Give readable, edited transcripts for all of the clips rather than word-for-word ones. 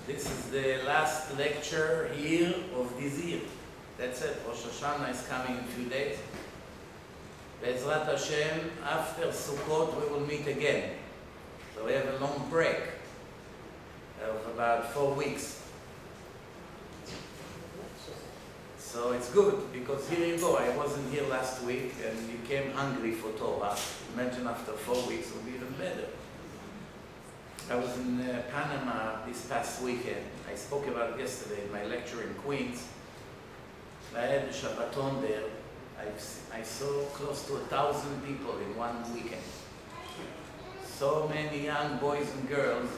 This is the last lecture here of this year. That's it. Rosh Hashanah is coming in a few days. Be'ezrat Hashem, after Sukkot we will meet again. So we have a long break of about 4 weeks. So it's good, because here you go. I wasn't here last week and you came hungry for Torah. Imagine after 4 weeks it will be even better. I was in Panama this past weekend. I spoke about it yesterday in my lecture in Queens. I had a Shabbaton there. I saw close to 1,000 people in one weekend. So many young boys and girls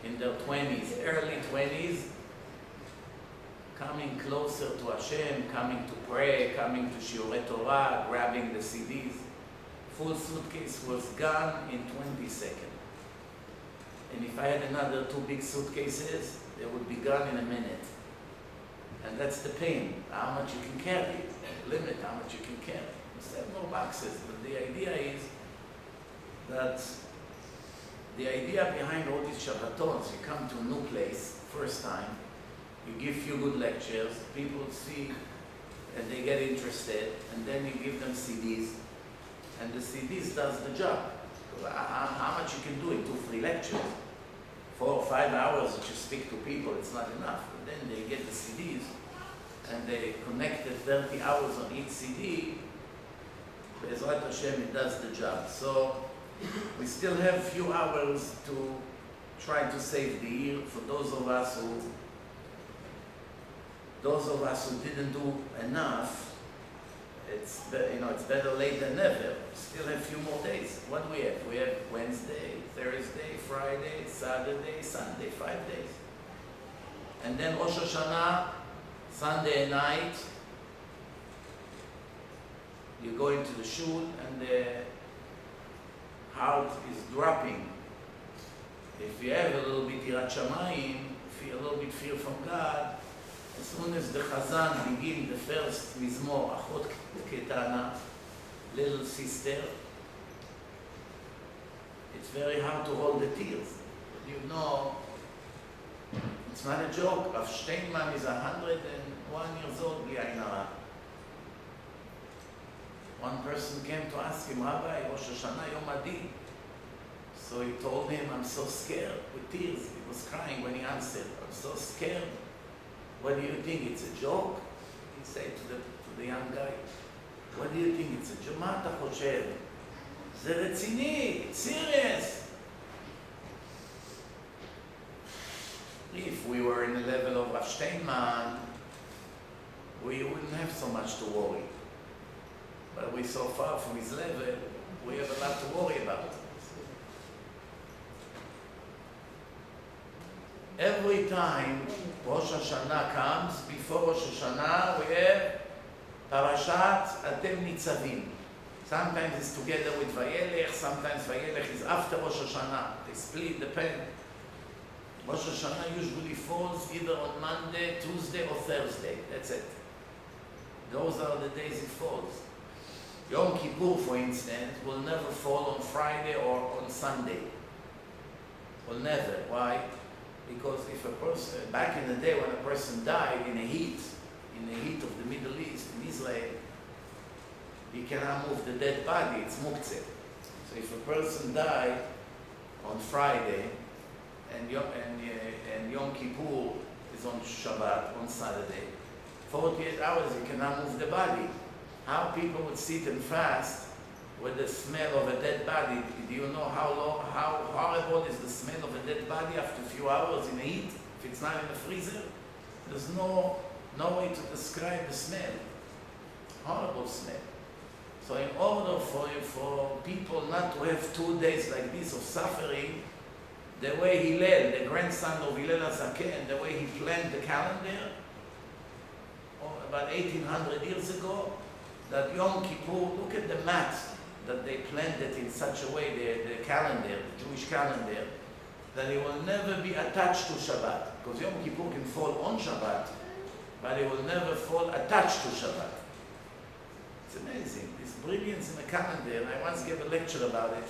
in their 20s, early 20s, coming closer to Hashem, coming to pray, coming to Shiurei Torah, grabbing the CDs. Full suitcase was gone in 20 seconds. And if I had another 2 big suitcases, they would be gone in a minute. And that's the pain, how much you can carry, limit how much you can carry. You have more boxes, but the idea is that the idea behind all these Shabbatons, you come to a new place, first time, you give few good lectures, people see and they get interested, and then you give them CDs, and the CDs does the job. How much you can do in 2-3 lectures? 4 or 5 hours that you speak to people, it's not enough. But then they get the CDs and they connected 30 hours on each CD. Be'ezrat Hashem, it does the job. So we still have a few hours to try to save the year for those of us who didn't do enough. It's better late than never. Still have a few more days. What do we have? We have Wednesday, Thursday, Friday, Saturday, Sunday, 5 days. And then Rosh Hashanah, Sunday night, you go into the shul and the heart is dropping. If you have a little bit Yirat Shamayim, feel a little bit fear from God, as soon as the Chazan begin the first Mizmor, Achot Ketana, little sister, it's very hard to hold the tears. But you know, it's not a joke. Rav Steinman is 101 years old, bli ayin hara. One person came to ask him, Rabbi, Rosh Hashanah Yom Adin. So he told him, I'm so scared, with tears. He was crying when he answered. I'm so scared. What do you think? It's a joke? He said to the young guy, what do you think? It's a joke? מה אתה חושב? זה רציני, it's serious. If we were in the level of Rav Steinman, we wouldn't have so much to worry. But we're so far from his level, we have a lot to worry about. Every time Rosh Hashanah comes, before Rosh Hashanah, we have Parashat Atem Nitzavim. Sometimes it's together with Vayelech, sometimes Vayelech is after Rosh Hashanah. They split the pen. Rosh Hashanah usually falls either on Monday, Tuesday, or Thursday. That's it. Those are the days it falls. Yom Kippur, for instance, will never fall on Friday or on Sunday. Will never. Why? Because if a person, back in the day when a person died in the heat of the Middle East, in Israel, you cannot move the dead body, it's muktzeh. So if a person died on Friday and Yom Kippur is on Shabbat, on Saturday, 48 hours you cannot move the body. How people would sit and fast with the smell of a dead body? Do you know how horrible is the smell of a dead body after a few hours in the heat? If it's not in the freezer, there's no way to describe the smell. Horrible smell. So in order for people not to have 2 days like this of suffering, the way Hillel, the grandson of Hillel HaZaken, the way he planned the calendar, about 1800 years ago, that Yom Kippur, look at the math that they planned it in such a way, the calendar, the Jewish calendar, that it will never be attached to Shabbat. Because Yom Kippur can fall on Shabbat, but it will never fall attached to Shabbat. It's amazing, this brilliance in the calendar, and I once gave a lecture about it.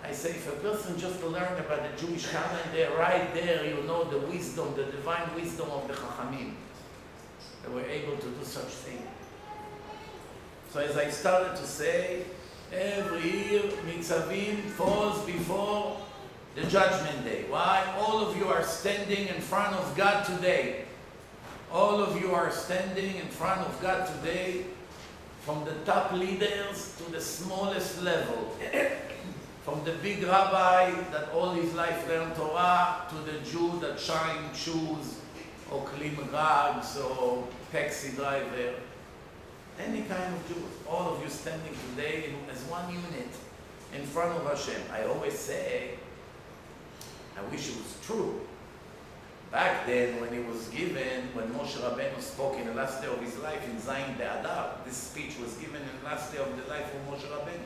I say, if a person just learn about the Jewish calendar, right there you know the wisdom, the divine wisdom of the Chachamim. They were able to do such thing. So as I started to say, every year Nitzavim falls before the Judgment Day. Why? All of you are standing in front of God today. All of you are standing in front of God today, from the top leaders to the smallest level. From the big rabbi that all his life learned Torah, to the Jew that shine shoes, or clean rugs, or taxi driver. Any kind of Jew. All of you standing today as one unit in front of Hashem. I always say, I wish it was true. Back then, when he was given, when Moshe Rabbeinu spoke in the last day of his life in Zayin Be'adar, this speech was given in the last day of the life of Moshe Rabbeinu.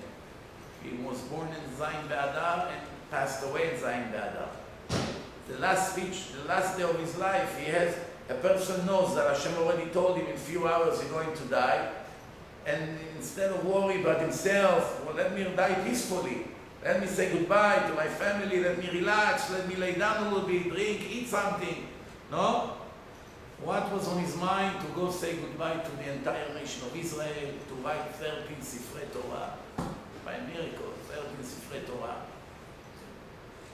He was born in Zayin Be'adar and passed away in Zayin Be'adar. The last speech, the last day of his life, a person knows that Hashem already told him in a few hours he's going to die. And instead of worry about himself, well, let me die peacefully. Let me say goodbye to my family, let me relax, let me lay down a little bit, drink, eat something. No? What was on his mind? To go say goodbye to the entire nation of Israel, to write 13 Sifrei Torah. By a miracle, 13 Sifrei Torah.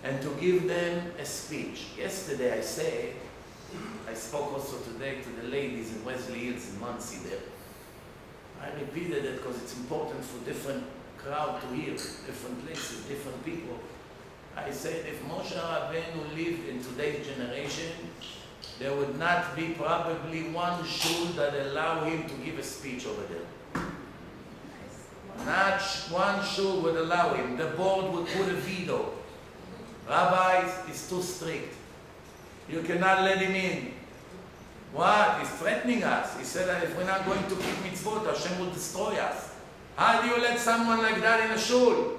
And to give them a speech. Yesterday I spoke also today to the ladies in Wesley Hills in Monsey there. I repeated it because it's important for different crowd to hear, different places, different people. I said if Moshe Rabbeinu lived in today's generation, there would not be probably one shul that allow him to give a speech over there. Not one shul would allow him. The board would put a veto. Rabbis is too strict. You cannot let him in. What? He's threatening us. He said that if we're not going to keep mitzvot, Hashem will destroy us. How do you let someone like that in a shul?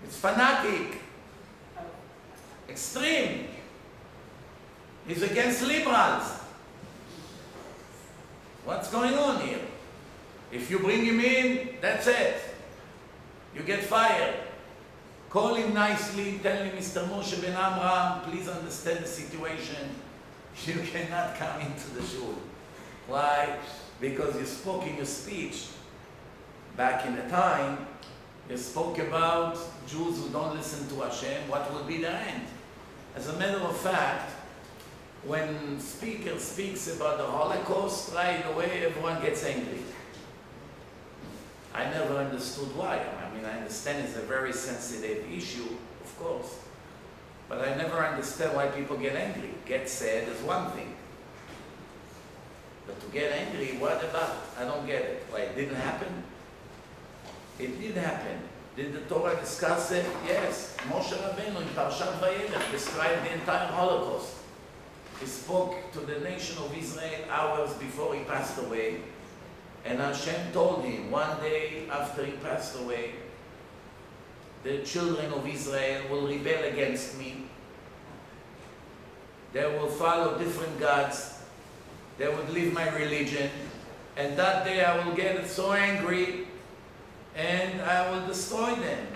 It's fanatic. Extreme. He's against liberals. What's going on here? If you bring him in, that's it. You get fired. Call him nicely, tell him, Mr. Moshe ben Amram, please understand the situation. You cannot come into the shul. Why? Because you spoke in your speech. Back in the time, you spoke about Jews who don't listen to Hashem, what will be their end. As a matter of fact, when speaker speaks about the Holocaust, right away everyone gets angry. I never understood why. I mean, I understand it's a very sensitive issue, of course. But I never understand why people get angry. Get sad is one thing. But to get angry, what about? I don't get it. Why, it didn't happen? It did happen. Did the Torah discuss it? Yes. Moshe Rabbeinu in Parshat Vayelech described the entire Holocaust. He spoke to the nation of Israel hours before he passed away. And Hashem told him, one day after he passed away, the children of Israel will rebel against me. They will follow different gods. They would leave my religion. And that day I will get so angry and I will destroy them.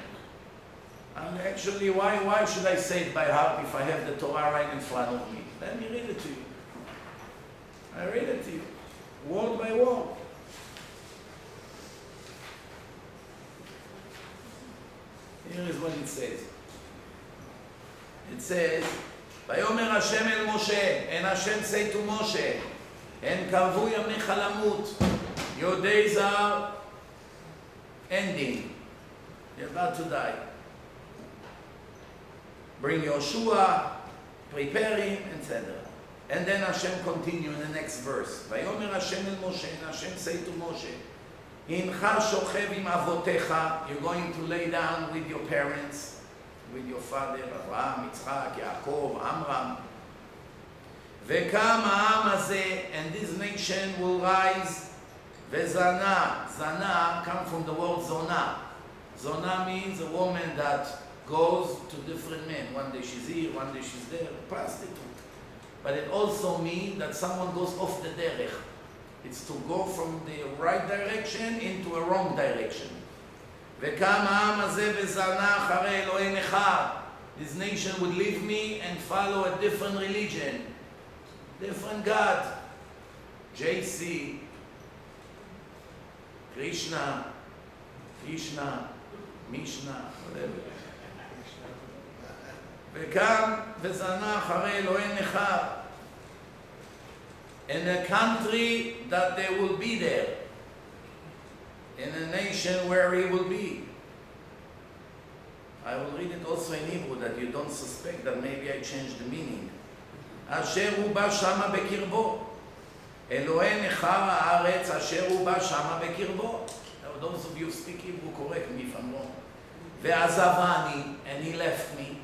And actually, why should I say it by heart if I have the Torah right in front of me? Let me read it to you. I read it to you, word by word. Here is what it says. It says, Vayomer Hashem el Moshe, and Hashem say to Moshe, En karvu yamecha lamut, your days are ending. You're about to die. Bring Yoshua, prepare him, etc. And then Hashem continue in the next verse. Vayomer Hashem el Moshe, and Hashem say to Moshe, Incha shochev im avotecha, you're going to lay down with your parents, with your father, Abraham, Yitzchak, Yaakov, Amram. Vekam ha'am hazeh, and this nation will rise. Vezana, zana come from the word zona. Zona means a woman that goes to different men. One day she's here, one day she's there, a prostitute. But it also means that someone goes off the derech. It's to go from the right direction into a wrong direction. וקם העם הזה וזנה אחרי אלוהי נכר. This nation would leave me and follow a different religion, different God. JC, Krishna, Mishnah, whatever. וקם וזנה אחרי אלוהי נכר. In a country that they will be there, in a nation where he will be. I will read it also in Hebrew that you don't suspect that maybe I changed the meaning. אשר הוא בא שמה בקרבו. אלוהי נכר הארץ אשר הוא בא שמה בקרבו. Those of you who speak Hebrew, correct me if I'm wrong. ועזבני, and he left me.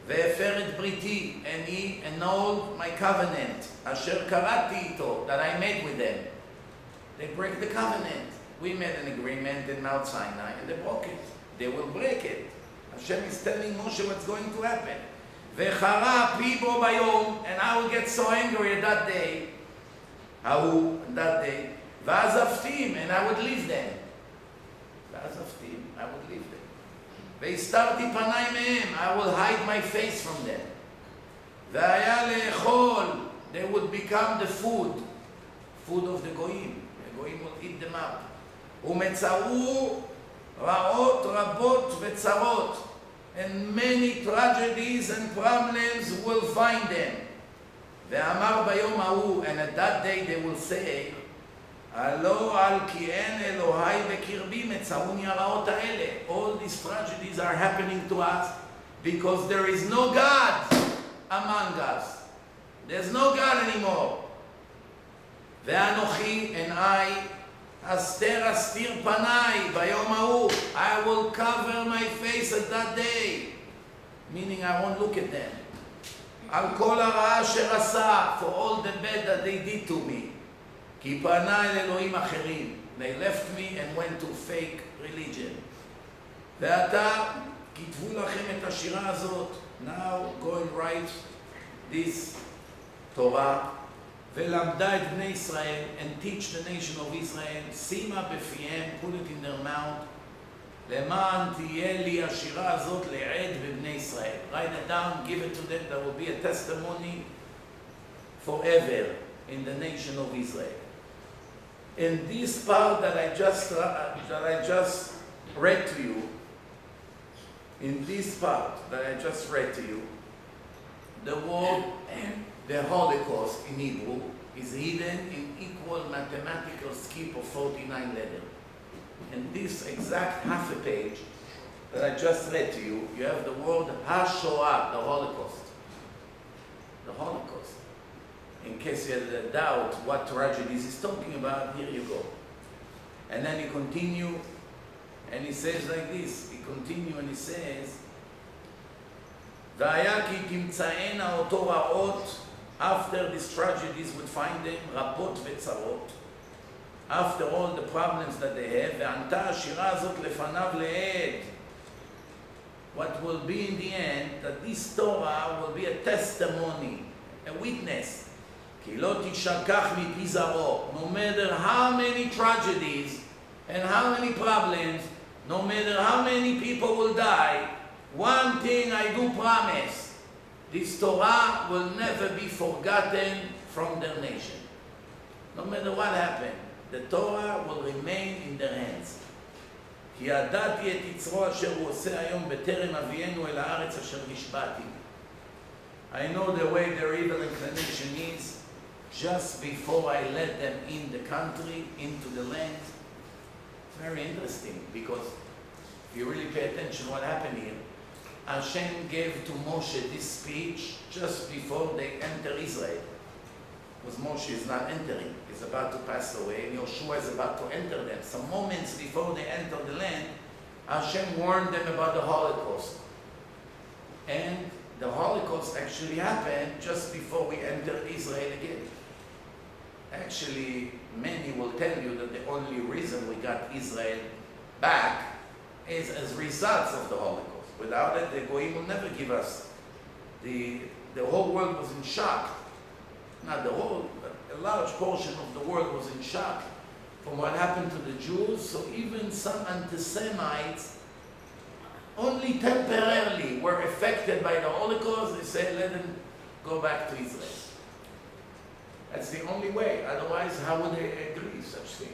והפר את בריתי, and he annulled my covenant, אשר קראתי איתו, that I made with them. They break the covenant. We made an agreement in Mount Sinai, and they broke it. They will break it. Hashem is telling Moshe what's going to happen. וחרה פי בו ביום, and I will get so angry at that day, that day, ועזבתים, and I would leave them. ועזבתים, I would leave them. והסתרתי פניי מהם, I will hide my face from them. והיה לאכול, they would become the food of the goyim. The goyim will eat them up. ומצאו רעות רבות וצרות, and many tragedies and problems will find them. ואמר ביום ההוא, and at that day they will say, הלא על כי אין אלוהי בקרבי מצאוני הרעות האלה. All these tragedies are happening to us because there is no God among us. There's no God anymore. ואנוכי, and I, אסתיר פניי ביום ההוא. I will cover my face at that day. Meaning I won't look at them. על כל הרעה אשר עשה, for all the bad that they did to me. כי פנה אל אלוהים אחרים. They left me and went to fake religion. ועתה כתבו לכם את השירה הזאת. Now go and write this Torah. ולמדה את בני ישראל, and teach the nation of Israel. שימה בפיהם, put it in their mouth. למען תהיה לי השירה הזאת לעד בבני ישראל. Write it down, give it to them. There will be a testimony forever in the nation of Israel. In this part that I just read to you, the word the Holocaust in Hebrew is hidden in equal mathematical skip of 49 letters. In this exact half a page that I just read to you, you have the word HaShoah, the Holocaust. The Holocaust. In case you had a doubt what tragedies he's talking about, here you go. And then he continue, and he says like this. He continue and he says, והיה כי תמצאנה אותו רעות, after these tragedies would find them, רבות וצרות, after all the problems that they have, וענתה השירה הזאת לפניו לעד. What will be in the end, that this Torah will be a testimony, a witness. כי לא תשכח מפי זרעו. No matter how many tragedies and how many problems, no matter how many people will die, one thing I do promise, this Torah will never be forgotten from their nation. No matter what happened, the Torah will remain in their hands. כי ידעתי את יצרו אשר הוא עושה היום בטרם אבינו אל הארץ אשר נשבעתי. I know the way their evil inclination is just before I led them in the country, into the land. It's very interesting because if you really pay attention what happened here, Hashem gave to Moshe this speech just before they enter Israel. Because Moshe is not entering, he's about to pass away, and Yoshua is about to enter them. Some moments before they enter the land, Hashem warned them about the Holocaust. And the Holocaust actually happened just before we enter Israel again. Actually, many will tell you that the only reason we got Israel back is as results of the Holocaust. Without it, the Goyim will never give us. The whole world was in shock. Not the whole, but a large portion of the world was in shock from what happened to the Jews, so even some anti-Semites only temporarily were affected by the Holocaust. They say, let them go back to Israel. That's the only way. Otherwise, how would they agree such thing?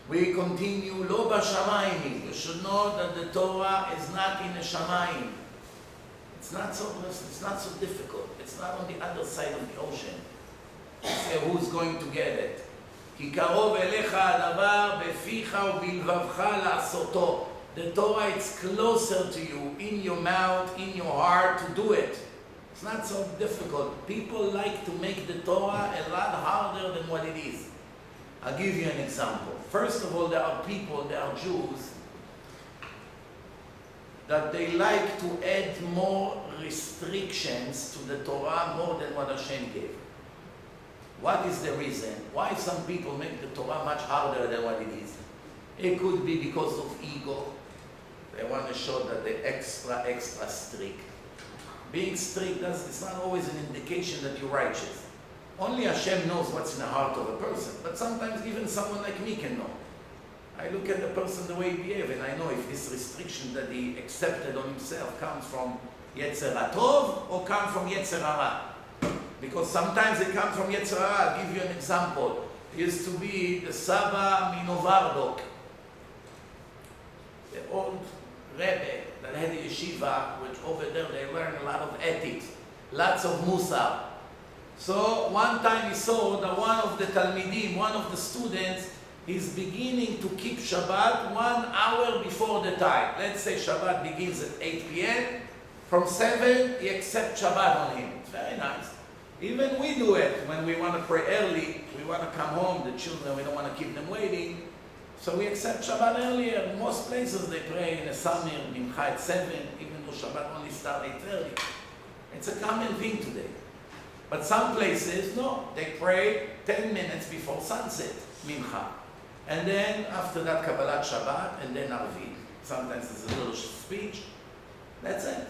We continue, Lo b'shamayim. You should know that the Torah is not in the shamayim. It's not so difficult. It's not on the other side of the ocean. Say who's going to get it. כי קרוב אליך הדבר בפיך ובלבבך לעשותו. The Torah is closer to you, in your mouth, in your heart, to do it. It's not so difficult. People like to make the Torah a lot harder than what it is. I'll give you an example. First of all, there are Jews, that they like to add more restrictions to the Torah more than what Hashem gave. What is the reason? Why some people make the Torah much harder than what it is? It could be because of ego. They want to show that they're extra strict. Being strict, it's not always an indication that you're righteous. Only Hashem knows what's in the heart of a person. But sometimes even someone like me can know. I look at the person the way he behaves, and I know if this restriction that he accepted on himself comes from Yetzer HaTov or comes from Yetzer Hara. Because sometimes it comes from Yetzer Hara. I'll give you an example. It used to be the Saba Minovardok, the old Rebbe that had a yeshiva, which over there they learn a lot of ethics, lots of musar. So one time he saw that one of the Talmidim, one of the students, is beginning to keep Shabbat 1 hour before the time. Let's say Shabbat begins at 8 p.m. From 7, he accepts Shabbat on him. It's very nice. Even we do it when we want to pray early. We want to come home, the children, we don't want to keep them waiting. So we accept Shabbat earlier. In most places they pray in a summer, Mincha at 7, even though Shabbat only starts at 8:30. It's a common thing today. But some places, no, they pray 10 minutes before sunset, Mincha. And then after that, Kabbalat Shabbat, and then Arvit. Sometimes it's a little speech. That's it.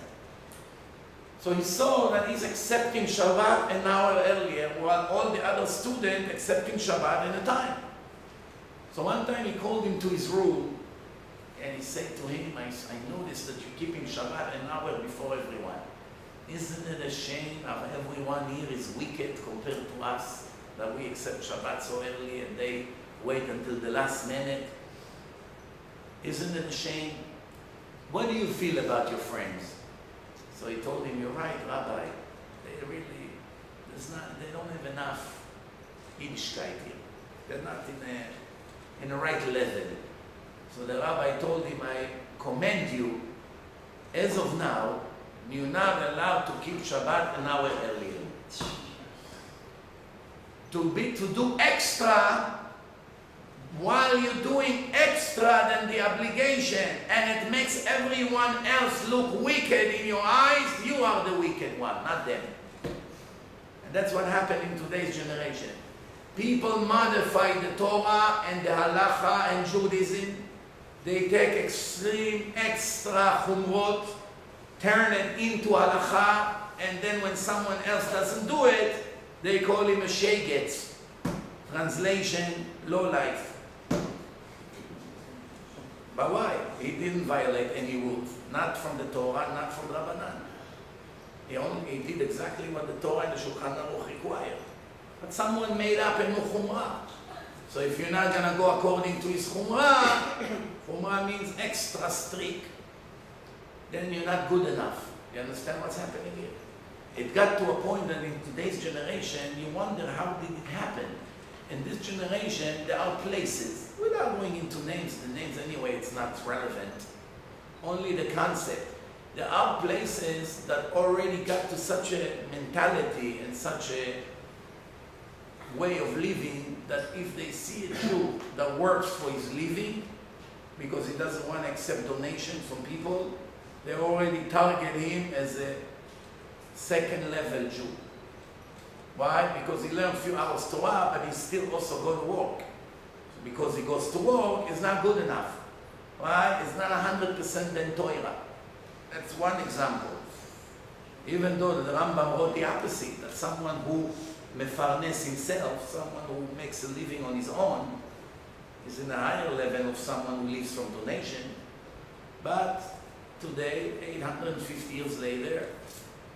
So he saw that he's accepting Shabbat an hour earlier, while all the other students accepting Shabbat in a time. So one time he called him to his room, and he said to him, I noticed that you're keeping Shabbat an hour before everyone. Isn't it a shame how everyone here is wicked compared to us, that we accept Shabbat so early and they wait until the last minute? Isn't it a shame? What do you feel about your friends? So he told him, you're right, Rabbi. They don't have enough Yiddishkeit here. They're not in the right level. So the Rabbi told him, I commend you, as of now, you're not allowed to keep Shabbat an hour earlier. To do extra while you're doing extra than the obligation, and it makes everyone else look wicked in your eyes, you are the wicked one, not them. And that's what happened in today's generation. People modify the Torah and the Halacha and Judaism. They take extreme, extra chumrot, turn it into Halacha, and then when someone else doesn't do it, they call him a shegetz. Translation, lowlife. But why? He didn't violate any rules. Not from the Torah, not from Rabbanan. He did exactly what the Torah and the Shulchan Aruch require. But someone made up a new chumrah. So if you're not going to go according to his chumrah, chumrah means extra strict, then you're not good enough. You understand what's happening here? It got to a point that in today's generation, you wonder how did it happen? In this generation, there are places, without going into names, the names anyway, it's not relevant, only the concept. There are places that already got to such a mentality and such a way of living that if they see a Jew that works for his living, because he doesn't want to accept donations from people, they already target him as a second-level Jew. Why? Because he learned a few hours Torah, but he still also go to work. Because he goes to work, it's not good enough. Why? It's not 100% then Torah. That's one example. Even though the Rambam wrote the opposite, that someone who mefarnes himself, someone who makes a living on his own, is in a higher level of someone who lives from donation. But today, 850 years later,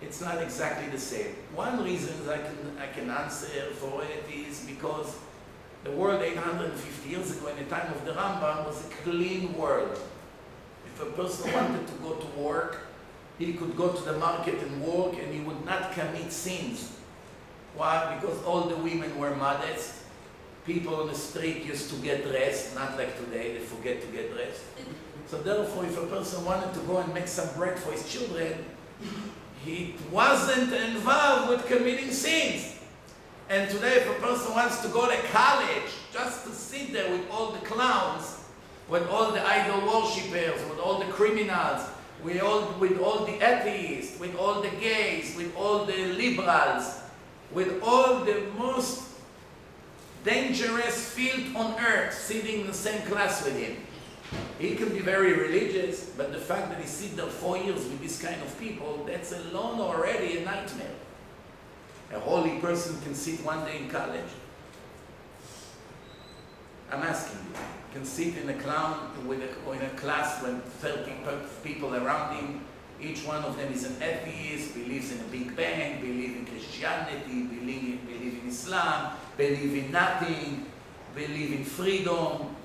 it's not exactly the same. One reason I can answer for it is because the world 850 years ago, in the time of the Rambam, was a clean world. If a person wanted to go to work, he could go to the market and work, and he would not commit sins. Why? Because all the women were modest. People on the street used to get dressed, not like today, they forget to get dressed. So therefore, if a person wanted to go and make some bread for his children, he wasn't involved with committing sins. And today, if a person wants to go to college, just to sit there with all the clowns, with all the idol worshippers, with all the criminals, with all the atheists, with all the gays, with all the liberals, with all the most dangerous field on earth, sitting in the same class with him. He can be very religious, but the fact that he sits there 4 years with this kind of people, that's alone already a nightmare. A holy person can sit one day in college. I'm asking you, can sit in a clown or in a class with 30 people around him. Each one of them is an atheist, believes in a Big Bang, believes in Christianity, believe in Islam, believe in nothing, believe in freedom.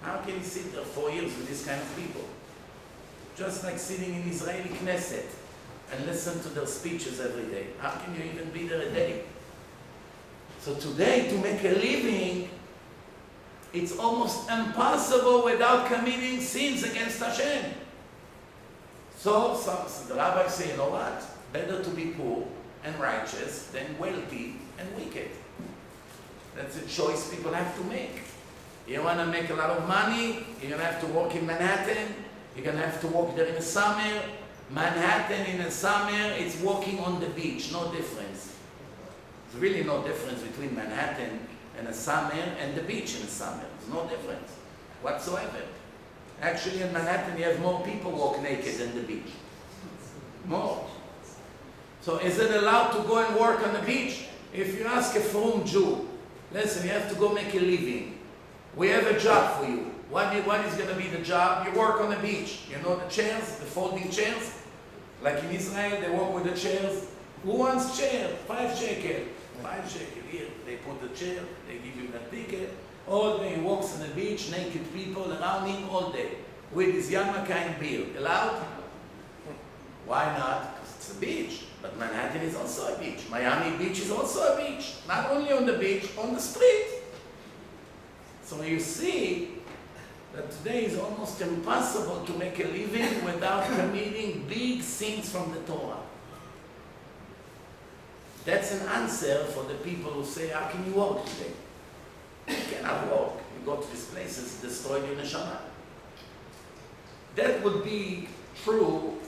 How can he sit there 4 years with this kind of people? Just like sitting in Israeli Knesset and listen to their speeches every day. How can you even be there a day? So today, to make a living, it's almost impossible without committing sins against Hashem. So the rabbis say, you know what? Better to be poor and righteous than wealthy and wicked. That's a choice people have to make. You want to make a lot of money, you're going to have to work in Manhattan, you're going to have to work there in the summer. Manhattan in the summer, it's walking on the beach, no difference. There's really no difference between Manhattan in the summer and the beach in the summer. There's no difference whatsoever. Actually, in Manhattan, you have more people walk naked than the beach. More. So is it allowed to go and work on the beach? If you ask a frum Jew, listen, you have to go make a living. We have a job for you. What is going to be the job? You work on the beach. You know the chairs, the folding chairs? Like in Israel, they work with the chairs. Who wants chair? 5 shekel. 5 shekel. Here, they put the chair, they give you the ticket. All day he walks on the beach, naked people around him all day. With his yarmulke and beard. Allowed? Why not? Because it's a beach. But Manhattan is also a beach. Miami Beach is also a beach. Not only on the beach, on the street. So you see that today is almost impossible to make a living without committing big sins from the Torah. That's an answer for the people who say, how can you work today? You cannot work. You go to these places, destroy your neshama. That would be true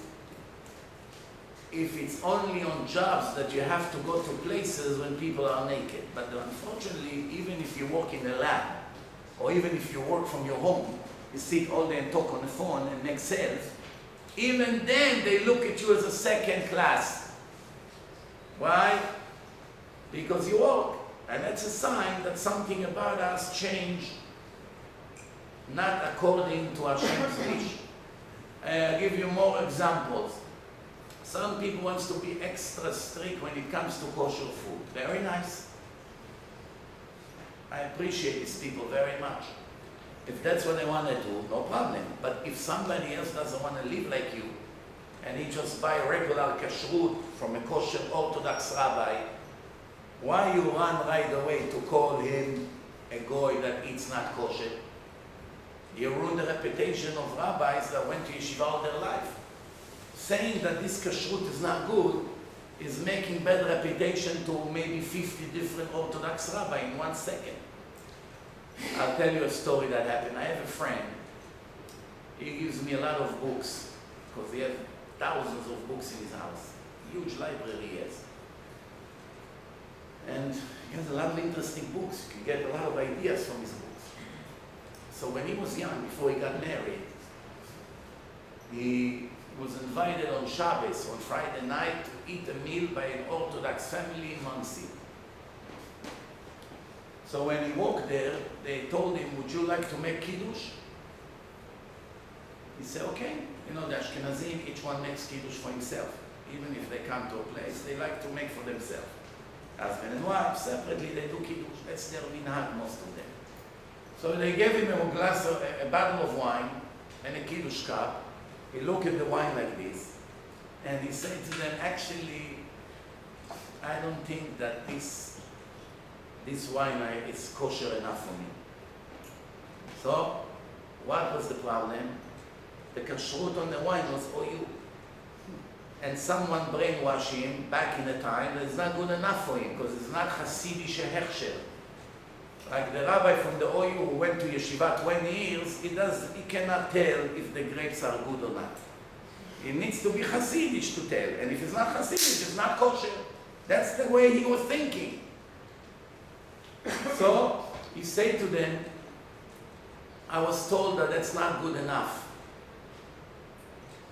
if it's only on jobs that you have to go to places when people are naked. But unfortunately, even if you work in a lab, or even if you work from your home, you sit all day and talk on the phone and make sales, even then they look at you as a second class. Why? Because you work. And that's a sign that something about us changed, not according to Hashem's wish. I'll give you more examples. Some people want to be extra strict when it comes to kosher food. Very nice. I appreciate these people very much. If that's what they want to do, no problem. But if somebody else doesn't want to live like you, and he just buy regular kashrut from a kosher Orthodox rabbi, why you run right away to call him a goy that eats not kosher? You ruin the reputation of rabbis that went to yeshiva all their life. Saying that this kashrut is not good is making bad reputation to maybe 50 different Orthodox rabbis in 1 second. I'll tell you a story that happened. I have a friend. He gives me a lot of books because he has thousands of books in his house. Huge library he has. And he has a lot of interesting books. You can get a lot of ideas from his books. So when he was young, before he got married, he was invited on Shabbos, on Friday night, to eat a meal by an Orthodox family in Monsey. So when he walked there, they told him, would you like to make Kiddush? He said, okay. You know, the Ashkenazim, each one makes Kiddush for himself. Even if they come to a place, they like to make for themselves. Husband and wife, separately, they do Kiddush. That's their minhag, most of them. So they gave him a bottle of wine and a Kiddush cup. He looked at the wine like this, and he said to them, actually, I don't think that this wine is kosher enough for me. So, what was the problem? The kashrut on the wine was OU. And someone brainwashed him back in the time that it's not good enough for him, because it's not Hasidic hechsher. Like the rabbi from the OU who went to yeshiva 20 years, he cannot tell if the grapes are good or not. It needs to be Hasidic to tell, and if it's not Hasidic, it's not kosher. That's the way he was thinking. So he said to them, I was told that that's not good enough.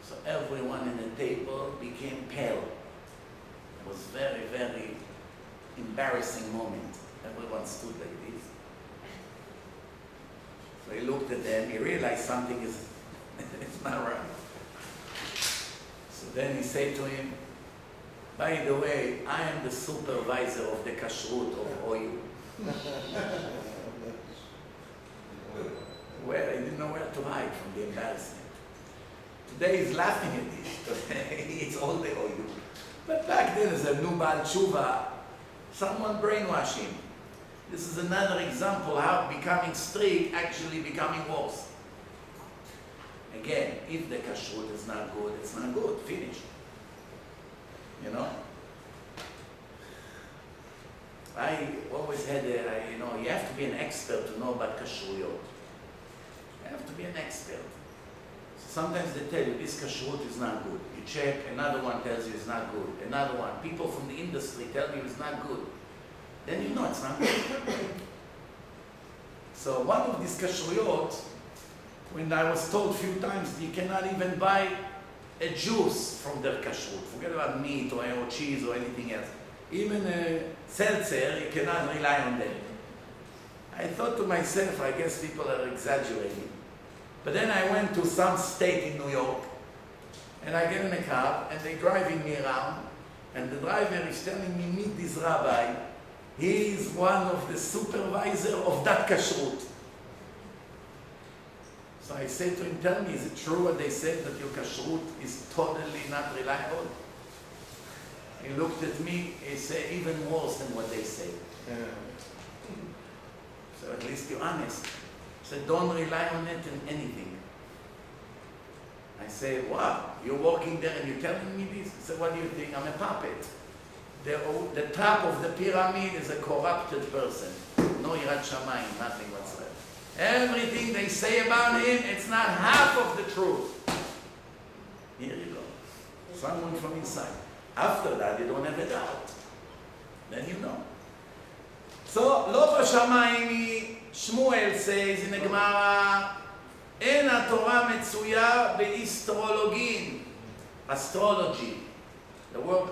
So everyone in the table became pale. It was very, very embarrassing moment. Everyone stood like this. So he looked at them, he realized something is not right. So then he said to him, by the way, I am the supervisor of the kashrut of OU. Well, he didn't know where to hide from the embarrassment. Today he's laughing at this. It's all the OU. But back then, as a new Baal Tshuva, someone brainwashed him. This is another example how becoming strict actually becoming worse. Again, if the kashrut is not good, it's not good. Finished. You know? I always had you have to be an expert to know about kashruyot. You have to be an expert. Sometimes they tell you this kashrut is not good. You check, another one tells you it's not good. Another one. People from the industry tell you it's not good. Then you know it's not good. So one of these kashruyot, when I was told a few times, you cannot even buy a juice from their kashrut. Forget about meat or cheese or anything else. Even a seltzer, you cannot rely on them. I thought to myself, I guess people are exaggerating. But then I went to some state in New York, and I get in a car, and they're driving me around, and the driver is telling me, meet this rabbi. He is one of the supervisor of that kashrut. So I said to him, tell me, is it true what they said that your kashrut is totally not reliable? He looked at me, he said, even worse than what they say. Yeah. So at least you're honest. He said, don't rely on it in anything. I said, wow, you're walking there and you're telling me this? He said, what do you think? I'm a puppet. The top of the pyramid is a corrupted person. No yirat shamayim, nothing whatsoever. Everything they say about him, it's not half of the truth. Here you go. Someone from inside. After that, you don't have a doubt. Then you know. So, lo bashamayim, Shmuel says in the Gemara, אין התורה מצויה באסטרולוגים. Astrology. The word,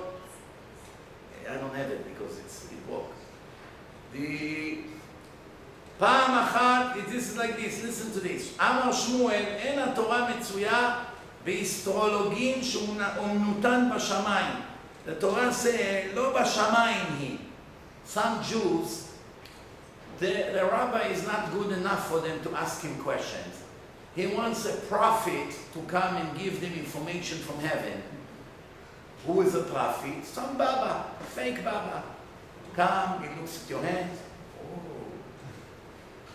I don't have it because it works. The פעם אחת, this is like this, listen to this. אמר שמואל, אין התורה מצויה באסטרולוגים שאומנותן בשמיים. The Torah says, לא בשמיים היא. Some Jews, the rabbi is not good enough for them to ask him questions. He wants a prophet to come and give them information from heaven. Who is a prophet? Some Baba, fake Baba. Come, he looks at your hands. Oh,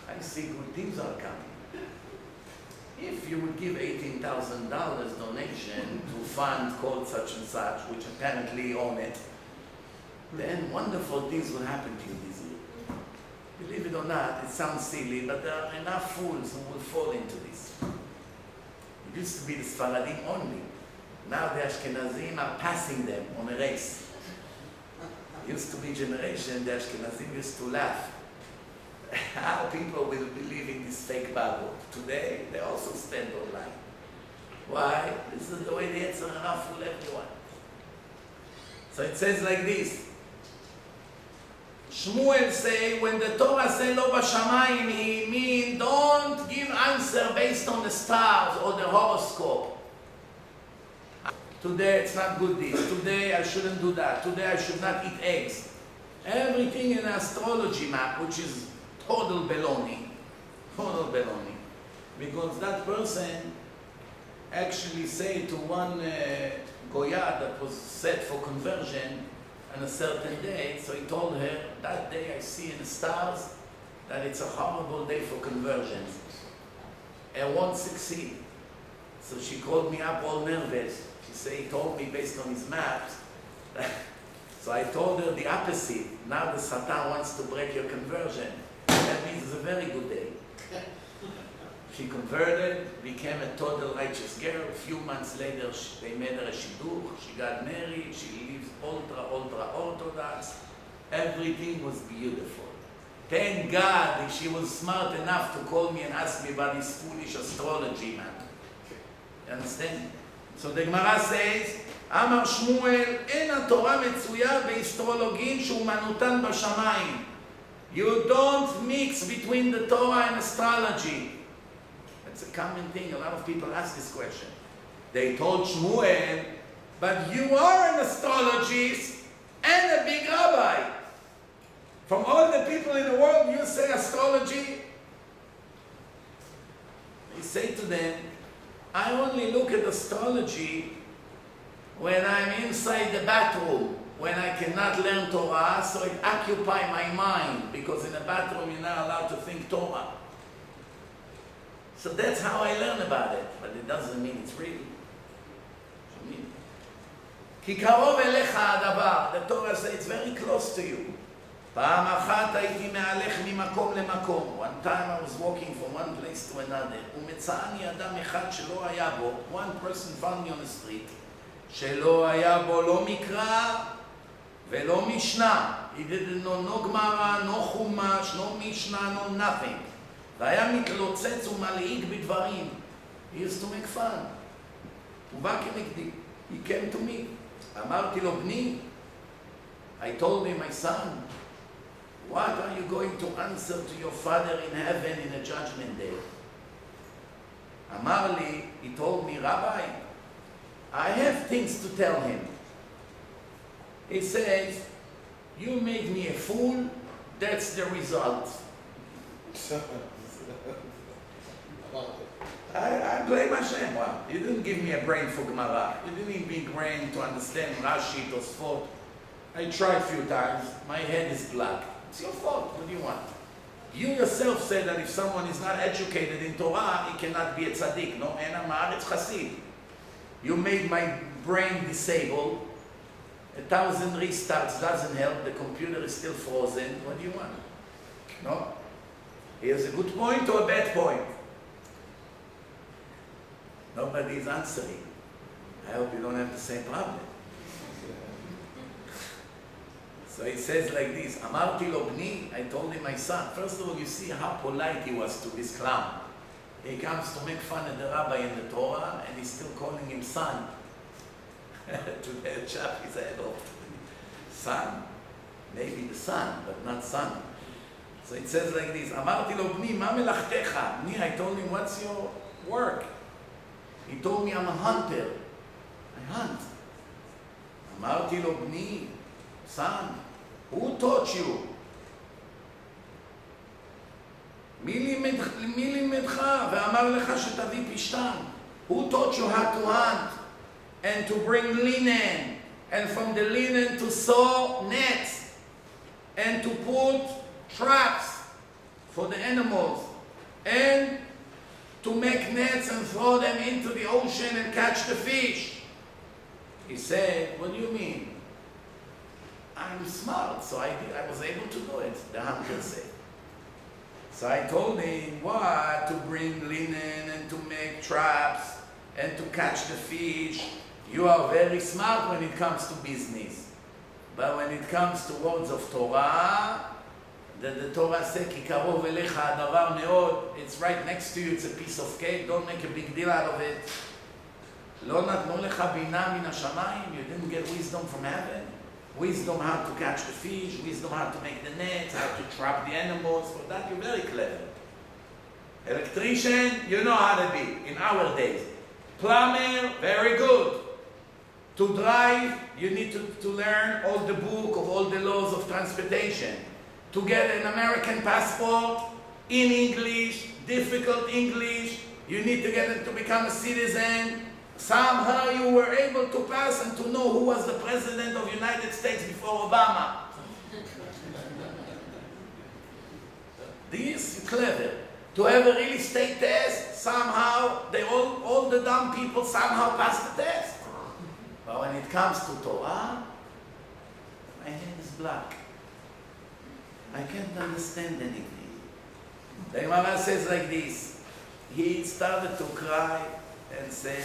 I see good things are coming. If you would give $18,000 donation to fund called such and such, which apparently own it, then wonderful things will happen to you this year. Believe it or not, it sounds silly, but there are enough fools who will fall into this. It used to be the Sfaradim only. Now the Ashkenazim are passing them on a race. It used to be generation, the Ashkenazim used to laugh. How people will believe in this fake Bible. Today, they also stand online. Why? This is the way the Yetzer Hara fool everyone. So it says like this. Shmuel say, when the Torah say lo b'shamayim, he mean don't give answer based on the stars or the horoscope. Today it's not good this. Today I shouldn't do that. Today I should not eat eggs. Everything in an astrology map, which is total baloney. Total baloney. Because that person actually said to one Goya that was set for conversion on a certain day, so he told her, that day I see in the stars that it's a horrible day for conversion. I won't succeed. So she called me up all nervous. She said, he told me based on his maps. So I told her the opposite. Now the Satan wants to break your conversion. That means it's a very good day. She converted, became a total righteous girl. A few months later, they made her a shidduch. She got married. She lives ultra orthodox. Everything was beautiful. Thank God that she was smart enough to call me and ask me about this foolish astrology, man. You understand? So the Gemara says, אמר שמואל, אין התורה מצויה באסטרולוגים שאומנותן בשמיים. You don't mix between the Torah and astrology. That's a common thing. A lot of people ask this question. They told Shmuel, but you are an astrologist and a big rabbi. From all the people in the world, you say astrology? He said to them, I only look at astrology when I'm inside the bathroom, when I cannot learn Torah, so it occupies my mind, because in the bathroom you're not allowed to think Torah. So that's how I learn about it, but it doesn't mean it's real. כי קרוב אליך הדבר, the Torah says it's very close to you. פעם אחת הייתי מהלך ממקום למקום. One time I was walking from one place to another. ומצאני אדם אחד שלא היה בו, one person found me on the street, שלא היה בו לא מקרא ולא משנה. He didn't know no גמרא, no חומש, no משנה, no nothing. והיה מתלוצץ ומלעיג בדברים. He used to make fun. הוא בא כנגדי. He came to me. אמרתי לו, בני, I told him, my son, what are you going to answer to your father in heaven in a judgment day? אמר לי, he told me, Rabbi, I have things to tell him. He says, you made me a fool, that's the result. I blame Hashem. Well, you didn't give me a brain for Gemara. You didn't give me a brain to understand Rashi, Tosfot. I tried a few times. My head is black. It's your fault. What do you want? You yourself said that if someone is not educated in Torah, he cannot be a tzaddik. No, ena ma'aretz chasid. You made my brain disabled. 1,000 restarts doesn't help. The computer is still frozen. What do you want? No? Here's a good point or a bad point. Nobody is answering. I hope you don't have the same problem. So he says like this, אמרתי לו בני, I told him my son. First of all, you see how polite he was to this clown. He comes to make fun of the rabbi in the Torah, and he's still calling him son. To the chap, he said, oh, son. Maybe the son, but not son. So it says like this, אמרתי לו בני, מה מלאכתך? בני, I told him, what's your work? He told me I'm a hunter. I hunt. אמרתי לו בני, son, who taught you? מי לימדך ואמר לך שתביא פשטן? Who taught you how to hunt and to bring linen, and from the linen to sew nets and to put traps for the animals and to make nets and throw them into the ocean and catch the fish? He said, what do you mean? I'm smart, so I was able to do it, the hunter said. So I told him, what? To bring linen and to make traps and to catch the fish. You are very smart when it comes to business. But when it comes to words of Torah, the Torah says, כי קרוב אליך הדבר מאוד, it's right next to you, it's a piece of cake, don't make a big deal out of it. לא נתנו לך בינה מן השמיים? You didn't get wisdom from heaven? Wisdom how to catch the fish, wisdom how to make the nets, how to trap the animals. For that you're very clever. Electrician, you know how to be in our days. Plumber, very good. To drive, you need to learn all the book of all the laws of transportation. To get an American passport in English, difficult English, you need to get it to become a citizen. Somehow you were able to pass and to know who was the president of the United States before Obama. This is clever. To have a real estate test, somehow all the dumb people somehow pass the test. But when it comes to Torah, my head is black. I can't understand anything. The Gemara says like this. He started to cry and say,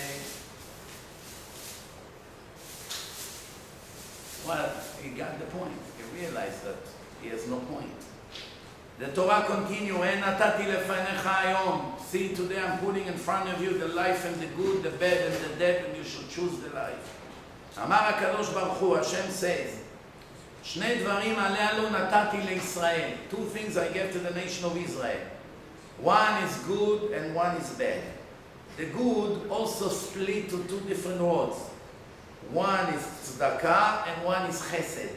well, he got the point. He realized that he has no point. The Torah continues, see, today I'm putting in front of you the life and the good, the bad and the dead, and you should choose the life. אמר הקדוש ברוך הוא, Hashem says, שני דברים הללו נתתי לישראל. Two things I gave to the nation of Israel. One is good and one is bad. The good also split to two different words. One is tzedakah and one is chesed.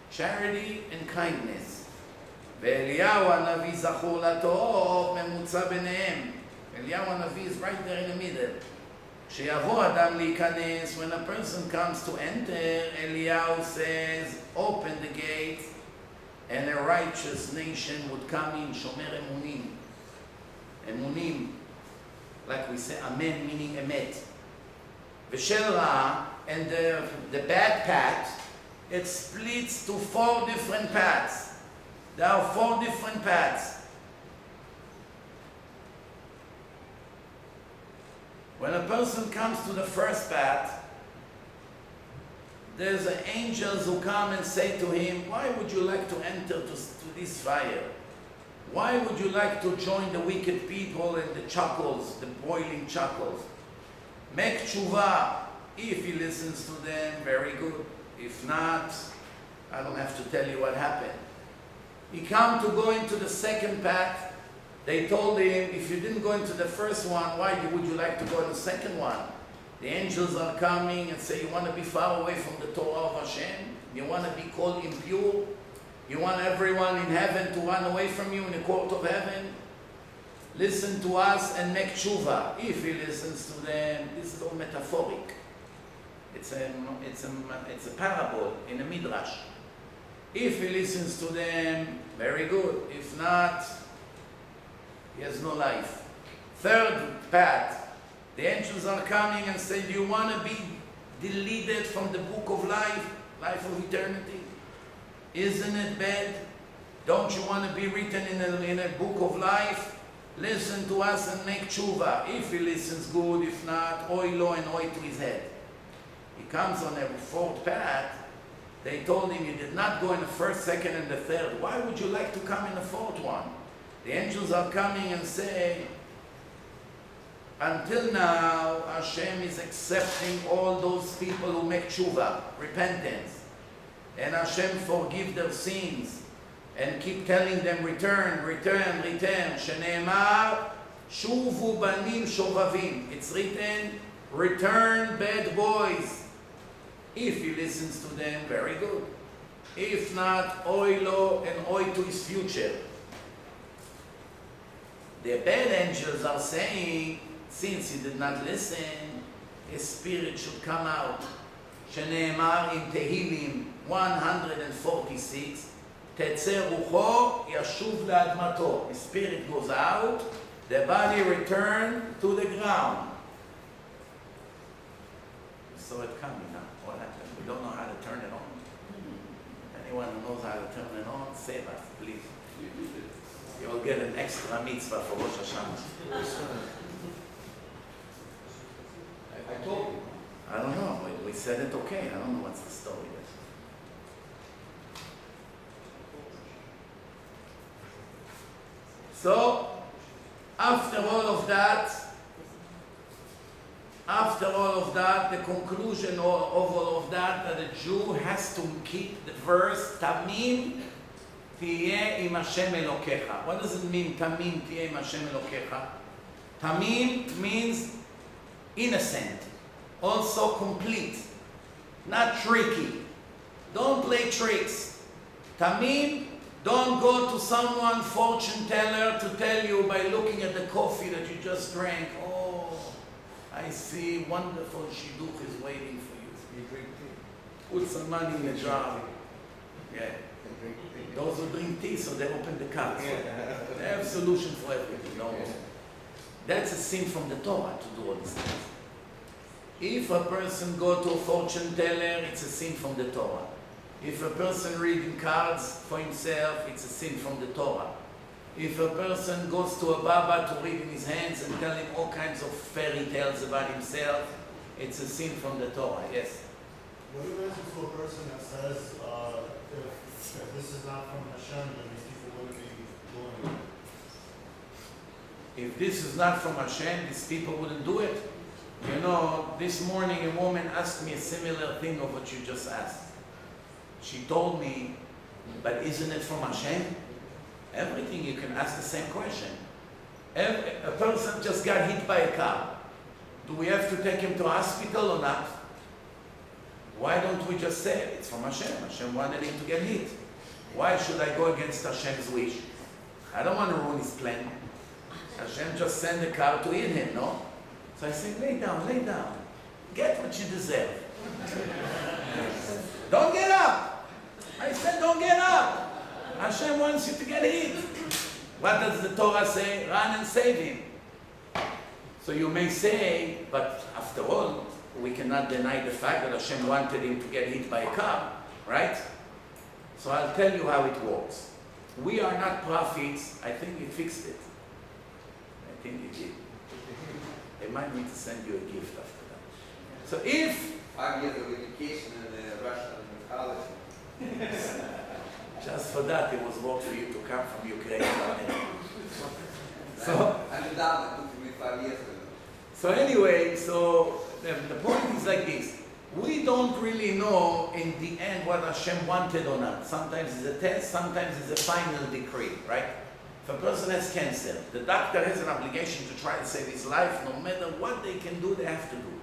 Charity and kindness. ואליהו הנביא זכור לטוב, ממוצע ביניהם. אליהו הנביא is right there in the middle. כשיבוא אדם להיכנס, when a person comes to enter, Eliyahu says, open the gate, and a righteous nation would come in, shomer emunim. Emunim, like we say, amen, meaning emet. V'shel ra, and the bad path, it splits to 4 different paths. There are 4 different paths. When a person comes to the first path, there's angels who come and say to him, why would you like to enter to this fire? Why would you like to join the wicked people and the chuckles, the boiling chuckles? Make tshuva. If he listens to them, very good. If not, I don't have to tell you what happened. He come to go into the second path. They told him, if you didn't go into the first one, why would you like to go in the second one? The angels are coming and say, you want to be far away from the Torah of Hashem? You want to be called impure? You want everyone in heaven to run away from you in the court of heaven? Listen to us and make tshuva. If he listens to them, this is all metaphoric. It's a parable in a midrash. If he listens to them, very good. If not, he has no life. Third path, the angels are coming and say, do you want to be deleted from the book of life, life of eternity? Isn't it bad? Don't you want to be written in a book of life? Listen to us and make tshuva. If he listens, good. If not, oy lo and oy to his head. He comes on a 4th path. They told him, you did not go in the 1st, 2nd, and the 3rd. Why would you like to come in the 4th one? The angels are coming and say, until now, Hashem is accepting all those people who make tshuva, repentance. And Hashem forgive their sins. And keep telling them, return, return, return. Shene'emar, shuvu banim shovavim. It's written, return bad boys. If he listens to them, very good. If not, oy lo and oy to his future. The bad angels are saying, since he did not listen, his spirit should come out. Shene'emar in Tehillim 146, Tetze rucho yashuv la'admato. His spirit goes out, the body returns to the ground. We saw it coming now. What happened? We don't know how to turn it on. Anyone who knows how to turn it on, save us, please. You will get an extra mitzvah for Rosh Hashanah. I told you. I don't know. We said it okay. I don't know what's the story there. So, after all of that, After all of that, the conclusion of all of that a Jew has to keep the verse, Tamim tiyeh im Hashem Elokecha. What does it mean, Tamim tiyeh im Hashem Elokecha? Tamim means innocent, also complete, not tricky. Don't play tricks. Tamim, don't go to someone, fortune teller, to tell you by looking at the coffee that you just drank, oh, I see wonderful shidduch is waiting for you. You drink tea. Put some money in the jar. Yeah. You drink tea. Those who drink tea, so they open the cup. Yeah. They have solution for everything. No? Yeah. That's a sin from the Torah to do all these things. If a person go to a fortune teller, it's a sin from the Torah. If a person reading cards for himself, it's a sin from the Torah. If a person goes to a Baba to read in his hands and tell him all kinds of fairy tales about himself, it's a sin from the Torah. Yes? What do you answer to a person that says, if this is not from Hashem, then these people wouldn't be doing it? If this is not from Hashem, these people wouldn't do it. You know, this morning a woman asked me a similar thing of what you just asked. She told me, but isn't it from Hashem? Everything you can ask the same question. A person just got hit by a car. Do we have to take him to a hospital or not? Why don't we just say it's from Hashem? Hashem wanted him to get hit. Why should I go against Hashem's wish? I don't want to ruin his plan. Hashem just sent the car to hit him, no? So I said, lay down, lay down. Get what you deserve. Don't get up. I said, don't get up. Hashem wants you to get hit. What does the Torah say? Run and save him. So you may say, but after all, we cannot deny the fact that Hashem wanted him to get hit by a car, right? So I'll tell you how it works. We are not prophets. I think we fixed it. I think it did. They might need to send you a gift after that. So if 5 years of education in Russian college. just for that, it was work for you to come from Ukraine. So, I'm down. It took me 5 years ago. so anyway, so the point is like this. We don't really know in the end what Hashem wanted or not. Sometimes it's a test, sometimes it's a final decree, right? If a person has cancer, the doctor has an obligation to try to save his life. No matter what they can do, they have to do.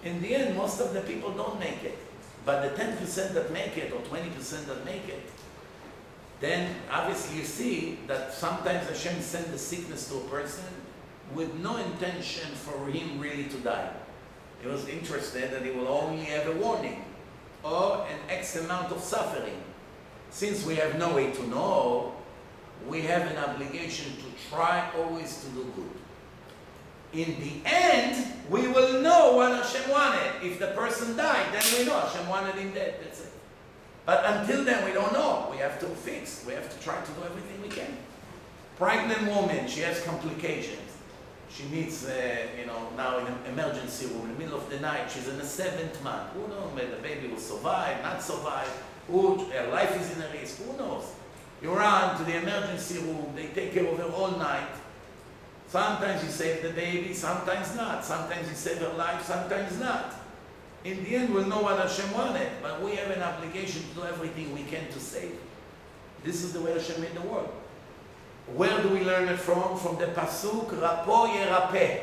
In the end, most of the people don't make it. But the 10% that make it, or 20% that make it, then obviously you see that sometimes Hashem sends the sickness to a person with no intention for him really to die. He was interested that he will only have a warning or an X amount of suffering. Since we have no way to know, we have an obligation to try always to do good. In the end, we will know what Hashem wanted. If the person died, then we know Hashem wanted him dead. That's it. But until then, we don't know. We have to fix. We have to try to do everything we can. Pregnant woman, she has complications. She needs, now in an emergency room in the middle of the night. She's in the 7th month. Who knows whether the baby will survive, not survive? Her life is in a risk. Who knows? You run to the emergency room. They take care of her all night. Sometimes you save the baby, sometimes not. Sometimes you save her life, sometimes not. In the end, we'll know what Hashem wanted, but we have an obligation to do everything we can to save. This is the way Hashem made the world. Where do we learn it from? From the pasuk, Rapo Yerapeh.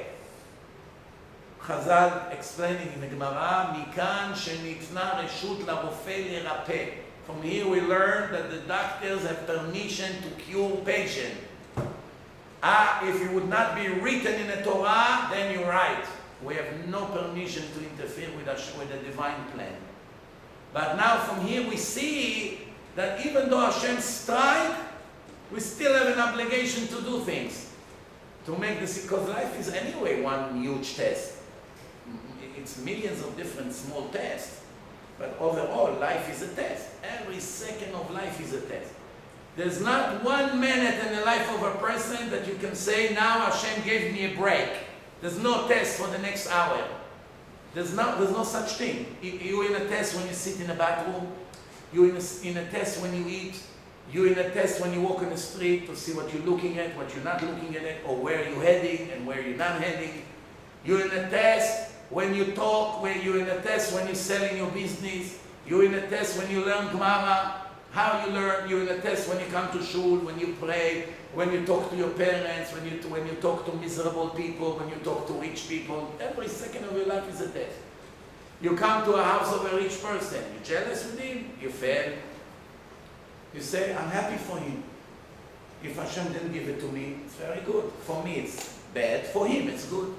Chazal explaining in the Gemara, Mikan shenitna reshut larofeh lerapeh. From here we learn that the doctors have permission to cure patients. If it would not be written in the Torah, then you're right. We have no permission to interfere with the divine plan. But now from here we see that even though Hashem strike, we still have an obligation to do things. To make this, because life is anyway one huge test. It's millions of different small tests. But overall, life is a test. Every second of life is a test. There's not 1 minute in the life of a person that you can say, now Hashem gave me a break. There's no test for the next hour. There's no such thing. You're in a test when you sit in a bathroom. You're in a test when you eat. You're in a test when you walk on the street to see what you're looking at, what you're not looking at, or where you're heading and where you're not heading. You're in a test when you talk, you're in a test when you're selling your business, you're in a test when you learn Gemara, how you learn, you're in a test when you come to shul, when you pray, when you talk to your parents, when you talk to miserable people, when you talk to rich people. Every second of your life is a test. You come to a house of a rich person, you're jealous with him, you fail. You say, I'm happy for him. If Hashem didn't give it to me, it's very good. For me, it's bad. For him, it's good.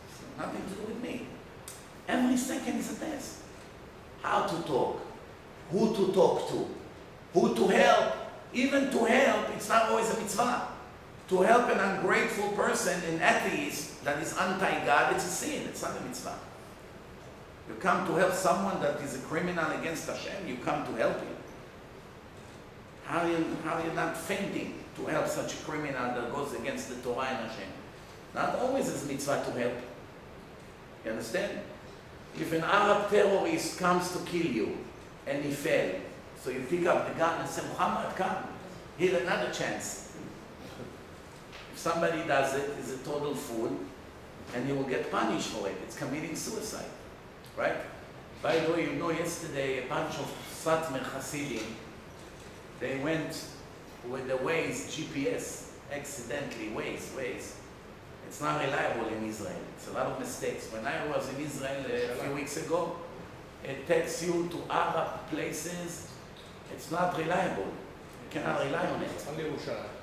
It's nothing to do with me. Every second is a test. How to talk, who to talk to, who to help. Even to help, it's not always a mitzvah. To help an ungrateful person, an atheist that is anti-God, it's a sin. It's not a mitzvah. You come to help someone that is a criminal against Hashem, you come to help him. How are you not fainting to help such a criminal that goes against the Torah and Hashem? Not always is mitzvah to help. You understand? If an Arab terrorist comes to kill you and he fell, so you pick up the gun and say, Muhammad, come, here's another chance. If somebody does it, he's a total fool, and he will get punished for it. It's committing suicide, right? By the way, you know, yesterday a bunch of Satmar Hasidim, they went with the Waze GPS, accidentally, Waze. It's not reliable in Israel. It's a lot of mistakes. When I was in Israel a few weeks ago, it takes you to Arab places. It's not reliable. You cannot rely on it.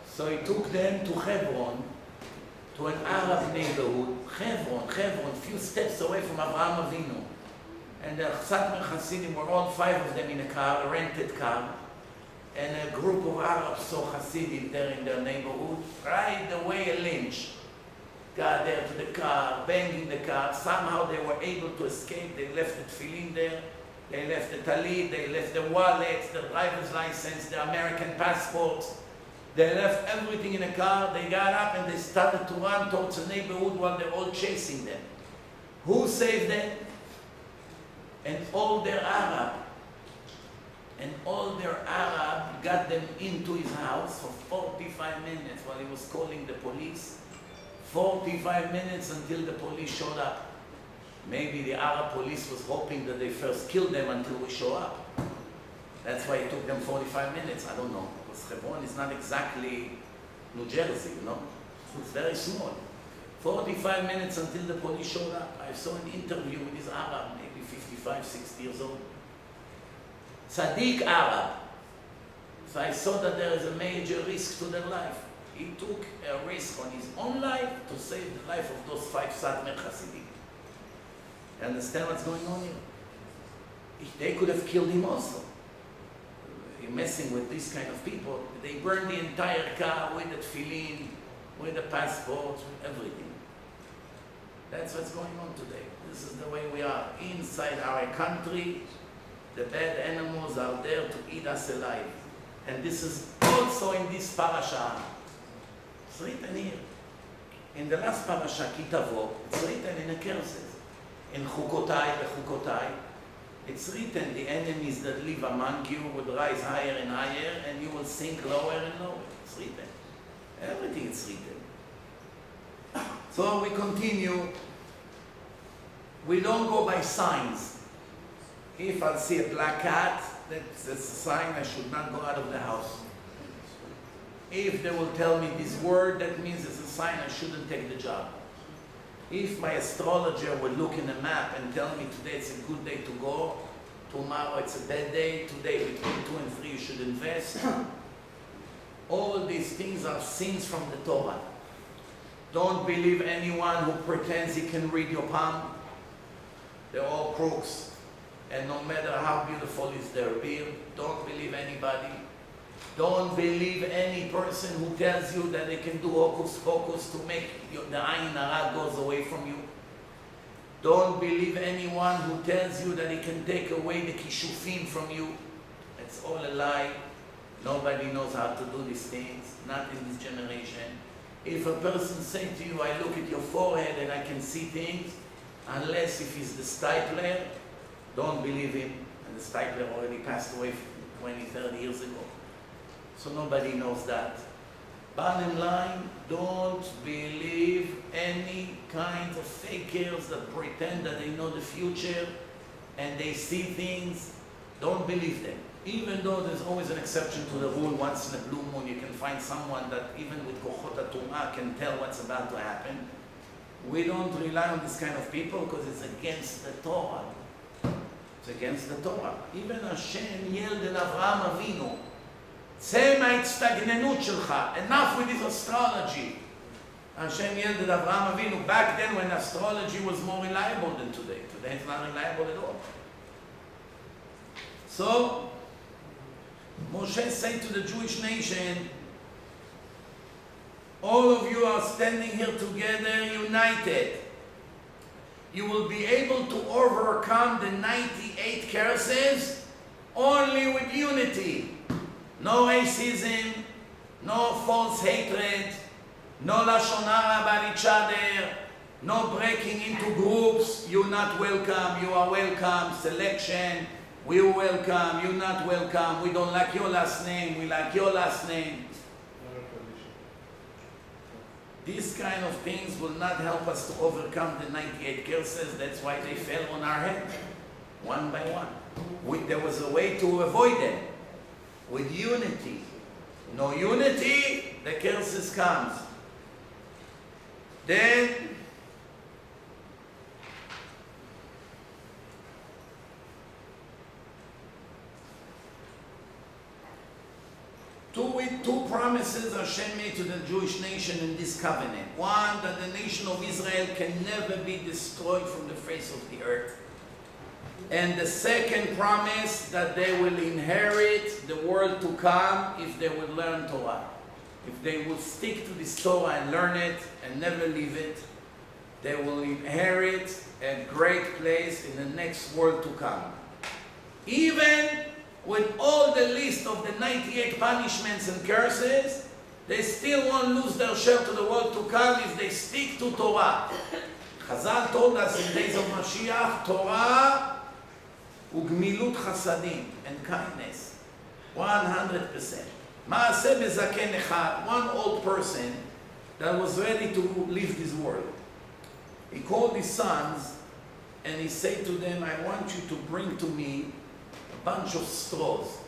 So he took them to Hebron, to an Arab neighborhood. Hebron, few steps away from Abraham Avinu. And the Satmar Hasidim were all 5 of them in a car, a rented car. And a group of Arabs saw Hasidim there in their neighborhood. Right away a lynch. Got there to the car, banging the car. Somehow they were able to escape. They left the tefillin there. They left the talit. They left the wallets, the driver's license, the American passports. They left everything in the car. They got up and they started to run towards the neighborhood while they're all chasing them. Who saved them? And all their Arab. And all their Arab got them into his house for 45 minutes while he was calling the police. 45 minutes until the police showed up. Maybe the Arab police was hoping that they first killed them until we show up. That's why it took them 45 minutes. I don't know. Because Hebron is not exactly New Jersey, you know. It's very small. 45 minutes until the police showed up. I saw an interview with this Arab, maybe 55, 60 years old. Tzaddik Arab. So I saw that there is a major risk to their life. He took a risk on his own life to save the life of those 5 Satmar Hasidim. You understand what's going on here? They could have killed him also. You're messing with these kind of people. They burned the entire car with the tefillin, with the passports, with everything. That's what's going on today. This is the way we are. Inside our country, the bad animals are there to eat us alive. And this is also in this parasha. It's written here. In the last parasha, Kitavo, it's written in the curses. In Chukotai, it's written, the enemies that live among you will rise higher and higher, and you will sink lower and lower. It's written. Everything is written. So we continue. We don't go by signs. If I see a black cat, that's a sign I should not go out of the house. If they will tell me this word, that means it's a sign I shouldn't take the job. If my astrologer will look in the map and tell me today it's a good day to go, tomorrow it's a bad day, today between 2 and 3 you should invest. All these things are sins from the Torah. Don't believe anyone who pretends he can read your palm. They're all crooks. And no matter how beautiful is their beard, don't believe anybody. Don't believe any person who tells you that they can do hocus pocus to make the ayin hara goes away from you. Don't believe anyone who tells you that he can take away the kishufim from you. It's all a lie. Nobody knows how to do these things, not in this generation. If a person says to you, I look at your forehead and I can see things, unless if he's the stipler, don't believe him. And the stipler already passed away 20, 30 years ago. So nobody knows that. Bottom line, don't believe any kind of fakers that pretend that they know the future and they see things. Don't believe them. Even though there's always an exception to the rule, once in a blue moon you can find someone that even with kochot hatumah can tell what's about to happen. We don't rely on this kind of people because it's against the Torah. It's against the Torah. Even Hashem yelled at Avraham Avinu, צא מההצטגננות שלך, enough with this astrology. Hashem yelled at Avraham Avinu back then when astrology was more reliable than today. Today it's not reliable at all. So, Moshe said to the Jewish nation, all of you are standing here together, united. You will be able to overcome the 98 curses only with unity. No racism, no false hatred, no lashon hara about each other, no breaking into groups. You're not welcome, you are welcome, selection. We're welcome, you're not welcome. We don't like your last name, we like your last name. These kind of things will not help us to overcome the 98 curses. That's why they fell on our head, one by one. There was a way to avoid them, with unity. No unity, the curses comes. Then, two promises Hashem made to the Jewish nation in this covenant. One, that the nation of Israel can never be destroyed from the face of the earth. And the second promise, that they will inherit the world to come if they will learn Torah. If they will stick to this Torah and learn it and never leave it, they will inherit a great place in the next world to come. Even with all the list of the 98 punishments and curses, they still won't lose their share to the world to come if they stick to Torah. Chazal told us in days of Mashiach, Torah ugmilut chasadim, and kindness, 100%. Ma'aseh bezaken echad, one old person that was ready to leave this world. He called his sons and he said to them, I want you to bring to me a bunch of straws.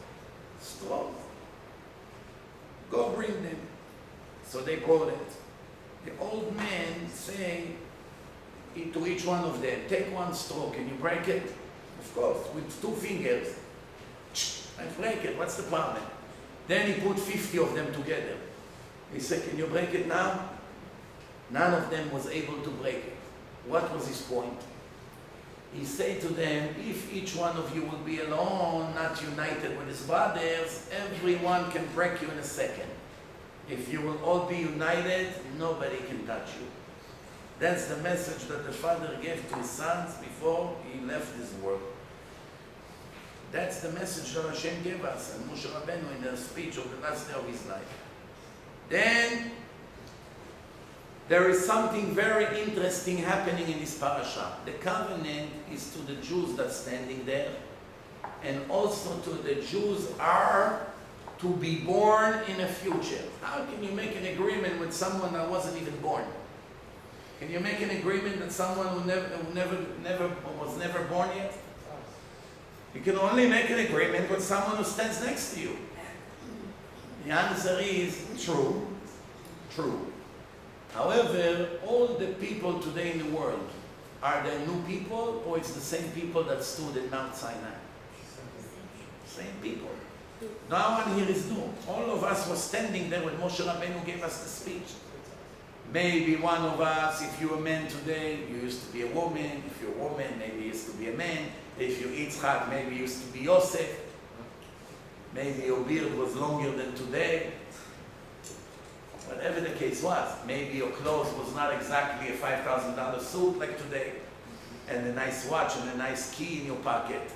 Straws. Go bring them. So they brought it. The old man saying to each one of them, take one straw, can you break it? Of course, with 2 fingers. I break it, what's the problem? Then he put 50 of them together. He said, can you break it now? None of them was able to break it. What was his point? He said to them, if each one of you will be alone, not united with his brothers, everyone can break you in a second. If you will all be united, nobody can touch you. That's the message that the father gave to his sons before he left this world. That's the message that Hashem gave us, and Moshe Rabbeinu in the speech of the last day of his life. Then, there is something very interesting happening in this parasha. The covenant is to the Jews that's standing there, and also to the Jews are to be born in a future. How can you make an agreement with someone that wasn't even born? Can you make an agreement with someone who was never born yet? You can only make an agreement with someone who stands next to you. The answer is true. True. However, all the people today in the world, are they new people or it's the same people that stood at Mount Sinai? Same people. No one here is new. All of us were standing there when Moshe Rabbeinu gave us the speech. Maybe one of us, if you're a man today, you used to be a woman. If you're a woman, maybe you used to be a man. If you're Yitzchak, maybe you used to be Yosef. Maybe your beard was longer than today. Whatever the case was, maybe your clothes was not exactly a $5,000 suit like today, and a nice watch and a nice key in your pocket.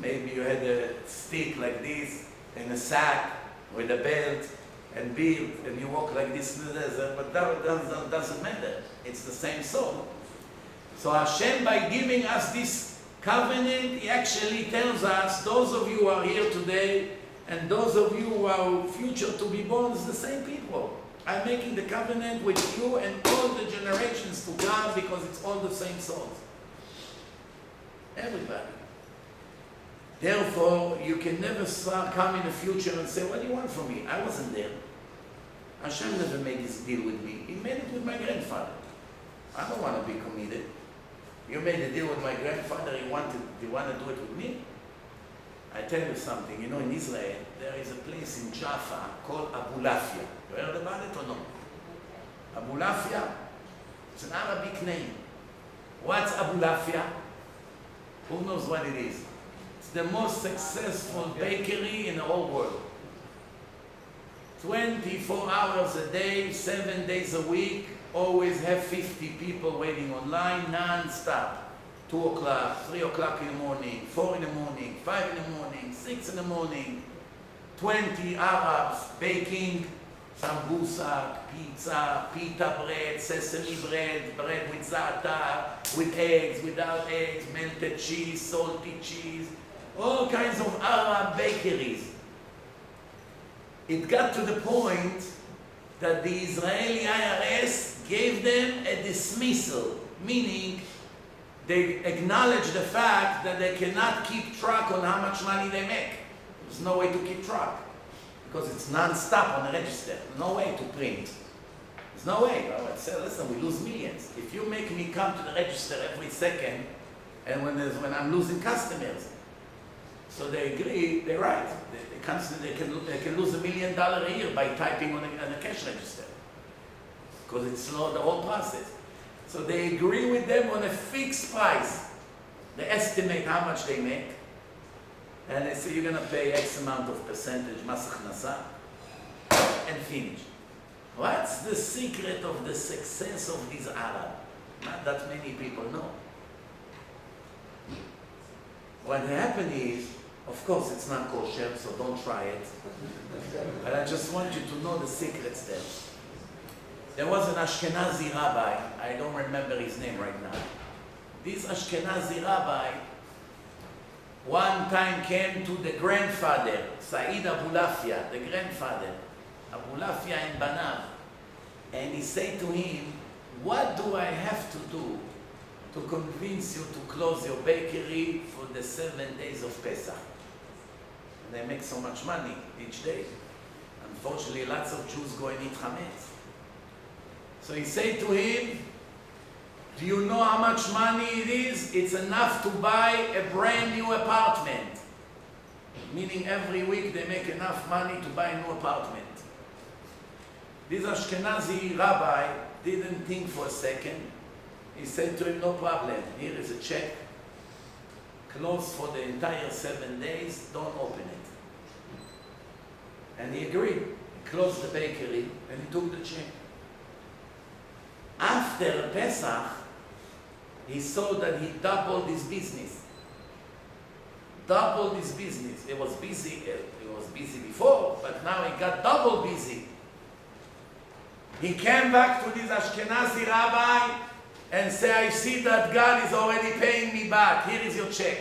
Maybe you had a stick like this, and a sack with a belt and beard, and you walk like this in the desert, but that doesn't matter. It's the same soul. So Hashem, by giving us this covenant, He actually tells us, those of you who are here today, And those of you who are future to be born is the same people. I'm making the covenant with you and all the generations to come because it's all the same souls. Everybody. Therefore, you can never come in the future and say, what do you want from me? I wasn't there. Hashem never made this deal with me. He made it with my grandfather. I don't want to be committed. You made a deal with my grandfather, you want to do it with me? I tell you something, in Israel, there is a place in Jaffa called Abulafia. You heard about it or no? Abulafia, it's an Arabic name. What's Abulafia? Who knows what it is? It's the most successful bakery in the whole world. 24 hours a day, 7 days a week, always have 50 people waiting online, non-stop. 2 o'clock, 3 o'clock in the morning, 4 in the morning, 5 in the morning, 6 in the morning. 20 Arabs baking sambusa, pizza, pita bread, sesame bread, bread with za'atar, with eggs, without eggs, melted cheese, salty cheese, all kinds of Arab bakeries. It got to the point that the Israeli IRS gave them a dismissal, meaning they acknowledge the fact that they cannot keep track on how much money they make. There's no way to keep track because it's non-stop on the register. No way to print. There's no way. I say, listen, we lose millions. If you make me come to the register every second, and when I'm losing customers, so they agree. They're right. They can lose $1 million a year by typing on a cash register because it slowed the whole process. So they agree with them on a fixed price. They estimate how much they make, and they say you're going to pay X amount of percentage mas achnasa, and finish. What's the secret of the success of these Arabs? Not that many people know. What happened is, of course, it's not kosher, so don't try it. But I just want you to know the secrets there. There was an Ashkenazi rabbi, I don't remember his name right now. This Ashkenazi rabbi one time came to the grandfather, Said Abulafia, the grandfather, Abulafia and Banav, and he said to him, what do I have to do to convince you to close your bakery for the 7 days of Pesach? They make so much money each day. Unfortunately, lots of Jews go and eat chametz. So he said to him, do you know how much money it is? It's enough to buy a brand new apartment. Meaning every week they make enough money to buy a new apartment. This Ashkenazi rabbi didn't think for a second. He said to him, no problem, here is a check. Closed for the entire 7 days, don't open it. And he agreed. He closed the bakery and he took the check. After Pesach, he saw that he doubled his business. Doubled his business. He was busy before, but now he got double busy. He came back to this Ashkenazi rabbi and said, I see that God is already paying me back. Here is your check.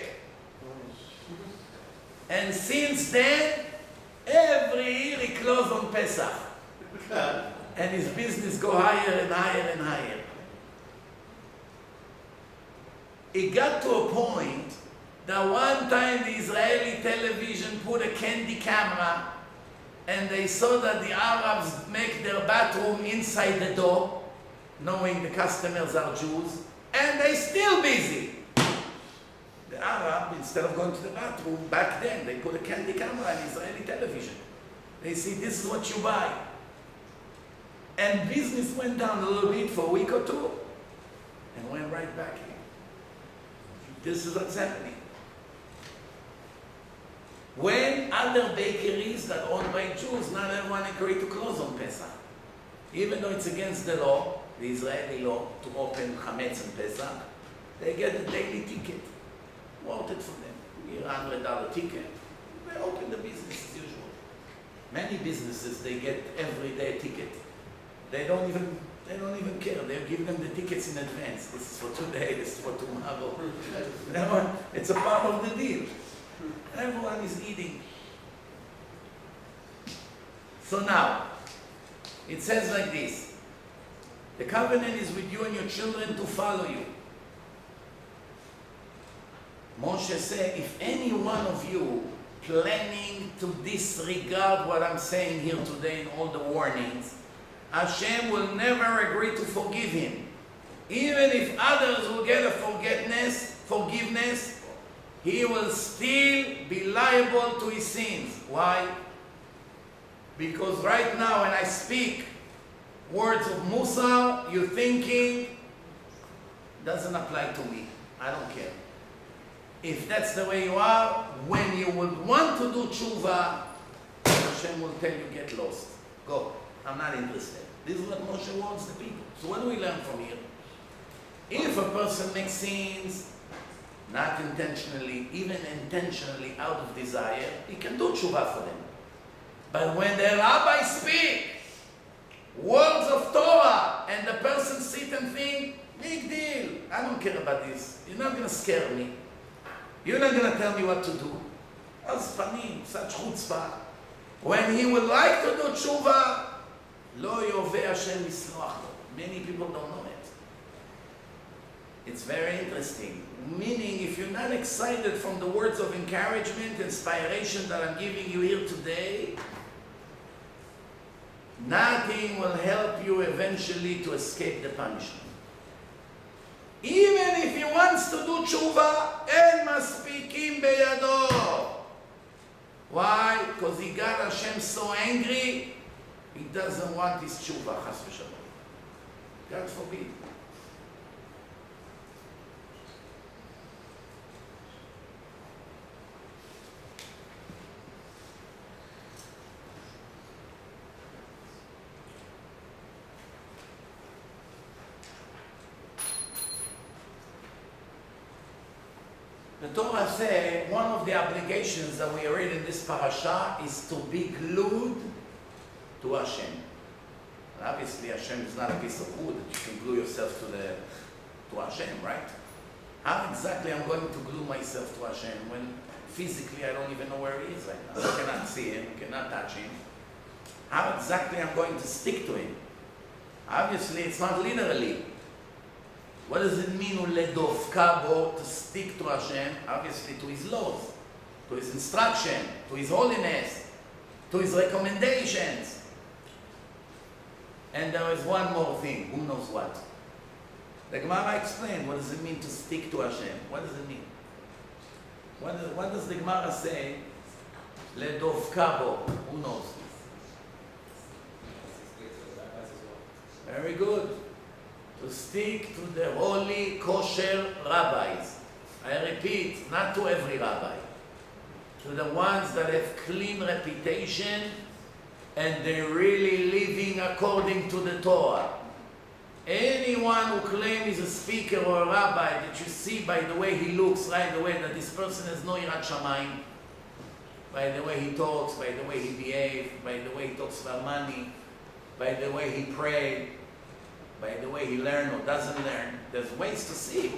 And since then, every year he closed on Pesach. And his business go higher and higher and higher. It got to a point that one time the Israeli television put a candy camera and they saw that the Arabs make their bathroom inside the door, knowing the customers are Jews, and they're still busy. The Arab, instead of going to the bathroom, back then, they put a candy camera on Israeli television. They see, this is what you buy. And business went down a little bit for a week or two, and went right back here. This is what's happening. When other bakeries that are owned by Jews, not everyone agreed to close on Pesach. Even though it's against the law, the Israeli law, to open chametz on Pesach, they get a daily ticket. Worth it for them. Here, $100 ticket. They open the business as usual. Many businesses, they get every day a ticket. They don't even care. They give them the tickets in advance. This is for today, this is for tomorrow. It's a part of the deal. Everyone is eating. So now, it says like this. The covenant is with you and your children to follow you. Moshe said, if any one of you planning to disregard what I'm saying here today in all the warnings, Hashem will never agree to forgive him. Even if others will get a forgiveness, he will still be liable to his sins. Why? Because right now when I speak words of Musa, you're thinking, doesn't apply to me. I don't care. If that's the way you are, when you would want to do tshuva, Hashem will tell you, get lost. Go. I'm not interested. This is what Moshe warns the people. So what do we learn from here? If a person makes sins, not intentionally, even intentionally out of desire, he can do tshuva for them. But when the rabbi speak words of Torah and the person sit and think, big deal, I don't care about this. You're not going to scare me. You're not going to tell me what to do. Az panim, such chutzpah. When he would like to do tshuva, lo yoveh Hashem misloach lo. Many people don't know it. It's very interesting. Meaning, if you're not excited from the words of encouragement, inspiration that I'm giving you here today, nothing will help you eventually to escape the punishment. Even if he wants to do tshuva, en maspikim beyado. Why? Because he got Hashem so angry, he doesn't want his tshuva, chas v'shalom. God forbid. The Torah says one of the obligations that we read in this parasha is to be glued to Hashem. And obviously Hashem is not a piece of wood that you can glue yourself to Hashem, right? How exactly I'm going to glue myself to Hashem when physically I don't even know where he is right now? I cannot see him, I cannot touch him. How exactly I'm going to stick to him? Obviously it's not literally. What does it mean, uledovka bo, to stick to Hashem? Obviously to his laws, to his instruction, to his holiness, to his recommendations. And there is one more thing, who knows what? The Gemara explained, what does it mean to stick to Hashem? What does it mean? What does the Gemara say? Ledovka bo, who knows? Very good. To stick to the holy, kosher rabbis. I repeat, not to every rabbi. To the ones that have clean reputation and they're really living according to the Torah. Anyone who claims he's a speaker or a rabbi that you see by the way he looks right away that this person has no yirat shamayim, by the way he talks, by the way he behaves, by the way he talks about money, by the way he prays, by the way he learns or doesn't learn. There's ways to see.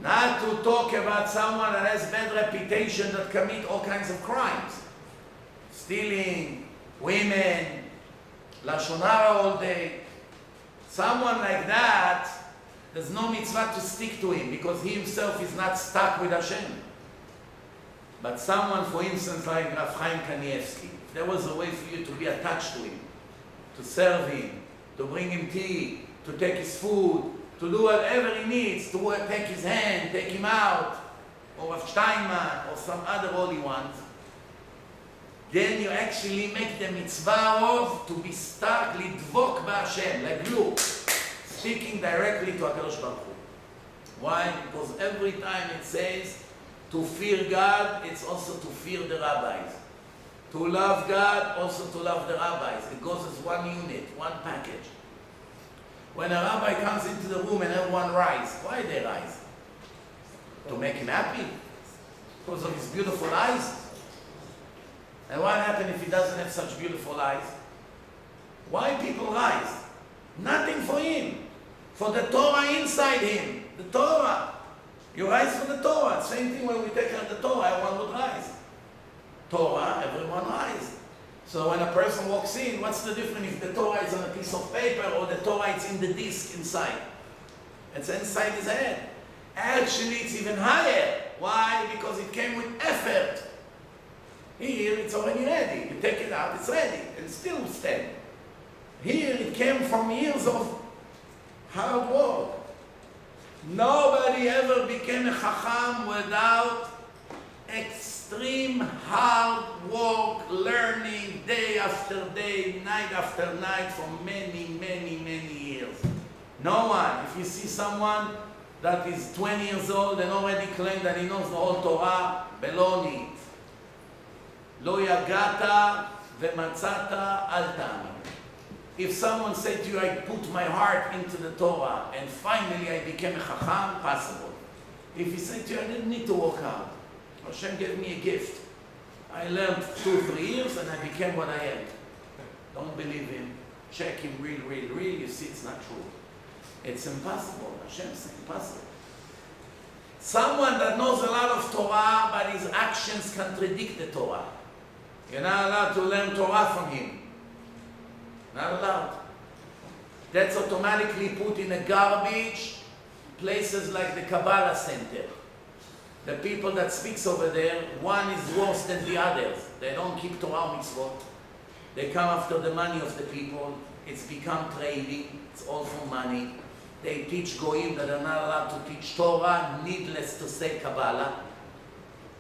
Not to talk about someone that has bad reputation that commit all kinds of crimes. Stealing, women, lashon hara all day. Someone like that, there's no mitzvah to stick to him because he himself is not stuck with Hashem. But someone, for instance, like Rav Chaim Kanievsky, if there was a way for you to be attached to him, to serve him, to bring him tea, to take his food, to do whatever he needs, to take his hand, take him out, or Rav Steinman, or some other holy ones, then you actually make the mitzvah of to be stuck, lidvok b'Hashem, like glue, speaking directly to HaKadosh Baruch Hu. Why? Because every time it says to fear God, it's also to fear the rabbis. To love God, also to love the rabbis. It goes as one unit, one package. When a rabbi comes into the room and everyone rise, why they rise? To make him happy? Because of his beautiful eyes? And what happens if he doesn't have such beautiful eyes? Why people rise? Nothing for him. For the Torah inside him. The Torah. You rise for the Torah. Same thing when we take out the Torah, everyone would rise. Torah, everyone rise. So when a person walks in, what's the difference if the Torah is on a piece of paper or the Torah is in the disc inside? It's inside his head. Actually, it's even higher. Why? Because it came with effort. Here, it's already ready. You take it out, it's ready, and still stand. Here, it came from years of hard work. Nobody ever became a chacham without extreme hard work, learning day after day, night after night for many, many, many years. No one. If you see someone that is 20 years old and already claims that he knows the whole Torah, baloney. Lo yagata v'matzata al ta'amin. If someone said to you, I put my heart into the Torah and finally I became a chacham, possible. If he said to you, I didn't need to work hard. Hashem gave me a gift. I learned 2-3 years and I became what I am. Don't believe him. Check him real. You see it's not true. It's impossible. Hashem says impossible. Someone that knows a lot of Torah but his actions contradict the Torah. You're not allowed to learn Torah from him. Not allowed. That's automatically put in a garbage places like the Kabbalah Center. The people that speaks over there, one is worse than the others. They don't keep Torah mitzvot. They come after the money of the people. It's become trading. It's all for money. They teach goyim that are not allowed to teach Torah, needless to say Kabbalah,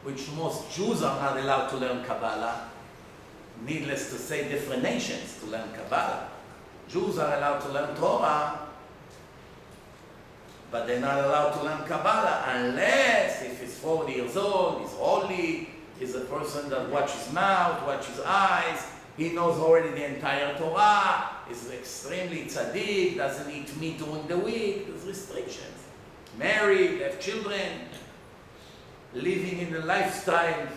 which most Jews are not allowed to learn Kabbalah. Needless to say, different nations to learn Kabbalah. Jews are allowed to learn Torah, but they're not allowed to learn Kabbalah unless if he's 40 years old, he's holy, he's a person that watches his mouth, watches his eyes, he knows already the entire Torah, is extremely tzaddik, doesn't eat meat during the week, there's restrictions. Married, have children, living in a lifestyle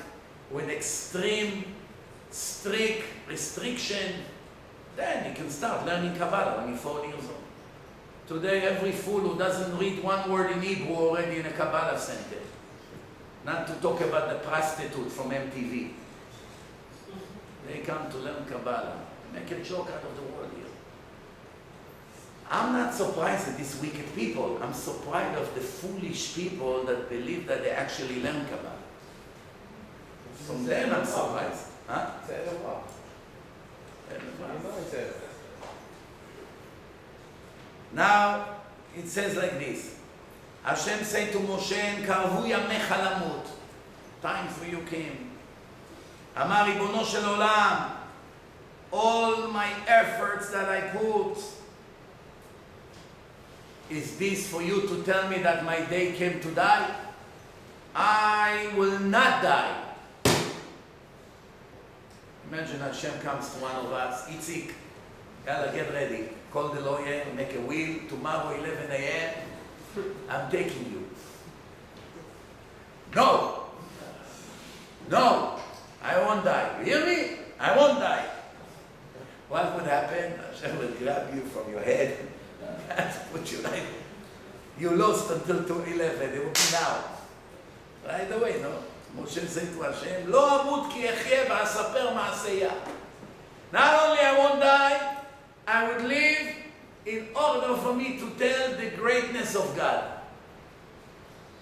with extreme, strict restriction, then you can start learning Kabbalah when you're 40 years old. Today, every fool who doesn't read one word in Hebrew already in a Kabbalah center. Not to talk about the prostitute from MTV. They come to learn Kabbalah. Make a joke out of the world here. I'm not surprised at these wicked people. I'm surprised of the foolish people that believe that they actually learn Kabbalah. From them, I'm surprised. Huh? Now, it says like this. Hashem said to Moshe, "Karvu yamecha lamut." Time for you came. Amar Ribono shel olam, all my efforts that I put, is this for you to tell me that my day came to die? I will not die. Imagine Hashem comes to one of us, Itzik, Yalla, get ready. Call the lawyer, make a will. Tomorrow, 11 a.m., I'm taking you. No, I won't die. You hear me? I won't die. What would happen? Hashem will grab you from your head and put you right. You lost until 11. It will be now. Right away, no? Moshe said to Hashem, "Lo amut ki echye v'asaper ma'aseya." Not only I won't die, I would live in order for me to tell the greatness of God.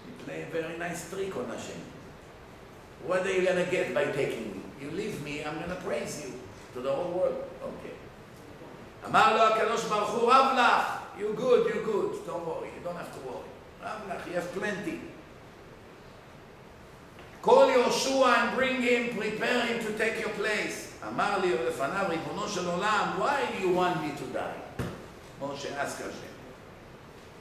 You play a very nice trick on Hashem. What are you going to get by taking me? You leave me, I'm going to praise you to the whole world. Okay. Amar lo HaKadosh Baruch Hu, Rav lach. You're good. Don't worry. You don't have to worry. Rav lach, you have plenty. Call Yoshua and bring him, prepare him to take your place. Amar li lefanav Ribono shel olam, why do you want me to die? Moshe asked Hashem.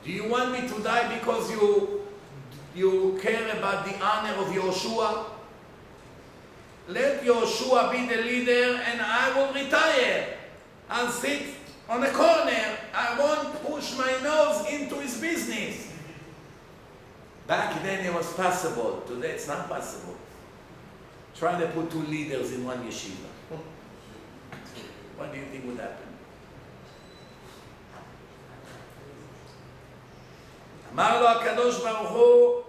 Do you want me to die because you care about the honor of Yoshua? Let Yoshua be the leader and I will retire. I'll sit on a corner. I won't push my nose into his business. Back then it was possible. Today it's not possible. Try to put two leaders in one yeshiva. What do you think would happen? אמר לו הקדוש ברוך הוא,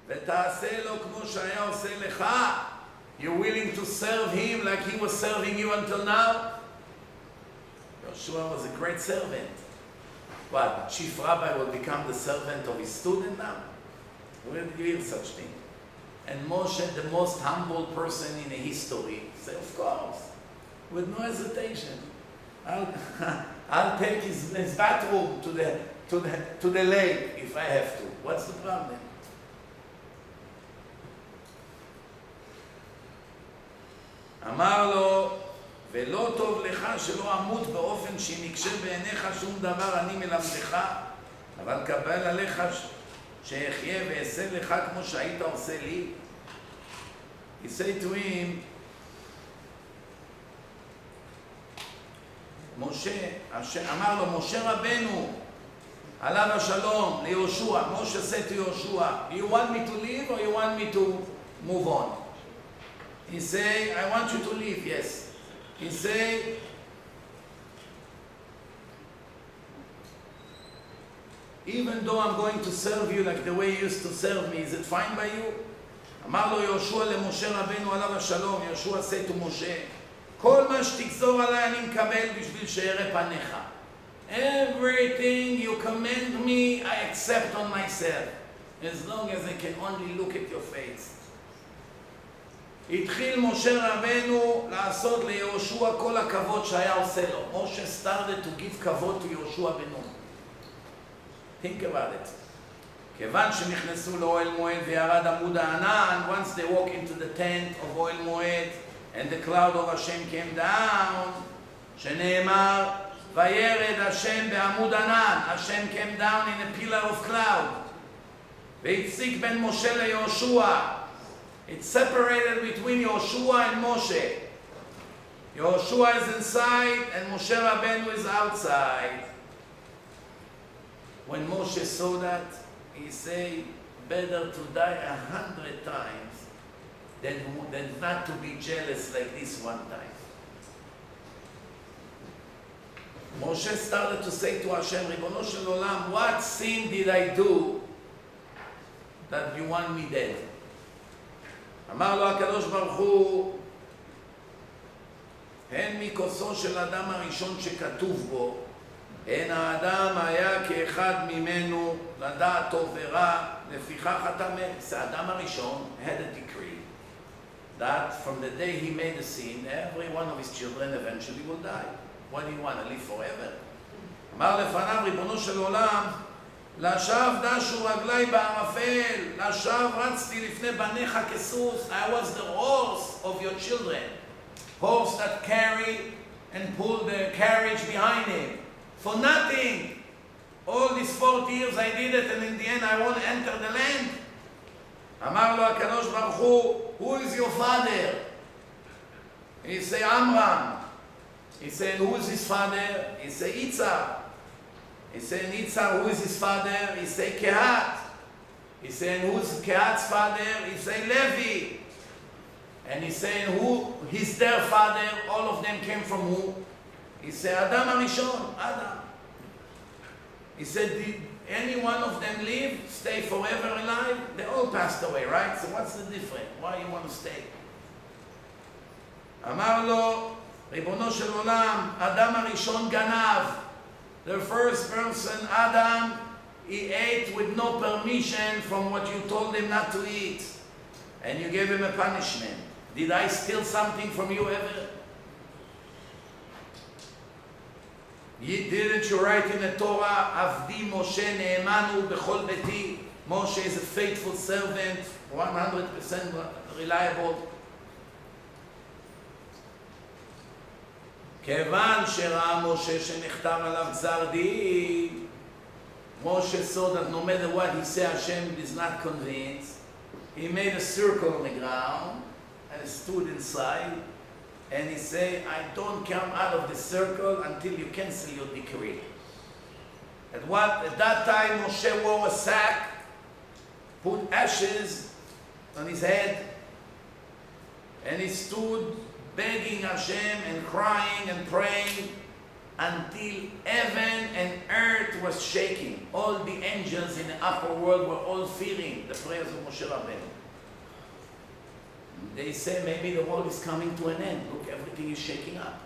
ותעשה לו כמו שהיה עושה לך, You're willing to serve him like he was serving you until now? Yoshua was a great servant. What, the chief rabbi will become the servant of his student now? Where did you hear such thing? And Moshe, the most humble person in the history, said, of course, with no hesitation. I'll take his bathroom to the lake if I have to. What's the problem? אמר לו, ולא טוב לך שלא אמות באופן שנקשה בעיניך שום דבר אני מלמדך, אבל קבל עליך שאחיה ואעשה לך כמו שהיית עושה לי. He said to him, אמר לו, משה רבנו, עליו השלום, ליהושע, Moshe said to Yoshua, you want me to leave or you want me to move on? He say, I want you to leave, yes. He say, even though I'm going to serve you like the way you used to serve me, is it fine by you? אמר לו יהושע למשה רבנו עליו השלום, יהושע said to Moshe, כל מה שתגזור עליי אני מקבל בשביל שאראה פניך. Everything you command me, I accept on myself, as long as I can only look at your face. התחיל משה רבנו לעשות ליהושע כל הכבוד שהיה עושה לו. Moshe started to give כבוד to יהושע בן נון. Think about it. כיוון שנכנסו לאוהל מועד וירד עמוד הענן, once they walk into the tent of אוהל מועד, and the cloud of Hashem came down, שנאמר, וירד השם בעמוד ענן, Hashem came down in a pillar of cloud. והפסיק בין משה ליהושע. It's separated between Yoshua and Moshe. Yoshua is inside and Moshe Rabbeinu is outside. When Moshe saw that, he said, better to die 100 times than not to be jealous like this one time. Moshe started to say to Hashem, Ribono shel olam, what sin did I do that you want me dead? אמר לו הקדוש ברוך הוא, הן מכוסו של אדם הראשון שכתוב בו, הן האדם היה כאחד ממנו לדעת טוב ורע, לפיכך אתה מת. זה האדם הראשון had a decree that from the day he made a sin, every one of his children eventually will die. What do you want, to live forever? אמר לפניו ריבונו של עולם, לשווא דשו רגלי בערפל, לשווא רצתי לפני בניך כסוס. I was the horse of your children, horse that carry and pull the carriage behind him, for nothing. All these 40 years I did it, and in the end I won't enter the land. אמר לו הקדוש ברוך הוא, who is your father? He say Amram. He said, who is his father? He say Yitzhak. He said, Yitzhak, who is his father? He said, Kehat. He said, who's Kehat's father? He said, Levi. And he said, who is their father? All of them came from who? He said, Adam HaRishon, Adam. He said, did any one of them live, stay forever alive? They all passed away, right? So what's the difference? Why you want to stay? אמר לו, ריבונו של עולם, אדם הראשון גנב. The first person, Adam, he ate with no permission from what you told him not to eat. And you gave him a punishment. Did I steal something from you ever? Didn't you write in the Torah, Avdi Moshe ne'emanu b'chol beti? Moshe is a faithful servant, 100% reliable. כיוון שראה משה שנחתם עליו גזר דין, Moshe saw that no matter what he said, Hashem is not convinced. He made a circle on the ground and stood inside, and he said, I don't come out of the circle until you cancel your decree. At that time, Moshe wore a sack, put ashes on his head, and he stood begging Hashem and crying and praying until heaven and earth was shaking. All the angels in the upper world were all fearing the prayers of Moshe Rabbeinu. They say maybe the world is coming to an end. Look, everything is shaking up.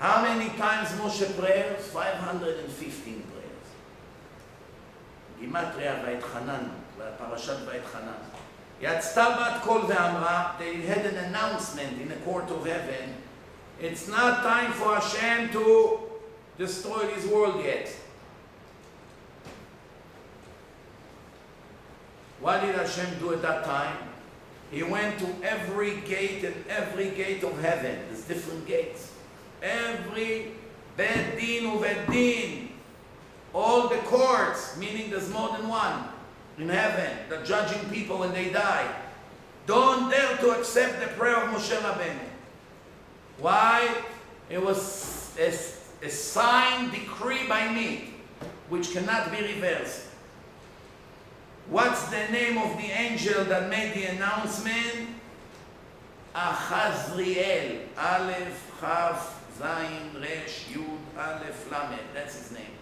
How many times Moshe prayers? 515 prayers. Gimatria Vaitchanan, Parashat Vaitchanan. יצתה בת קול ואמרה, they had an announcement in the court of heaven, it's not time for Hashem to destroy this world yet. What did Hashem do at that time? He went to every gate and every gate of heaven. There's different gates. Every Bet Din uVet Din, all the courts, meaning there's more than one in heaven, the judging people when they die, don't dare to accept the prayer of Moshe Rabbeinu. Why? It was a signed decree by me, which cannot be reversed. What's the name of the angel that made the announcement? Achazriel. Aleph, Chav, Zayin, Resh, Yud, Aleph, Lamed. That's his name.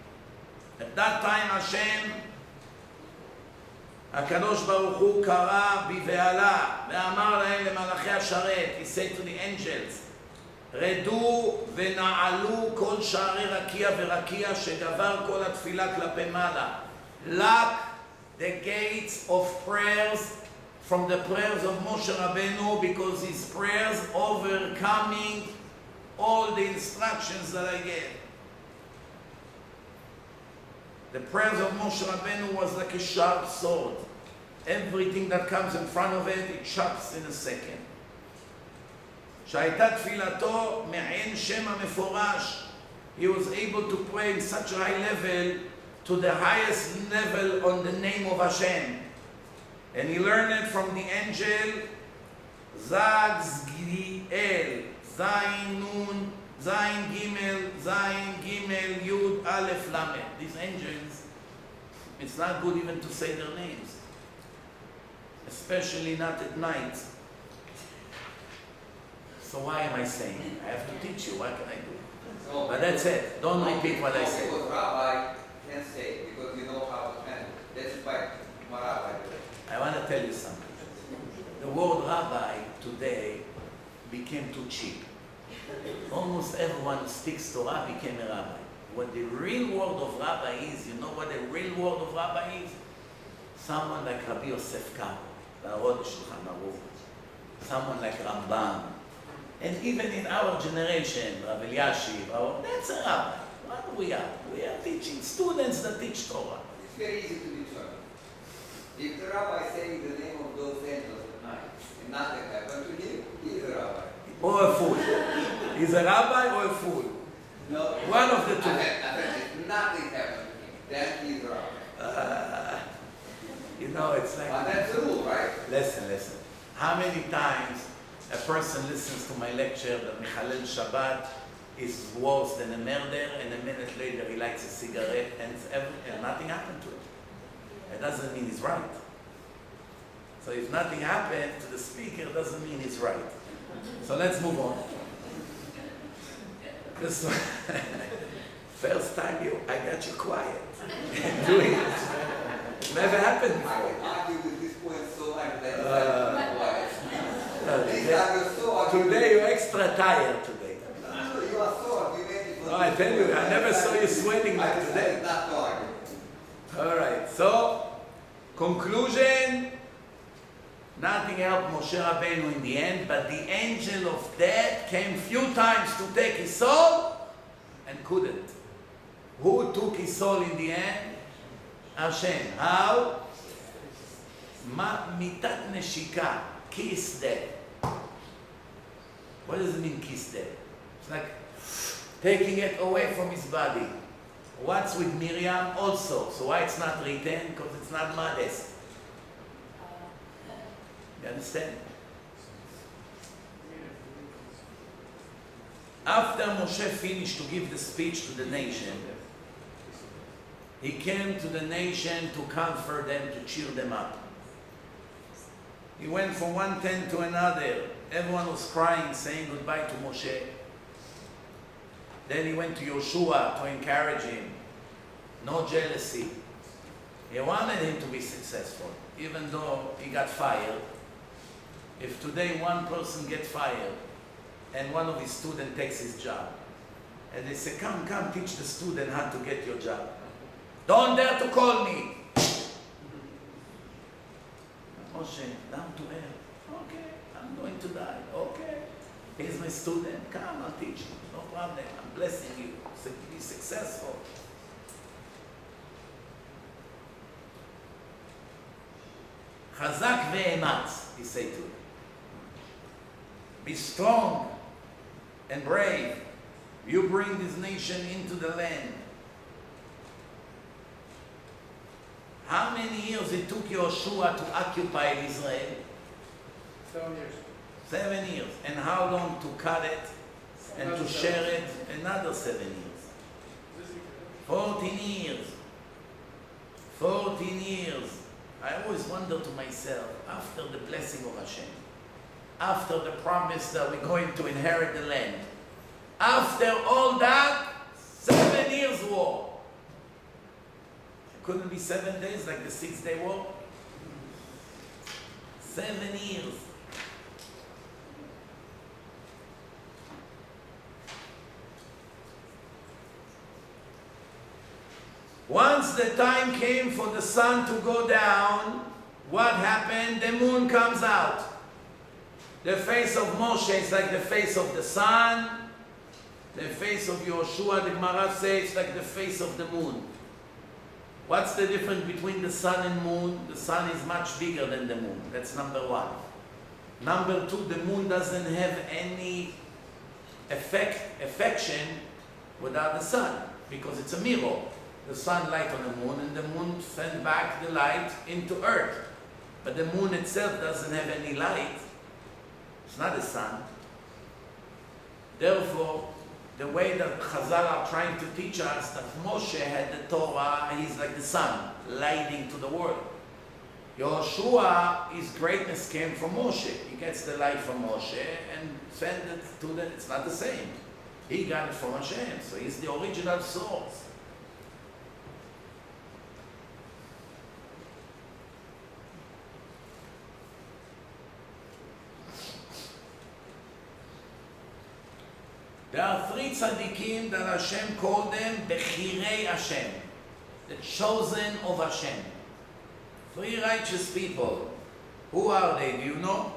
At that time Hashem, הקדוש ברוך הוא קרא בבהלה ואמר להם למלאכי השרת, he said to the angels, רדו ונעלו כל שערי רקיע ורקיע שגבר כל התפילה כלפי מעלה. Lock the gates of prayers from the prayers of Moshe Rabbeinu, because his prayers overcoming all the instructions that I gave. The prayers of Moshe Rabbeinu was like a sharp sword. Everything that comes in front of it, it chops in a second. שהייתה תפילתו מעין שם המפורש. He was able to pray in such a high level, to the highest level on the name of Hashem. And he learned it from the angel Zag Zgiel, Zayin Nun, Zayin Gimel, Yud, Aleph, Lamed. These angels, it's not good even to say their names, especially not at night. So why am I saying it? I have to teach you. What can I do? No, But that's it. Don't repeat what I said. Because Rabbi can say, because you know how to handle. That's why Rabbi did it. I want to tell you something. The word rabbi today became too cheap. Almost everyone who speaks Torah became a rabbi. What the real word of rabbi is, you know what the real word of rabbi is? Someone like Rabbi Yosef Karo, the Arod Shulchan Aruch. Someone like Rambam. And even in our generation, Rabbi Elyashiv, that's a rabbi. What we are? We are teaching students that teach Torah. It's very easy to determine. If the rabbi is saying the name of those angels at night, and nothing happened to him, he is a rabbi. Or a fool. He's a rabbi or a fool. No. One of the two. If nothing happened to him, then he is a rabbi. You know, it's like... But that's the rule, right? Listen. How many times a person listens to my lecture that Michalel Shabbat is worse than a murder, and a minute later he lights a cigarette and nothing happened to him? It doesn't mean he's right. So if nothing happened to the speaker, it doesn't mean he's right. So let's move on. This one, first time I got you quiet doing it. Never happened I before. can argue with this point so much that Today you're extra tired today. No, you are so argumentative. No, I tell you, I never saw you sweating like today. Not to argue. All right, so conclusion. Nothing helped Moshe Rabbeinu in the end, but the angel of death came few times to take his soul and couldn't. Who took his soul in the end? Hashem. How? Mitat neshika, kiss death. What does it mean, kiss death? It's like taking it away from his body. What's with Miriam also? So why it's not written? Because it's not modest. You understand? After Moshe finished to give the speech to the nation, he came to the nation to comfort them, to cheer them up. He went from one tent to another. Everyone was crying, saying goodbye to Moshe. Then he went to Yoshua to encourage him. No jealousy. He wanted him to be successful, even though he got fired. If today one person gets fired and one of his students takes his job, and they say, come, teach the student how to get your job. Don't dare to call me. Moshe, down to earth. Okay, I'm going to die. Okay. He's my student. Come, I'll teach you. No problem. I'm blessing you. Be successful. Chazak ve'ematz, he said to him. Be strong and brave. You bring this nation into the land. How many years it took Yoshua to occupy Israel? 7 years. 7 years. And how long to cut it and to share it? Another 7 years. 14 years. 14 years. I always wonder to myself, after the blessing of Hashem, after the promise that we're going to inherit the land, after all that, 7 years war. It couldn't be 7 days like the 6-day war. 7 years. Once the time came for the sun to go down, what happened? The moon comes out. The face of Moshe is like the face of the sun. The face of Yoshua, the Gemara says, like the face of the moon. What's the difference between the sun and moon? The sun is much bigger than the moon. That's number one. Number two, the moon doesn't have any affection without the sun, because it's a mirror. The sun light on the moon, and the moon sends back the light into earth. But the moon itself doesn't have any light. It's not a sun. Therefore, the way that Chazal are trying to teach us that Moshe had the Torah, he's like the sun, lighting to the world. Yoshua, his greatness came from Moshe. He gets the light from Moshe and sends it to the, it's not the same. He got it from Hashem, so he's the original source. There are 3 tzaddikim that Hashem called them Bechirei Hashem, the chosen of Hashem. 3 righteous people. Who are they? Do you know?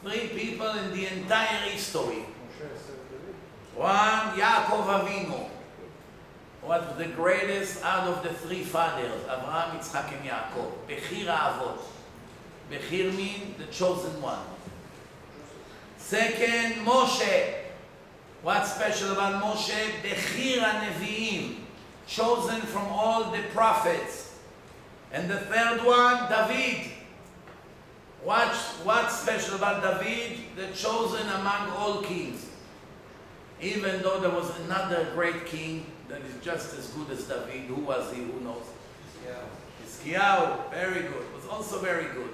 3 people in the entire history. One, Yaakov Avinu, was the greatest out of the 3 fathers, Abraham, Yitzchak, and Yaakov. Bechir Avot. Bechir means the chosen one. Second, Moshe. What's special about Moshe? Bechir HaNevi'im, chosen from all the prophets. And the third one, David. What's special about David? The chosen among all kings. Even though there was another great king that is just as good as David. Who was he? Who knows? Hiskiyahu, very good. Was also very good.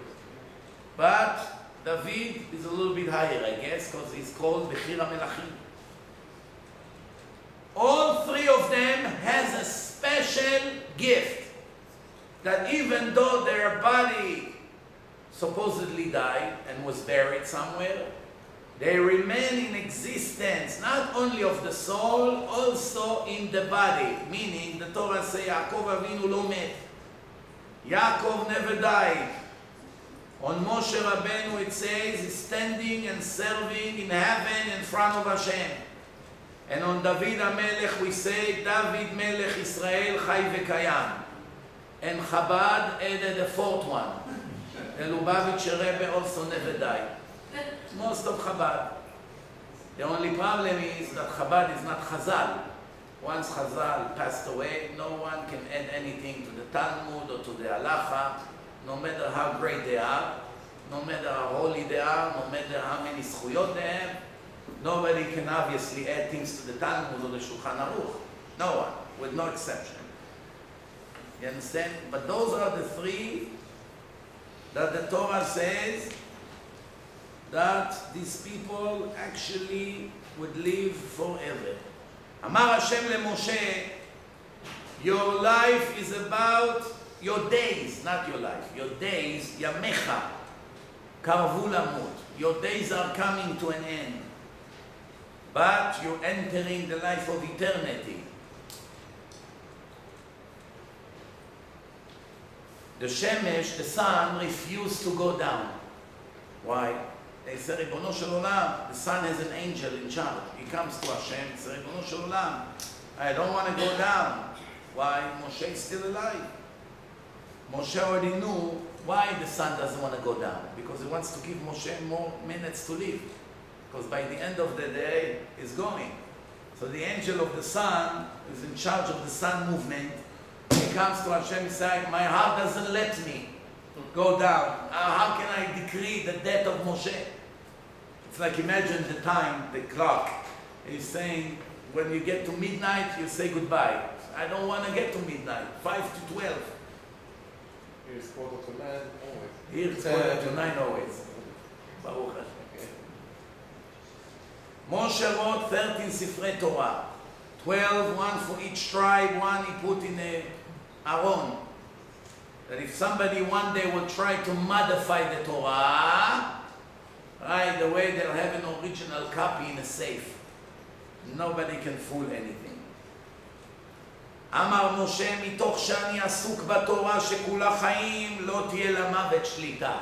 But David is a little bit higher, I guess, because he's called Bechir HaMelachim. All 3 of them has a special gift that even though their body supposedly died and was buried somewhere, they remain in existence, not only of the soul, also in the body. Meaning, the Torah says, Yaakov Avinu lo met. Yaakov never died. On Moshe Rabbeinu it says, he's standing and serving in heaven in front of Hashem. And on David HaMelech we say, David Melech Israel Chai V'Kayam. And Chabad added a 4th one. The Lubavitcher Rebbe also never died. Most of Chabad. The only problem is that Chabad is not Chazal. Once Chazal passed away, no one can add anything to the Talmud or to the Halacha, no matter how great they are, no matter how holy they are, no matter how many zchuyot they have. Nobody can obviously add things to the Talmud or the Shulchan Aruch. No one, with no exception. You understand? But those are the 3 that the Torah says that these people actually would live forever. Amar Hashem le Moshe, Your life is about your days, not your life. Your days, yamecha, karvu lamut. Your days are coming to an end. But you're entering the life of eternity. The Shemesh, the sun, refused to go down. Why? They say, Ribono Shel Olam, the sun has an angel in charge. He comes to Hashem, he says, Ribono Shel Olam, I don't want to go down. Why? Moshe is still alive. Moshe already knew why the sun doesn't want to go down. Because he wants to give Moshe more minutes to live. Because by the end of the day, he's going. So the angel of the sun is in charge of the sun movement. He comes to Hashem and says, my heart doesn't let me go down. How can I decree the death of Moshe? It's like, imagine the time, the clock. He's saying, when you get to midnight, you say goodbye. I don't want to get to midnight. 5 to 12. Here's 4:45 always. Here's 4:49 always. Baruch Hashem. Moshe wrote 13 Sifrei Torah. 12, one for each tribe, one he put in a Aron. That if somebody one day will try to modify the Torah, right away they'll have an original copy in a safe. Nobody can fool anything. אמר משה, מתוך שאני עסוק בתורה שכולה חיים, לא תהיה למוות שליטה.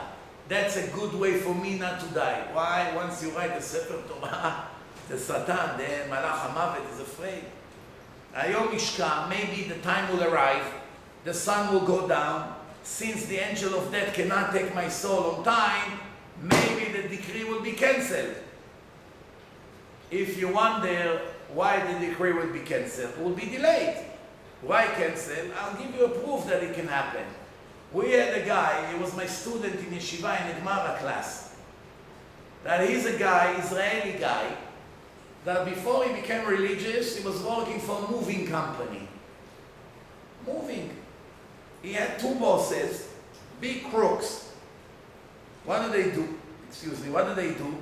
That's a good way for me not to die. Why? Once you write the Sefer Torah, the Satan, the Malach HaMavet is afraid. היום ישקע, maybe the time will arrive, the sun will go down. Since the angel of death cannot take my soul on time, maybe the decree will be cancelled. If you wonder why the decree will be cancelled, it will be delayed. Why cancel? I'll give you a proof that it can happen. We had a guy, he was my student in yeshiva in the Gemara class. That he's a guy, Israeli guy, that before he became religious, he was working for a moving company. Moving. He had 2 bosses, big crooks. What do they do? Excuse me, what do they do?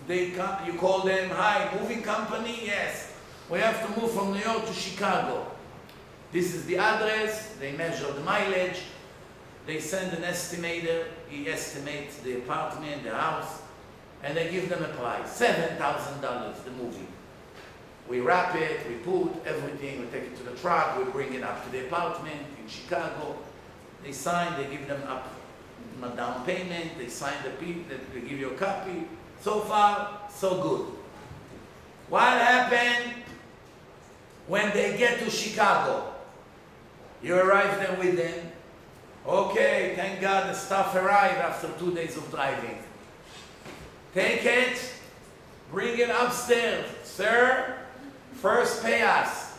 They come, you call them, hi, moving company? Yes. We have to move from New York to Chicago. This is the address, they measure the mileage, they send an estimator, he estimates the apartment, the house, and they give them a price, $7,000, the movie. We wrap it, we put everything, we take it to the truck, we bring it up to the apartment in Chicago. They sign, they give them up a down payment, they sign they give you a copy. So far, so good. What happened when they get to Chicago? You arrive there with them. Okay, thank God the stuff arrived after 2 days of driving. Take it, bring it upstairs. Sir, first pay us.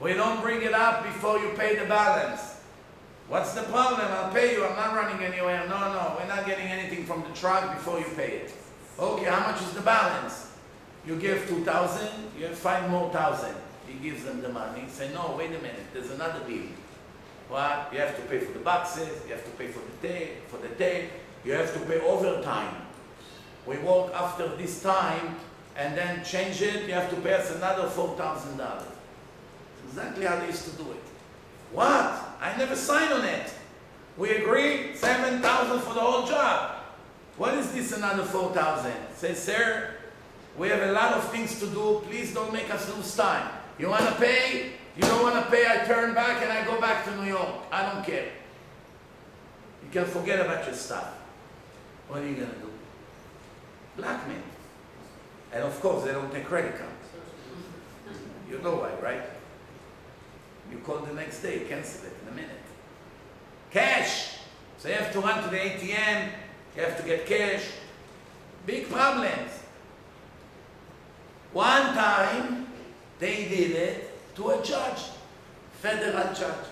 We don't bring it up before you pay the balance. What's the problem? I'll pay you. I'm not running anywhere. No, we're not getting anything from the truck before you pay it. Okay, how much is the balance? You give 2,000, you have 5 more thousand. He gives them the money. Say, no, wait a minute, there's another deal. What? You have to pay for the boxes, you have to pay for the tape, you have to pay overtime. We work after this time and then change it, you have to pay us another $4,000. Exactly how they used to do it. What? I never signed on it. We agreed, $7,000 for the whole job. What is this another $4,000? Say, sir, we have a lot of things to do. Please don't make us lose time. You want to pay? You don't want to pay, I turn back and I go back to New York. I don't care. You can forget about your stuff. What are you going to do? Blackmail. And of course, they don't take credit cards. You know why, right? You call the next day, cancel it in a minute. Cash. So you have to run to the ATM. You have to get cash. Big problems. One time, they did it to a judge, federal judge.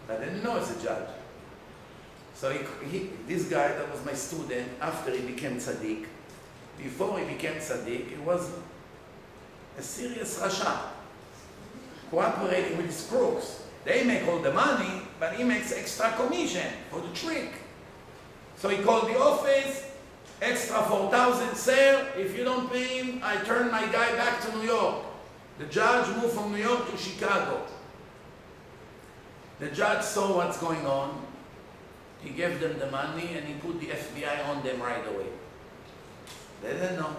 I didn't know it's a judge. So this guy that was my student, after he became tzaddik, before he became tzaddik, he was a serious rasha, cooperating with his crooks. They make all the money, but he makes extra commission for the trick. So he called the office, extra 4,000, sir, if you don't pay him, I turn my guy back to New York. The judge moved from New York to Chicago. The judge saw what's going on. He gave them the money and he put the FBI on them right away. They didn't know.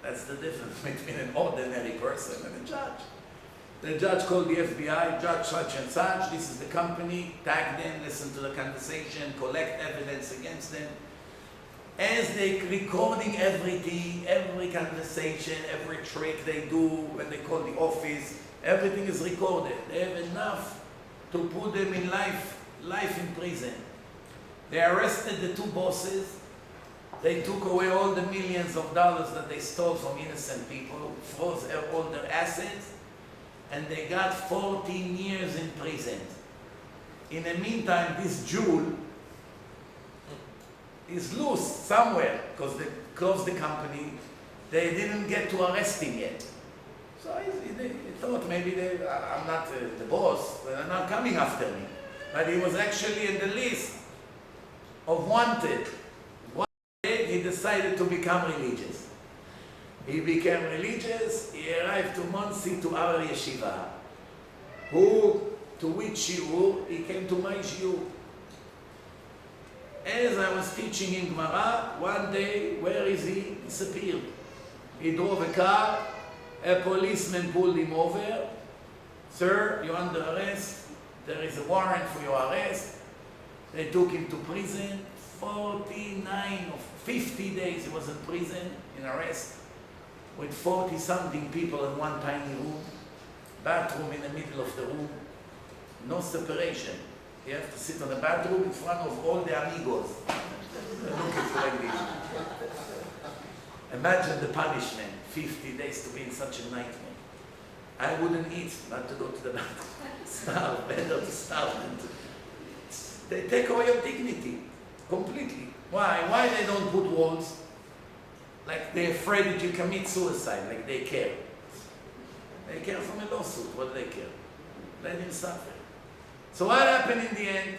That's the difference between an ordinary person and a judge. The judge called the FBI, judge such and such, this is the company, tag them, listen to the conversation, collect evidence against them. As they recording everything, every conversation, every trick they do when they call the office, everything is recorded. They have enough to put them in life in prison. They arrested the two bosses. They took away all the millions of dollars that they stole from innocent people, froze all their assets, and they got 14 years in prison. In the meantime, this Jew is loose somewhere because they closed the company. They didn't get to arrest him yet. So he thought maybe I'm not the boss, they're not coming after me. But he was actually in the list of wanted. One day he decided to become religious. He became religious, he arrived to Monsey, to our yeshiva. To which shiur? He came to my shiur. As I was teaching him Gemara, one day, where is he? Disappeared. He drove a car, a policeman pulled him over. Sir, you're under arrest. There is a warrant for your arrest. They took him to prison. 49 or 50 days he was in prison, in arrest, with 40-something people in one tiny room, bathroom in the middle of the room, no separation. You have to sit on the bathroom in front of all the amigos. Look at you like this. Imagine the punishment, 50 days to be in such a nightmare. I wouldn't eat not to go to the bathroom. Starve, better to starve than to... They take away your dignity, completely. Why? Why they don't put walls? Like they're afraid that you commit suicide, like they care. They care from a lawsuit, what do they care? Let him suffer. So what happened in the end?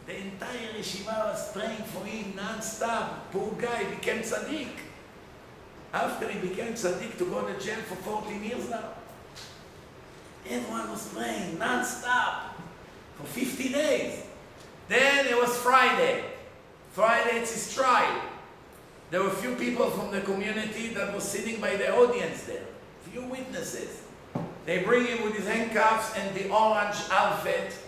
The entire yeshiva was praying for him non-stop. Poor guy became tzaddik. After he became tzaddik to go to jail for 14 years now. Everyone was praying non-stop for 50 days. Then it was Friday. Friday it's his trial. There were a few people from the community that were sitting by the audience there. Few witnesses. They bring him with his handcuffs and the orange outfit.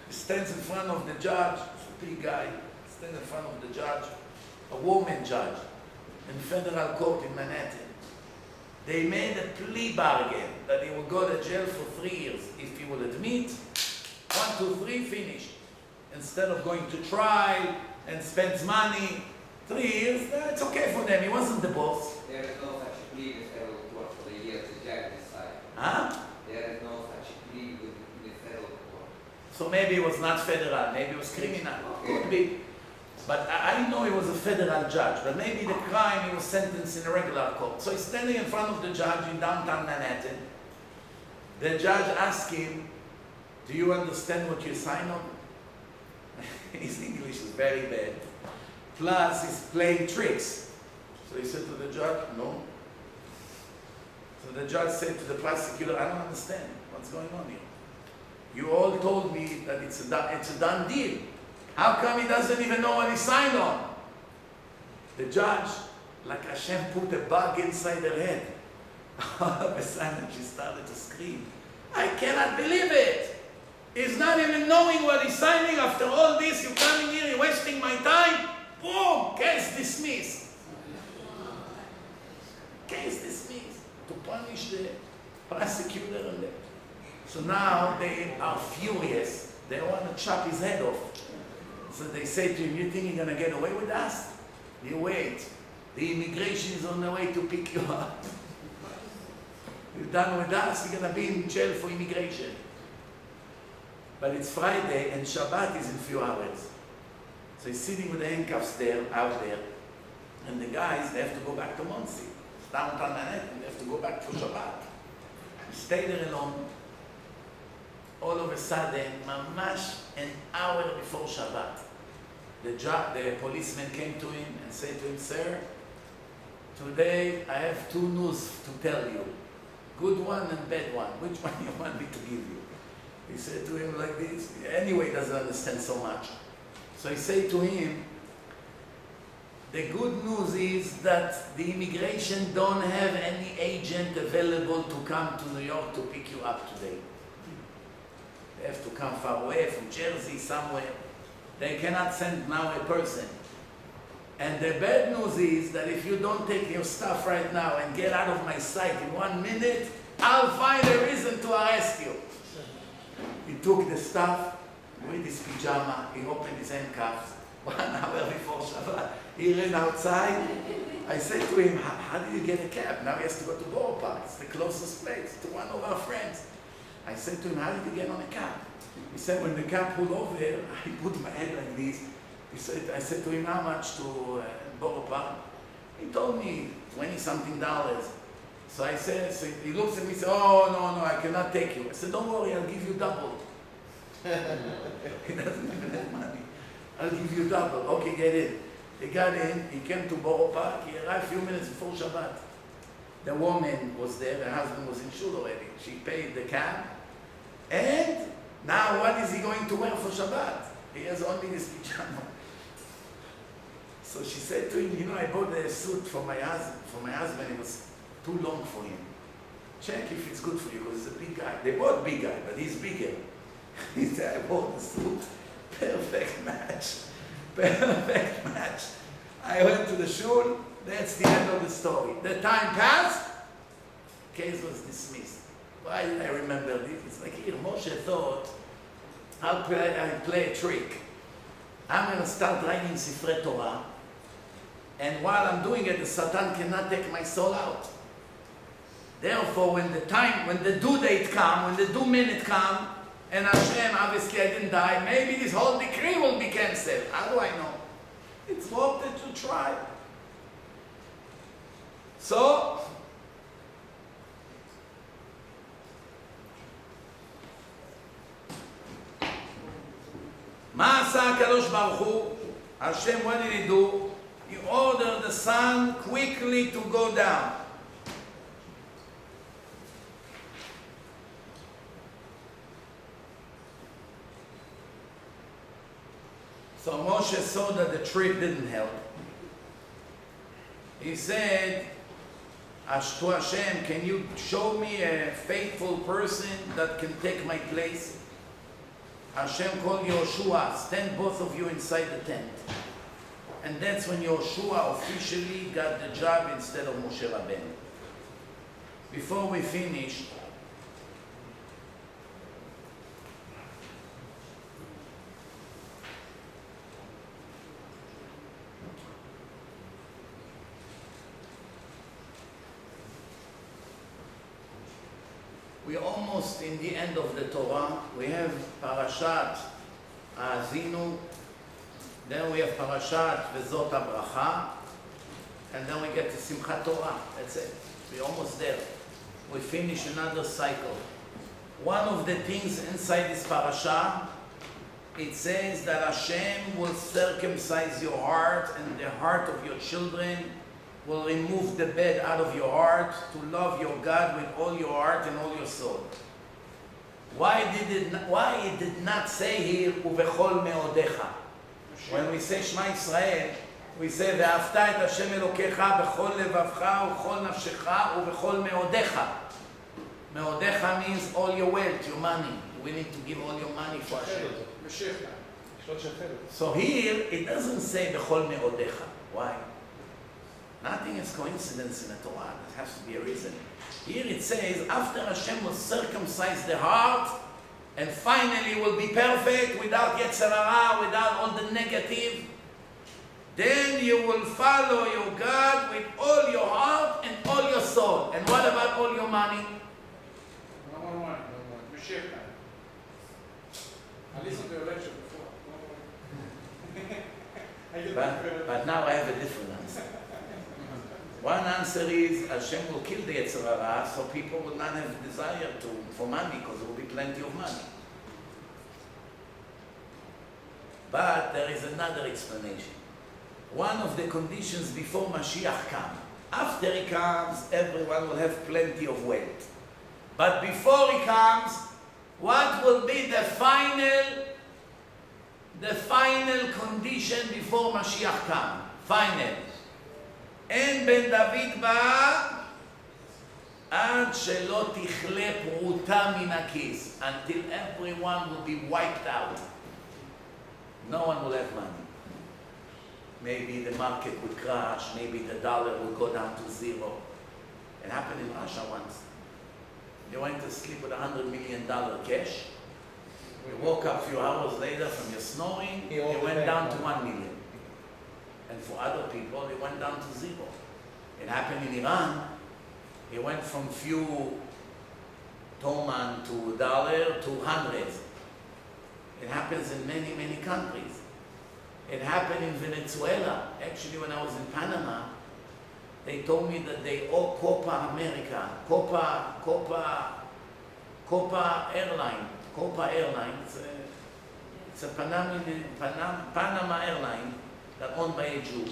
He stands in front of the judge, a big guy, stands in front of the judge, a woman judge, in federal court in Manhattan. They made a plea bargain that he will go to jail for 3 years if he will admit, 1, 2, 3, finish. Instead of going to trial and spends money, 3 years, it's okay for them. He wasn't the boss. There is no such plea with federal court for the year the judge decide. Huh? There is no such plea with the federal court. So maybe it was not federal, maybe it was criminal. Could be. But I didn't know he was a federal judge. But maybe the crime, he was sentenced in a regular court. So he's standing in front of the judge in downtown Manhattan. The judge asked him, do you understand what you sign on? His English is very bad. Plus, he's playing tricks. So he said to the judge, no. So the judge said to the prosecutor, I don't understand what's going on here. You all told me that it's a done deal. How come he doesn't even know what he signed on? The judge, like Hashem put a bug inside her head. All of a sudden she started to scream. I cannot believe it. He's not even knowing what he's signing. After all this, you're coming here, you're wasting my time. Boom, case dismissed. Case dismissed. To punish the prosecutor and them. So now they are furious. They want to chop his head off. So they say to him, you think you're going to get away with us? You wait. The immigration is on the way to pick you up. You're done with us, you're going to be in jail for immigration. But it's Friday and Shabbat is in a few hours. So he's sitting with the handcuffs there, out there. And the guys, they have to go back to Monsey. It's downtown Manhattan, they have to go back for Shabbat. He stayed there alone. All of a sudden, mamash an hour before Shabbat, the policeman came to him and said to him, sir, today I have 2 news to tell you. Good one and bad one. Which one you want me to give you? He said to him like this. Anyway, he doesn't understand so much. So he said to him, the good news is that the immigration don't have any agent available to come to New York to pick you up today. They have to come far away from Jersey, somewhere. They cannot send now a person. And the bad news is that if you don't take your stuff right now and get out of my sight in 1 minute, I'll find a reason to arrest you. He took the stuff with his pajama, he opened his handcuffs. 1 hour before Shabbat, he ran outside. I said to him, how did you get a cab? Now he has to go to Borough Park. It's the closest place to one of our friends. I said to him, how did you get on a cab? He said, when the cab pulled over, I put my head like this. I said to him, how much to Borough Park? He told me $20-something. So I said, so he looks at me and says, oh, no, I cannot take you. I said, don't worry, I'll give you double. He doesn't even have money. I'll give you double. Okay, get in. He got in, he came to Borough Park, he arrived a few minutes before Shabbat. The woman was there, her husband was insured already. She paid the cab. And now what is he going to wear for Shabbat? He has only this pajama. So she said to him, I bought a suit for my husband, it was too long for him. Check if it's good for you, because he's a big guy. They both big guy, but he's bigger. He said, I bought the suit. Perfect match. Perfect match. I went to the shul. That's the end of the story. The time passed. Case was dismissed. Why did I remember this? It's like here, Moshe thought, I'll play a trick. I'm going to start writing Sifrei Torah. And while I'm doing it, the Satan cannot take my soul out. Therefore, when the due date come, when the due minute come, and Hashem, obviously I didn't die, maybe this whole decree will be cancelled. How do I know? It's worth it to try. So, מה עשה הקדוש ברוך הוא? Hashem, what did he do? He ordered the sun quickly to go down. So Moshe saw that the trick didn't help. He said, to Hashem, can you show me a faithful person that can take my place? Hashem called Yoshua, stand both of you inside the tent. And that's when Yoshua officially got the job instead of Moshe Rabbeinu. Before we finish, we're almost in the end of the Torah. We have Parashat Azinu, then we have Parashat Vezot HaBracha, and then we get to Simchat Torah. That's it. We're almost there. We finish another cycle. One of the things inside this parasha, it says that Hashem will circumcise your heart and the heart of your children, will remove the bad out of your heart to love your God with all your heart and all your soul. Why it did not say here, Uvechol meodecha? When we say Shema Yisrael, we say, Ve'afta et Hashem Elokecha bechol levavcha u'chol nafshecha u'bechol meodecha. Meodecha means all your wealth, your money. We need to give all your money for Hashem. So here, it doesn't say bechol meodecha. Why? Nothing is coincidence in the Torah. There has to be a reason. Here it says, after Hashem will circumcise the heart, and finally will be perfect, without Yetzer Hara, without all the negative, then you will follow your God with all your heart and all your soul. And what about all your money? No more money. Mashiach. I listened to your lecture before. But now I have a different answer. One answer is Hashem will kill the Yetzer Hara, so people will not have desire for money, because there will be plenty of money. But there is another explanation. One of the conditions before Mashiach comes. After he comes, everyone will have plenty of wealth. But before he comes, What will be the final condition before Mashiach comes? Final. אין בן דוד בא עד שלא תכלה פרוטה מן הכיס. Until everyone will be wiped out. No one will have money. Maybe the market would crash, maybe the dollar will go down to zero. It happened in Russia once. You went to sleep with $100 million cash. You woke up a few hours later from your snoring, it went down to 1 million. And for other people, it went down to zero. It happened in Iran. It went from few toman to dollar to hundreds. It happens in many, many countries. It happened in Venezuela. Actually, when I was in Panama, they told me that they owe Copa America, Copa Airline. It's a Panama airline that owned by a Jew.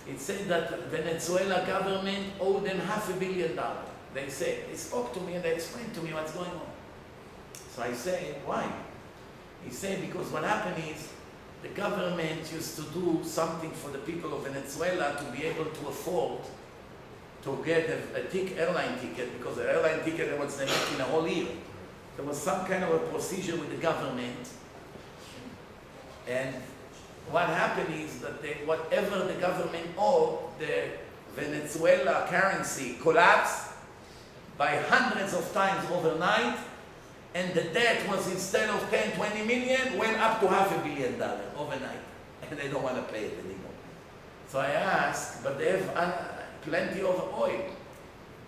It said that Venezuela government owed them $500 million. They spoke to me and they explained to me what's going on. So I say, why? He said, because what happened is, the government used to do something for the people of Venezuela to be able to afford to get a airline ticket, because the airline ticket was they make in a whole year. There was some kind of a procedure with the government, and what happened is that whatever the government owed, the Venezuela currency collapsed by hundreds of times overnight, and the debt was, instead of 10, 20 million, went up to $500 million overnight. And they don't want to pay it anymore. So I asked, but they have plenty of oil,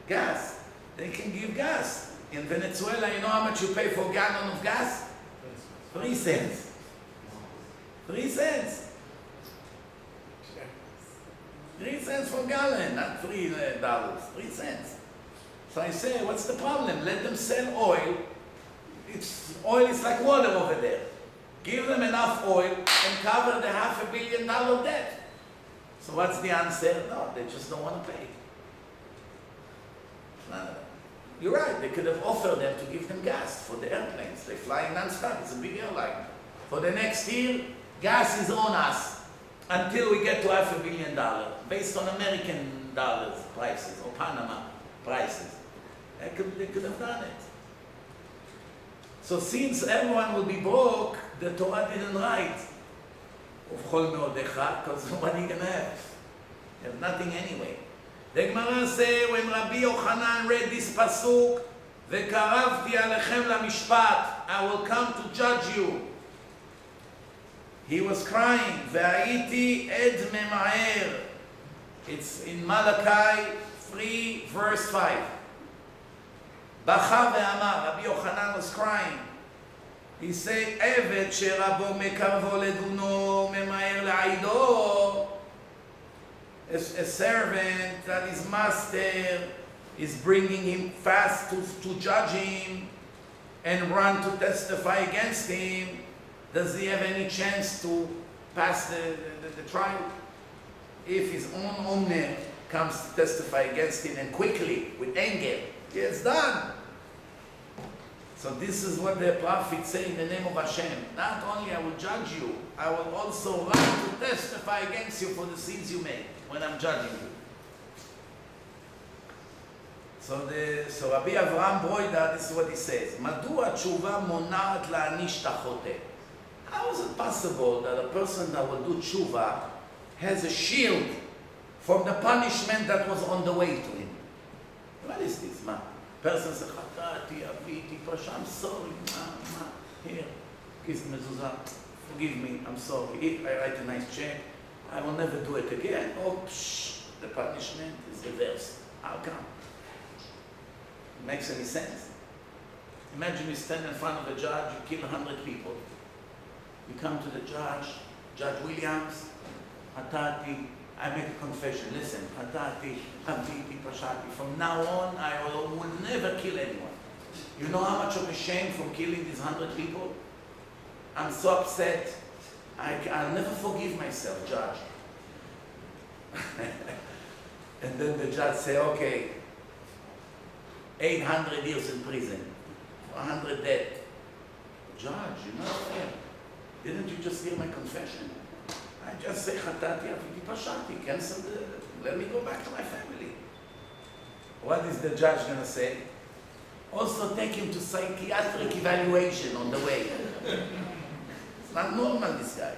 gas. They can give gas. In Venezuela, you know how much you pay for a gallon of gas? 3 cents. 3 cents. 3 cents for a gallon, not $3. 3 cents. So I say, what's the problem? Let them sell oil. Oil is like water over there. Give them enough oil and cover the $500 million debt. So what's the answer? No, they just don't want to pay. You're right, they could have offered them to give them gas for the airplanes. They fly non-stop, it's a big airline. For the next year, gas is on us until we get to $500 million, based on American dollars prices or Panama prices. They could have done it. So since everyone will be broke, the Torah didn't write because what are you going to have? You have nothing anyway. The Gemara says, when Rabbi Yochanan read this pasuk, "Ve'karavti alechem lamishpat," I will come to judge you. He was crying, "Ve'ayiti ed mema'er." It's in Malachi 3, verse 5. Bacha ve'amar, Rabbi Yochanan was crying. He said, "Evet sherabo mekarvo leduno mema'er le'aido." A servant that his master is bringing him fast to judge him and run to testify against him. Does he have any chance to pass the trial? If his own owner comes to testify against him and quickly, with anger, he is done. So this is what the prophets say in the name of Hashem. Not only I will judge you, I will also run to testify against you for the sins you made when I'm judging you. So Rabbi Avraham Broida, this is what he says. Madua tshuva monat la'anish tachote. How is it possible that a person that will do tshuva has a shield from the punishment that was on the way to him? What is this, man? Person says, "Chatati, aviti, pasha, I'm sorry, ma, here, kiss mezuzah, forgive me, I'm sorry. If I write a nice check, I will never do it again." Oh, the punishment is reversed. How come? It makes any sense? Imagine you stand in front of a judge, you kill 100 people. You come to the judge, Judge Williams, "Hatati, I make a confession. Listen, Hatati, Haviti, Pashati. From now on, I will never kill anyone. You know how much of a shame from killing these 100 people? I'm so upset. I'll never forgive myself, Judge." And then the judge say, "Okay, 800 years in prison, 100 dead. Judge, you're not fair. Didn't you just hear my confession? I just say Chatati Afiti Pashati, cancel let me go back to my family. What is the judge going to say? Also take him to psychiatric evaluation on the way. It's not normal, this guy.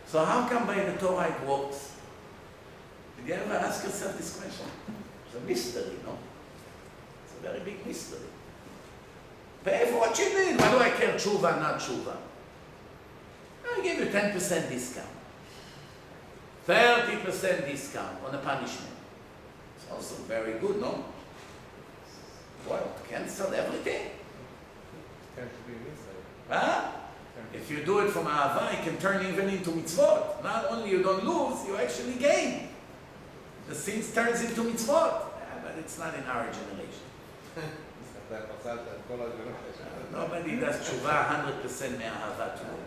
So how come by the Torah it works? Did you ever ask yourself this question? It's a mystery, no? It's a very big mystery. Pay for what you did. Why do I care, tshuva, not tshuva? I give you 10% discount. 30% discount on a punishment. It's also very good, no? Well, cancel everything. Can't be inside. Huh? If you do it from Ahava, it can turn even into mitzvot. Not only you don't lose, you actually gain. The sins turns into mitzvot. Yeah, but it's not in our generation. Nobody does tshuva 100% me'ahava today.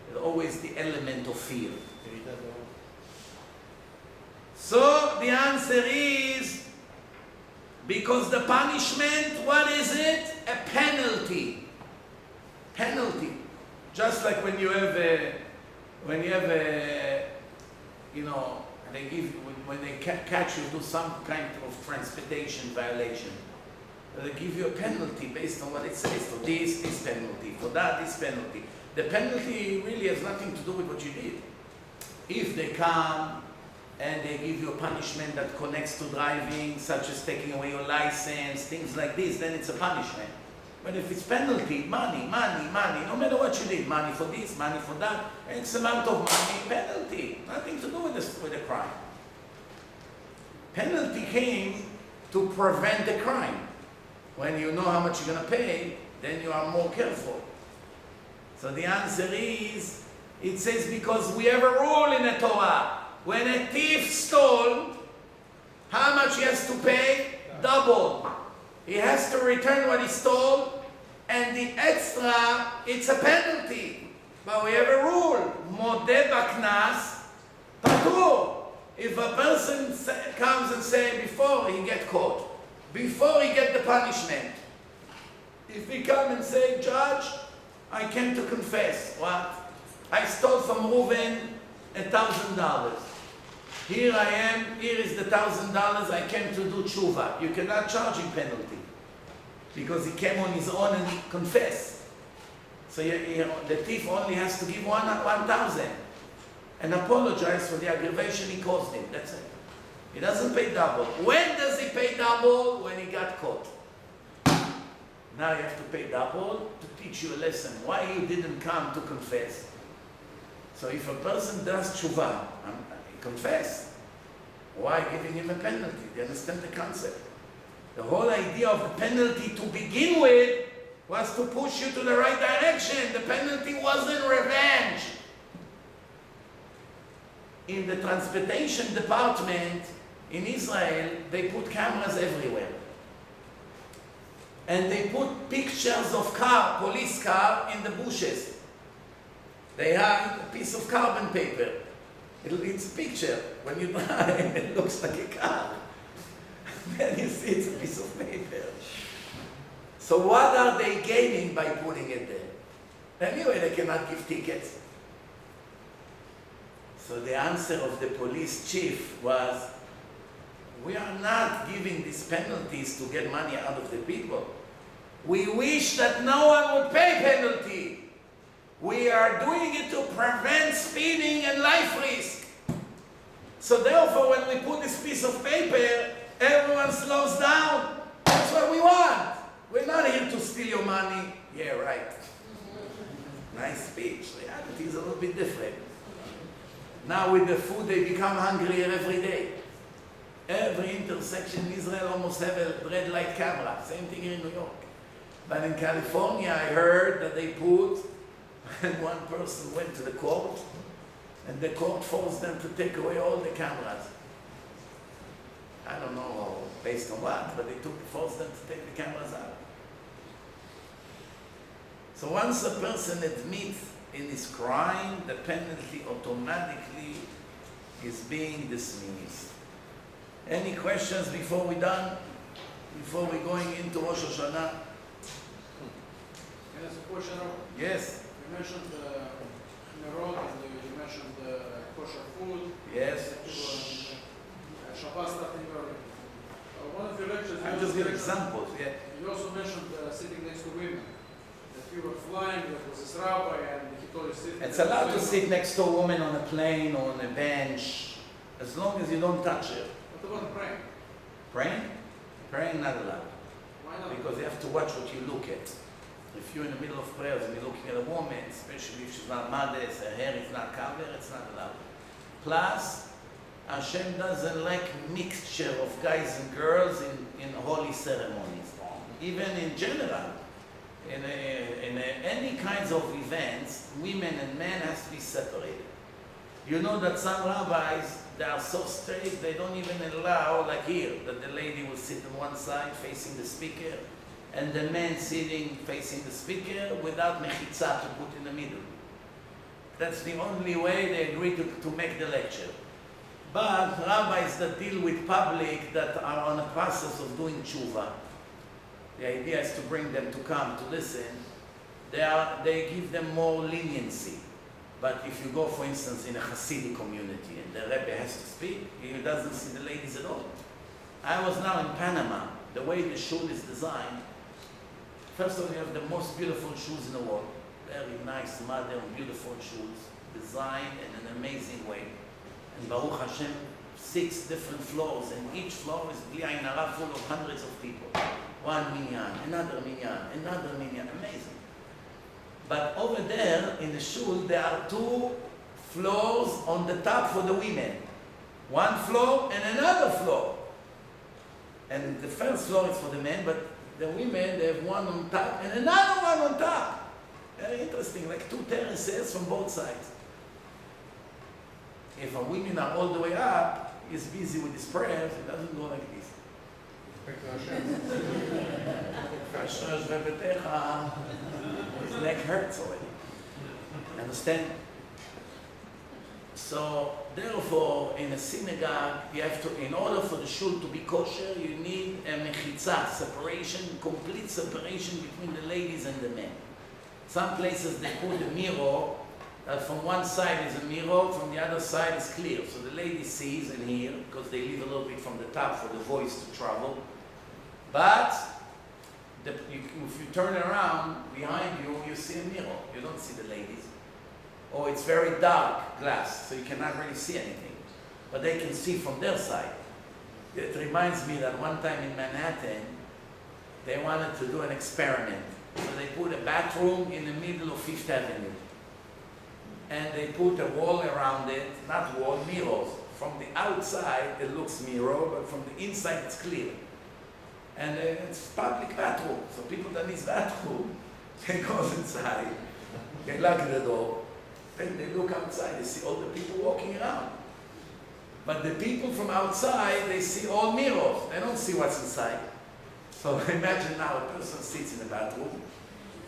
There's always the element of fear. So the answer is, because the punishment, what is it? A penalty. Penalty. Just like when you have a, they give you, when they catch you do some kind of transportation violation, they give you a penalty based on what it says. For this penalty. For that, this penalty. The penalty really has nothing to do with what you did. If they come and they give you a punishment that connects to driving, such as taking away your license, things like this, then it's a punishment. But if it's penalty, money, no matter what you did, money for this, money for that, X amount of money, penalty. Nothing to do with the crime. Penalty came to prevent the crime. When you know how much you're going to pay, then you are more careful. So the answer is, it says because we have a rule in the Torah. When a thief stole, how much he has to pay? Double. He has to return what he stole, and the extra, it's a penalty. But we have a rule. Modeh baknas, patur. If a person comes and says before he get caught, before he get the punishment, if he come and say, Judge, I came to confess. What? I stole from Reuven $1,000. Here I am, here is the $1,000, I came to do tshuva. You cannot charge him penalty. Because he came on his own and confessed. So the thief only has to give 1,000 and apologize for the aggravation he caused him. That's it. He doesn't pay double. When does he pay double? When he got caught. Now you have to pay double to teach you a lesson. Why you didn't come to confess? So if a person does tshuva, confess. Why giving him a penalty? Do you understand the concept? The whole idea of the penalty to begin with was to push you to the right direction. The penalty wasn't revenge. In the transportation department in Israel, they put cameras everywhere. And they put pictures of police car in the bushes. They have a piece of carbon paper. It's a picture. When you drive, it looks like a car. Then you see it's a piece of paper. So what are they gaining by putting it there? Anyway, they cannot give tickets. So the answer of the police chief was, we are not giving these penalties to get money out of the people. We wish that no one would pay penalty. We are doing it to prevent speeding and life risk. So therefore, when we put this piece of paper, everyone slows down. That's what we want. We're not here to steal your money. Yeah, right. Nice speech. Reality is a little bit different. Now with the food, they become hungrier every day. Every intersection in Israel almost have a red light camera. Same thing here in New York. But in California, I heard that they put, and one person went to the court, and the court forced them to take away all the cameras. I don't know based on what, but they forced them to take the cameras out. So once a person admits in his crime, the penalty automatically is being dismissed. Any questions before we're done? Before we're going into Rosh Hashanah? There's a question of, Yes, you mentioned Chmerot and you mentioned kosher food. yes. Shabbat starting early. One of your lectures, I'm just giving examples, yeah. you also mentioned sitting next to women. That you were flying, there was this rabbi and he told you to sit. It's allowed to sit next to a woman on a plane or on a bench, as long as you don't touch her. What about praying? Praying? Praying not allowed. Why not? Because you have to watch what you look at. If you're in the middle of prayers and you're looking at a woman, especially if she's not modest, her hair is not covered, it's not allowed. Plus, Hashem doesn't like mixture of guys and girls in holy ceremonies. Even in general, in any kinds of events, women and men has to be separated. You know that some rabbis, they are so strict, they don't even allow, like here, that the lady will sit on one side facing the speaker, and the man sitting facing the speaker without mechitza to put in the middle. That's the only way they agree to make the lecture. But rabbis that deal with public that are on a process of doing tshuva, the idea is to bring them to come to listen, they give them more leniency. But if you go, for instance, in a Hasidic community and the Rebbe has to speak, he doesn't see the ladies at all. I was now in Panama. The way the shul is designed, first of all, you have the most beautiful shoes in the world. Very nice, modern, beautiful shoes, designed in an amazing way. And Baruch Hashem, 6 different floors, and each floor is bli ayin hara, full of hundreds of people. One minyan, another minyan, amazing. But over there in the shul, there are 2 floors on the top for the women. One floor and another floor. And the first floor is for the men, but the women, they have one on top and another one on top. Very interesting, like 2 terraces from both sides. If a woman are all the way up, he's busy with his prayers, it doesn't go like this. His neck hurts already. Understand? So, therefore, in a synagogue, you have to, in order for the shul to be kosher, you need a mechitza, separation, complete separation between the ladies and the men. Some places they put a mirror, from one side is a mirror, from the other side is clear. So the lady sees and hears, because they leave a little bit from the top for the voice to travel. But if you turn around, behind you, you see a mirror. You don't see the ladies. Or it's very dark glass, so you cannot really see anything. But they can see from their side. It reminds me that one time in Manhattan, they wanted to do an experiment. So they put a bathroom in the middle of 5th Avenue. And they put a wall around it, not wall, mirrors. From the outside, it looks mirror, but from the inside, it's clear. And it's public bathroom, so people that need bathroom, they go inside, they lock the door, then they look outside, they see all the people walking around. But the people from outside, they see all mirrors, they don't see what's inside. So imagine now a person sits in the bathroom,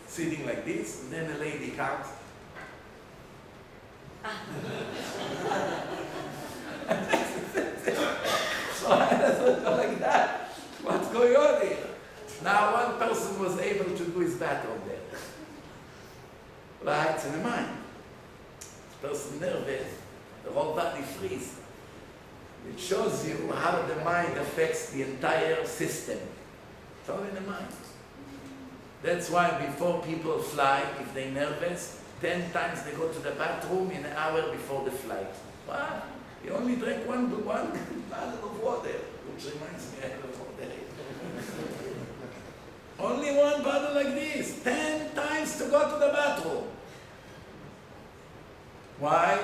sitting like this, and then a lady comes. So I doesn't go like that. What's going on here? Now one person was able to do his bathroom there. Right, it's in the mind. The person nervous, the whole body freeze. It shows you how the mind affects the entire system. It's all in the mind. That's why before people fly, if they're nervous, 10 times they go to the bathroom in an hour before the flight. What? You only drink one bottle of water, which reminds me of water. Only one bottle like this, 10 times to go to the bathroom. Why?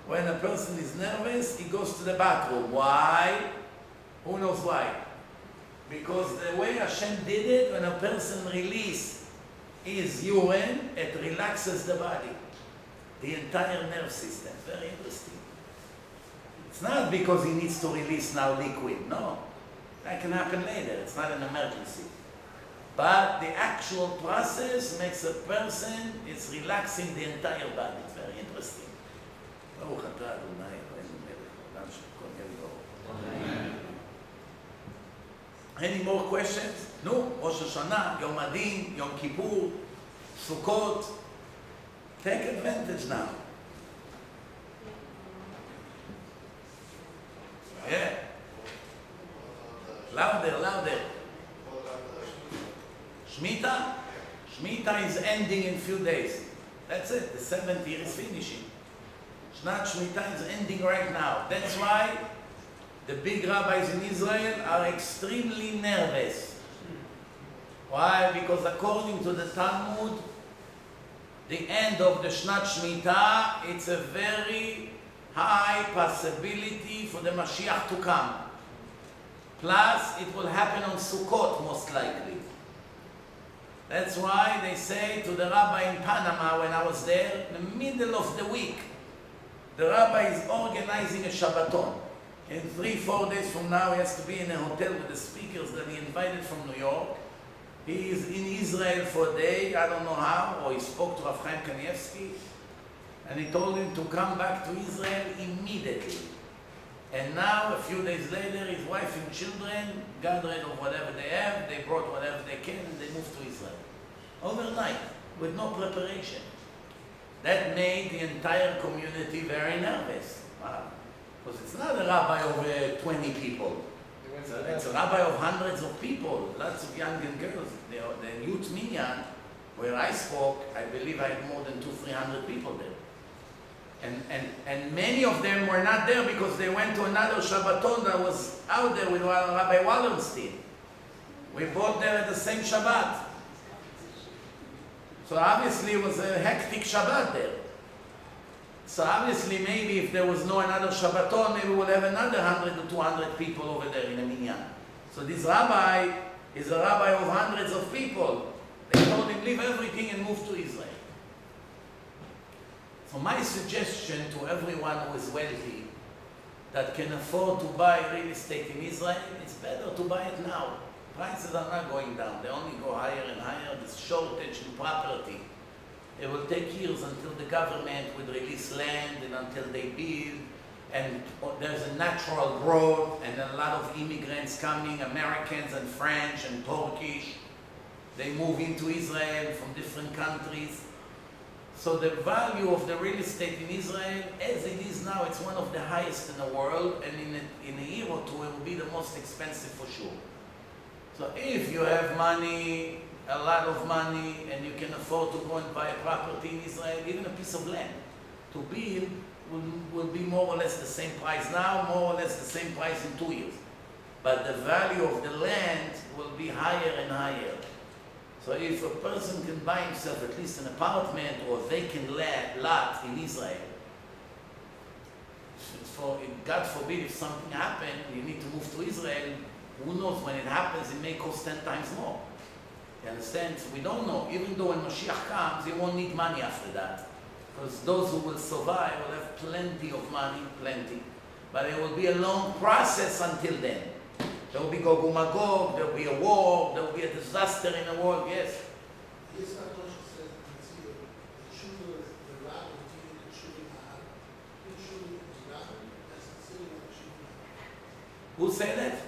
When a person is nervous, he goes to the bathroom. Why? Who knows why? Because the way Hashem did it, when a person releases his urine, it relaxes the body, the entire nerve system. Very interesting. It's not because he needs to release now liquid. No, that can happen later. It's not an emergency. But the actual process makes a person, it's relaxing the entire body. It's very interesting. Any more questions? No? Rosh Hashanah, Yom Adin, Yom Kippur. Sukkot, take advantage now. Yeah. Louder, louder. Shemitah is ending in few days. That's it. The 7th year is finishing. Shnat Shemitah is ending right now. That's why the big rabbis in Israel are extremely nervous. Why? Because according to the Talmud, the end of the Shnat Shemitah, it's a very high possibility for the Mashiach to come. Plus, it will happen on Sukkot, most likely. That's why they say to the rabbi in Panama when I was there, in the middle of the week, the rabbi is organizing a Shabbaton. In 3-4 days from now, he has to be in a hotel with the speakers that he invited from New York. He is in Israel for a day, I don't know how, or he spoke to Rav Chaim Kanievsky, and he told him to come back to Israel immediately. And now, a few days later, his wife and children got rid of whatever they have, they brought whatever they can, and they moved to Israel. Overnight, with no preparation. That made the entire community very nervous. Because it's not a rabbi of 20 people. It's a rabbi of hundreds of people, lots of young and girls. The youth minyan, where I spoke, I believe I had more than 200-300 people there. And many of them were not there because they went to another Shabbaton that was out there with Rabbi Wallenstein. We both there at the same Shabbat. So obviously it was a hectic Shabbat there. So obviously maybe if there was no another Shabbaton, maybe we'll have another 100 to 200 people over there in a minyan. So this rabbi is a rabbi of hundreds of people. They told him, leave everything and move to Israel. So my suggestion to everyone who is wealthy, that can afford to buy real estate in Israel, it's better to buy it now. Prices are not going down, they only go higher and higher. There's shortage in property. It will take years until the government will release land and until they build, and there's a natural growth and a lot of immigrants coming, Americans and French and Turkish. They move into Israel from different countries. So the value of the real estate in Israel, as it is now, it's one of the highest in the world, and in a year or two, it will be the most expensive for sure. So if you have money, a lot of money, and you can afford to go and buy a property in Israel, even a piece of land, to build will be more or less the same price now, more or less the same price in 2 years. But the value of the land will be higher and higher. So if a person can buy himself at least an apartment or a vacant lot in Israel, God forbid if something happened, you need to move to Israel, who knows when it happens, it may cost 10 times more. You understand? So we don't know. Even though when Mashiach comes, you won't need money after that. Because those who will survive will have plenty of money, plenty. But it will be a long process until then. There will be Gog uMagog, there will be a war, there will be a disaster in the world, yes. Who said that?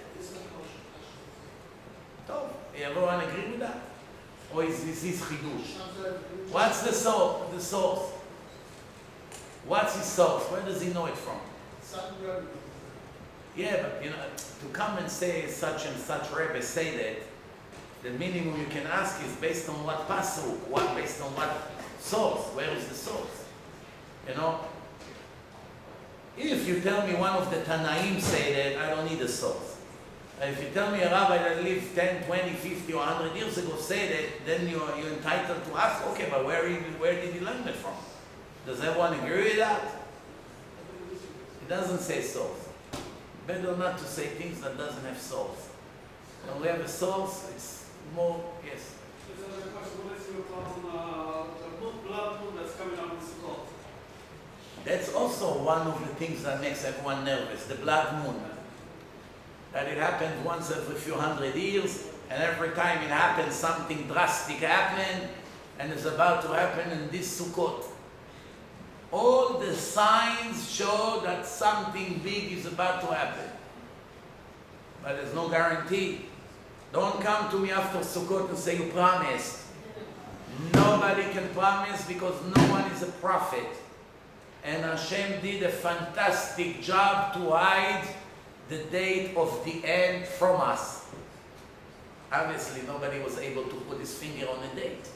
So, everyone agree with that? Or is this his chidush? What's the source? What's his source? Where does he know it from? Yeah, but you know, to come and say such and such Rebbe say that, the minimum you can ask is based on what pasuk, based on what source, where is the source? You know? If you tell me one of the Tanaim say that, I don't need a source. If you tell me a rabbi that lived 10, 20, 50 or 100 years ago say that, then you're entitled to ask, okay, but where did he learn it from? Does everyone agree with that? It doesn't say source. Better not to say things that doesn't have source. When we have a source, it's more, yes. There's another question. What is your thought on the blood moon that's coming out in Sukkot? That's also one of the things that makes everyone nervous, the blood moon. That it happens once every few hundred years, and every time it happens, something drastic happens, and it's about to happen in this Sukkot. All the signs show that something big is about to happen. But there's no guarantee. Don't come to me after Sukkot and say you promised. Nobody can promise because no one is a prophet. And Hashem did a fantastic job to hide the date of the end from us. Obviously, nobody was able to put his finger on a date.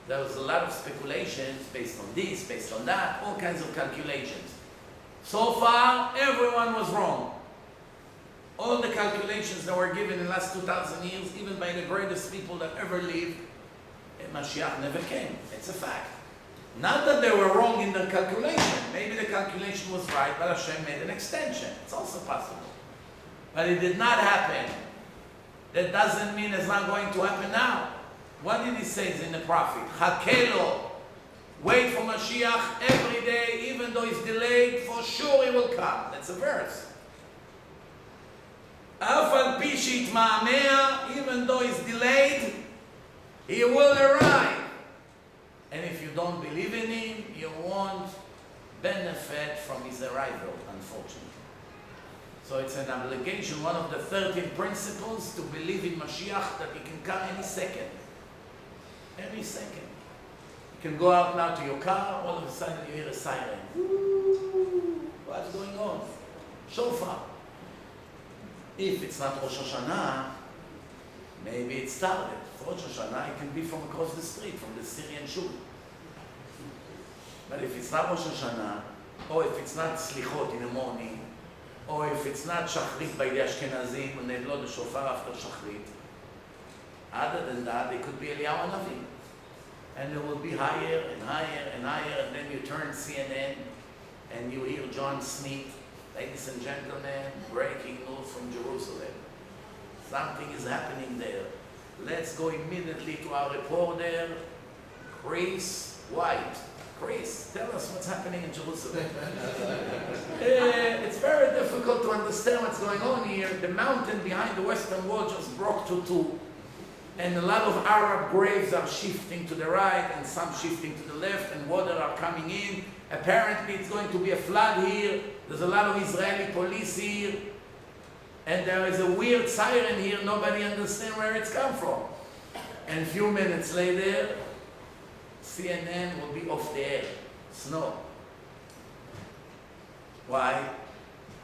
There was a lot of speculations based on this, based on that, all kinds of calculations. So far, everyone was wrong. All the calculations that were given in the last 2,000 years, even by the greatest people that ever lived, Mashiach never came. It's a fact. Not that they were wrong in the calculation. Maybe the calculation was right, but Hashem made an extension. It's also possible. But it did not happen. That doesn't mean it's not going to happen now. What did he say in the prophet? Hakelo. Wait for Mashiach every day, even though it's delayed, for sure he will come. That's a verse. Af al pi shitma'ameh, even though it's delayed, he will arrive. And if you don't believe in him, you won't benefit from his arrival, unfortunately. So it's an obligation, one of the 13 principles, to believe in Mashiach, that he can come any second. Every second. You can go out now to your car, all of a sudden you hear a siren. Woo! What's going on? Shofar. If it's not Rosh Hashanah, maybe it started. For Rosh Hashanah, it can be from across the street, from the Syrian shul. But if it's not Rosh Hashanah, or if it's not Slichot in the morning, or if it's not Shachrit by the Ashkenazim, when they blow the shofar after Shachrit, other than that, it could be Eliyahu Hanavi. And it will be higher and higher and higher, and then you turn CNN, and you hear John Smith, ladies and gentlemen, breaking news from Jerusalem. Something is happening there. Let's go immediately to our reporter, Chris White. Chris, tell us what's happening in Jerusalem. It's very difficult to understand what's going on here. The mountain behind the Western Wall just broke to two. And a lot of Arab graves are shifting to the right and some shifting to the left, and water are coming in. Apparently it's going to be a flood here. There's a lot of Israeli police here. And there is a weird siren here. Nobody understands where it's come from. And a few minutes later, CNN will be off the air. Snow. Why?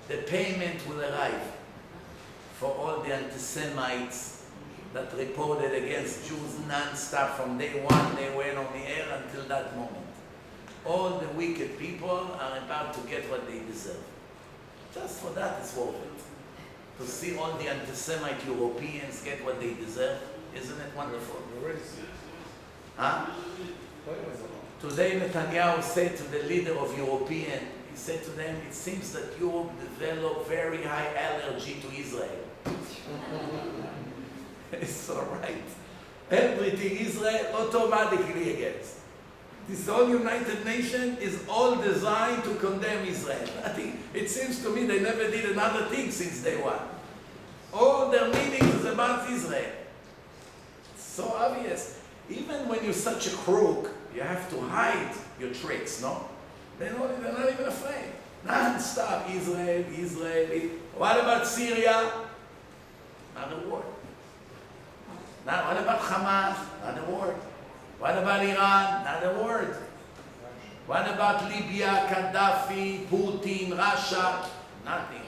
The payment will arrive for all the anti-Semites that reported against Jews non-stop from day one. They went on the air until that moment. All the wicked people are about to get what they deserve. Just for that, it's worth it. To see all the anti-Semite Europeans get what they deserve. Isn't it wonderful? Huh? Today Netanyahu said to the leader of European, he said to them, it seems that Europe developed very high allergy to Israel. It's all right. Everything Israel automatically against. This whole United Nations is all designed to condemn Israel. It seems to me they never did another thing since day one. All their meetings is about Israel. It's so obvious. Even when you're such a crook, you have to hide your tricks, no? They're not even afraid. Non-stop, Israel, Israel. What about Syria? Not a word. Now, what about Hamas? Not a word. What about Iran? Not a word. What about Libya, Gaddafi, Putin, Russia? Nothing.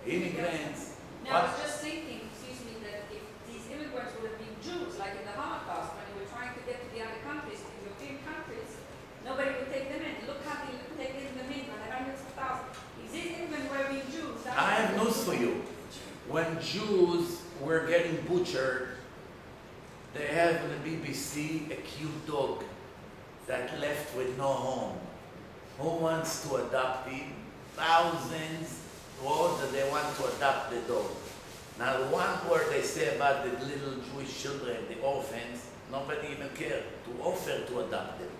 Immigrants. Now, I was just thinking, excuse me, that if these immigrants would have been Jews, like in the Holocaust, when they were trying to get to the other countries, the European countries, nobody would take them in. Look how they take them in by the hundreds of thousands. If these immigrants were being Jews, I have news for you. When Jews were getting butchered, they have on the BBC a cute dog that left with no home. Who wants to adopt him? Thousands wrote that they want to adopt the dog. Now, the one word they say about the little Jewish children, the orphans, nobody even cared to offer to adopt them.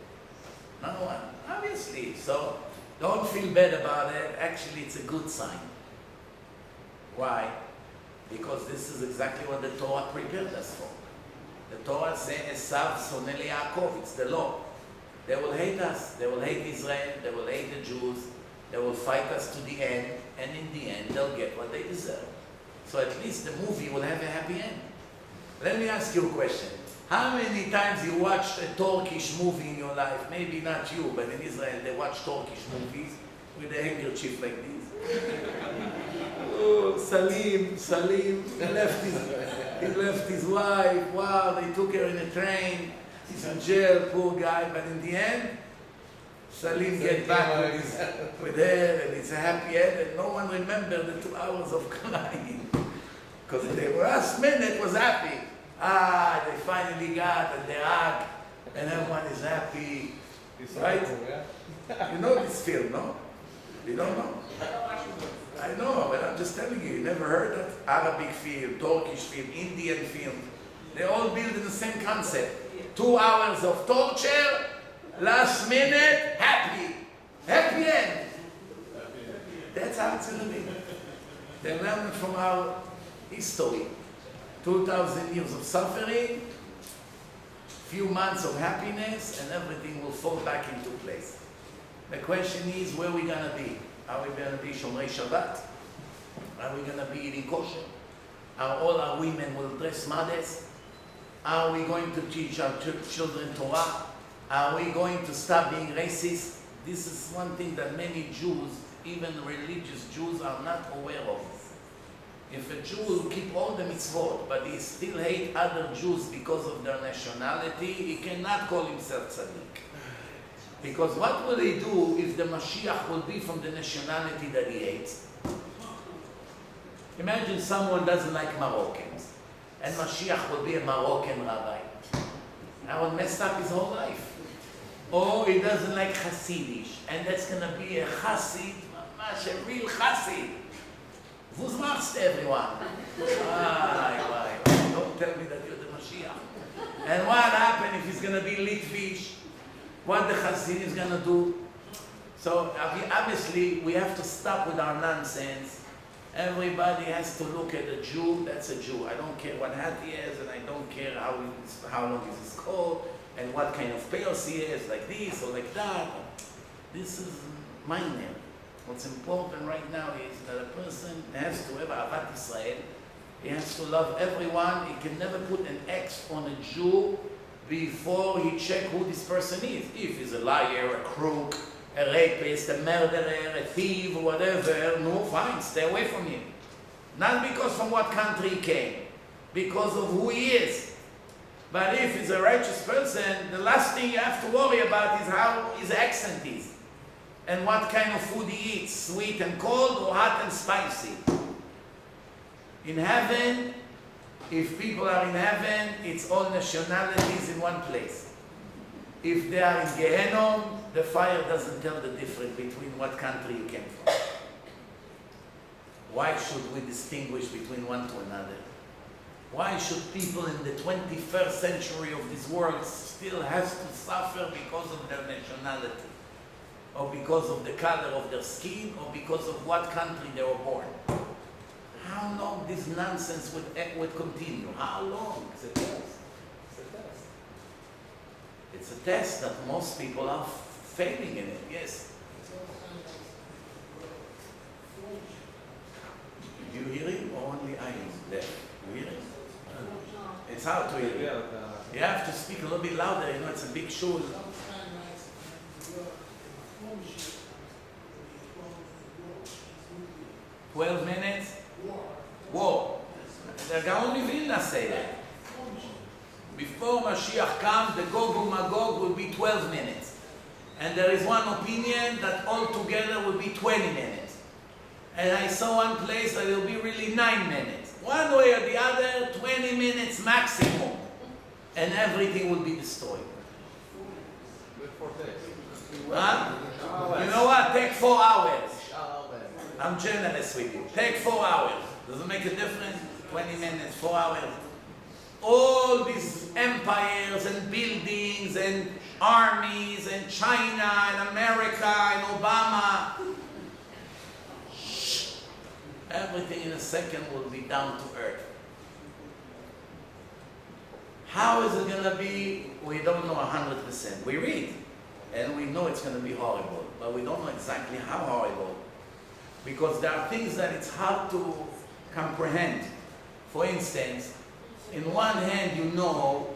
No one, obviously. So don't feel bad about it. Actually, it's a good sign. Why? Because this is exactly what the Torah prepared us for. The Torah says, Esav soneh leYaakov, it's the law. They will hate us. They will hate Israel. They will hate the Jews. They will fight us to the end. And in the end, they'll get what they deserve. So at least the movie will have a happy end. Let me ask you a question. How many times you watched a Turkish movie in your life? Maybe not you, but in Israel they watch Turkish movies with a handkerchief like this. Oh, Salim, he left his wife. Wow, they took her in a train. He's in jail, poor guy. But in the end, Salim get back with her, and it's a happy end, and no one remembered the 2 hours of crying. Because the last minute was happy. They finally got, and they hug, and everyone is happy. Right? You know this film, no? You don't know? I know, but I'm just telling you, you never heard that? Arabic film, Turkish film, Indian film. They all build in the same concept. 2 hours of torture, last minute, happy. Happy end. That's how it's going to be. They learned from our history. 2,000 years of suffering, few months of happiness, and everything will fall back into place. The question is, where are we going to be? Are we going to be Shomrei Shabbat? Are we going to be eating kosher? Are all our women will dress modest? Are we going to teach our children Torah? Are we going to stop being racist? This is one thing that many Jews, even religious Jews, are not aware of. If a Jew will keep all the mitzvot, but he still hates other Jews because of their nationality, he cannot call himself tzaddik. Because what will he do if the Mashiach will be from the nationality that he hates? Imagine someone doesn't like Moroccans, and Mashiach will be a Moroccan rabbi. That will mess up his whole life. Or he doesn't like Hasidish, and that's going to be a Hasid, a real Hasid. Who's machst everyone? Why? Don't tell me that you're the Mashiach. And what happened if he's going to be Litvish? What the Hasidim is going to do? So obviously we have to stop with our nonsense. Everybody has to look at a Jew. That's a Jew. I don't care what hat he has, and I don't care how long is his coat, and what kind of pants he has, like this or like that. This is minor. What's important right now is that a person has to have Ahavat Israel. He has to love everyone. He can never put an X on a Jew before he check who this person is. If he's a liar, a crook, a rapist, a murderer, a thief, whatever, no, fine, stay away from him. Not because from what country he came, because of who he is. But if he's a righteous person, the last thing you have to worry about is how his accent is. And what kind of food he eats, sweet and cold or hot and spicy. In heaven, if people are in heaven, it's all nationalities in one place. If they are in Gehenom, the fire doesn't tell the difference between what country you came from. Why should we distinguish between one to another? Why should people in the 21st century of this world still have to suffer because of their nationality? Or because of the color of their skin, or because of what country they were born? How long this nonsense would continue? How long? It's a test. It's a test that most people are failing in it, yes. Do you hear him, or only I am deaf? You hear him? It's hard to hear him. You have to speak a little bit louder, you know, it's a big shul. 12 minutes? War. The Gaon Vilna say that. Before Mashiach comes, the Gog and Magog will be 12 minutes. And there is one opinion that altogether will be 20 minutes. And I saw one place that it will be really 9 minutes. One way or the other, 20 minutes maximum. And everything will be destroyed. Huh? You know what? Take 4 hours. I'm generous with you. Take 4 hours. Does it make a difference? 20 minutes, 4 hours. All these empires and buildings and armies and China and America and Obama. Shh. Everything in a second will be down to earth. How is it going to be? We don't know 100%. We read and we know it's going to be horrible, but we don't know exactly how horrible. Because there are things that it's hard to comprehend. For instance, in one hand you know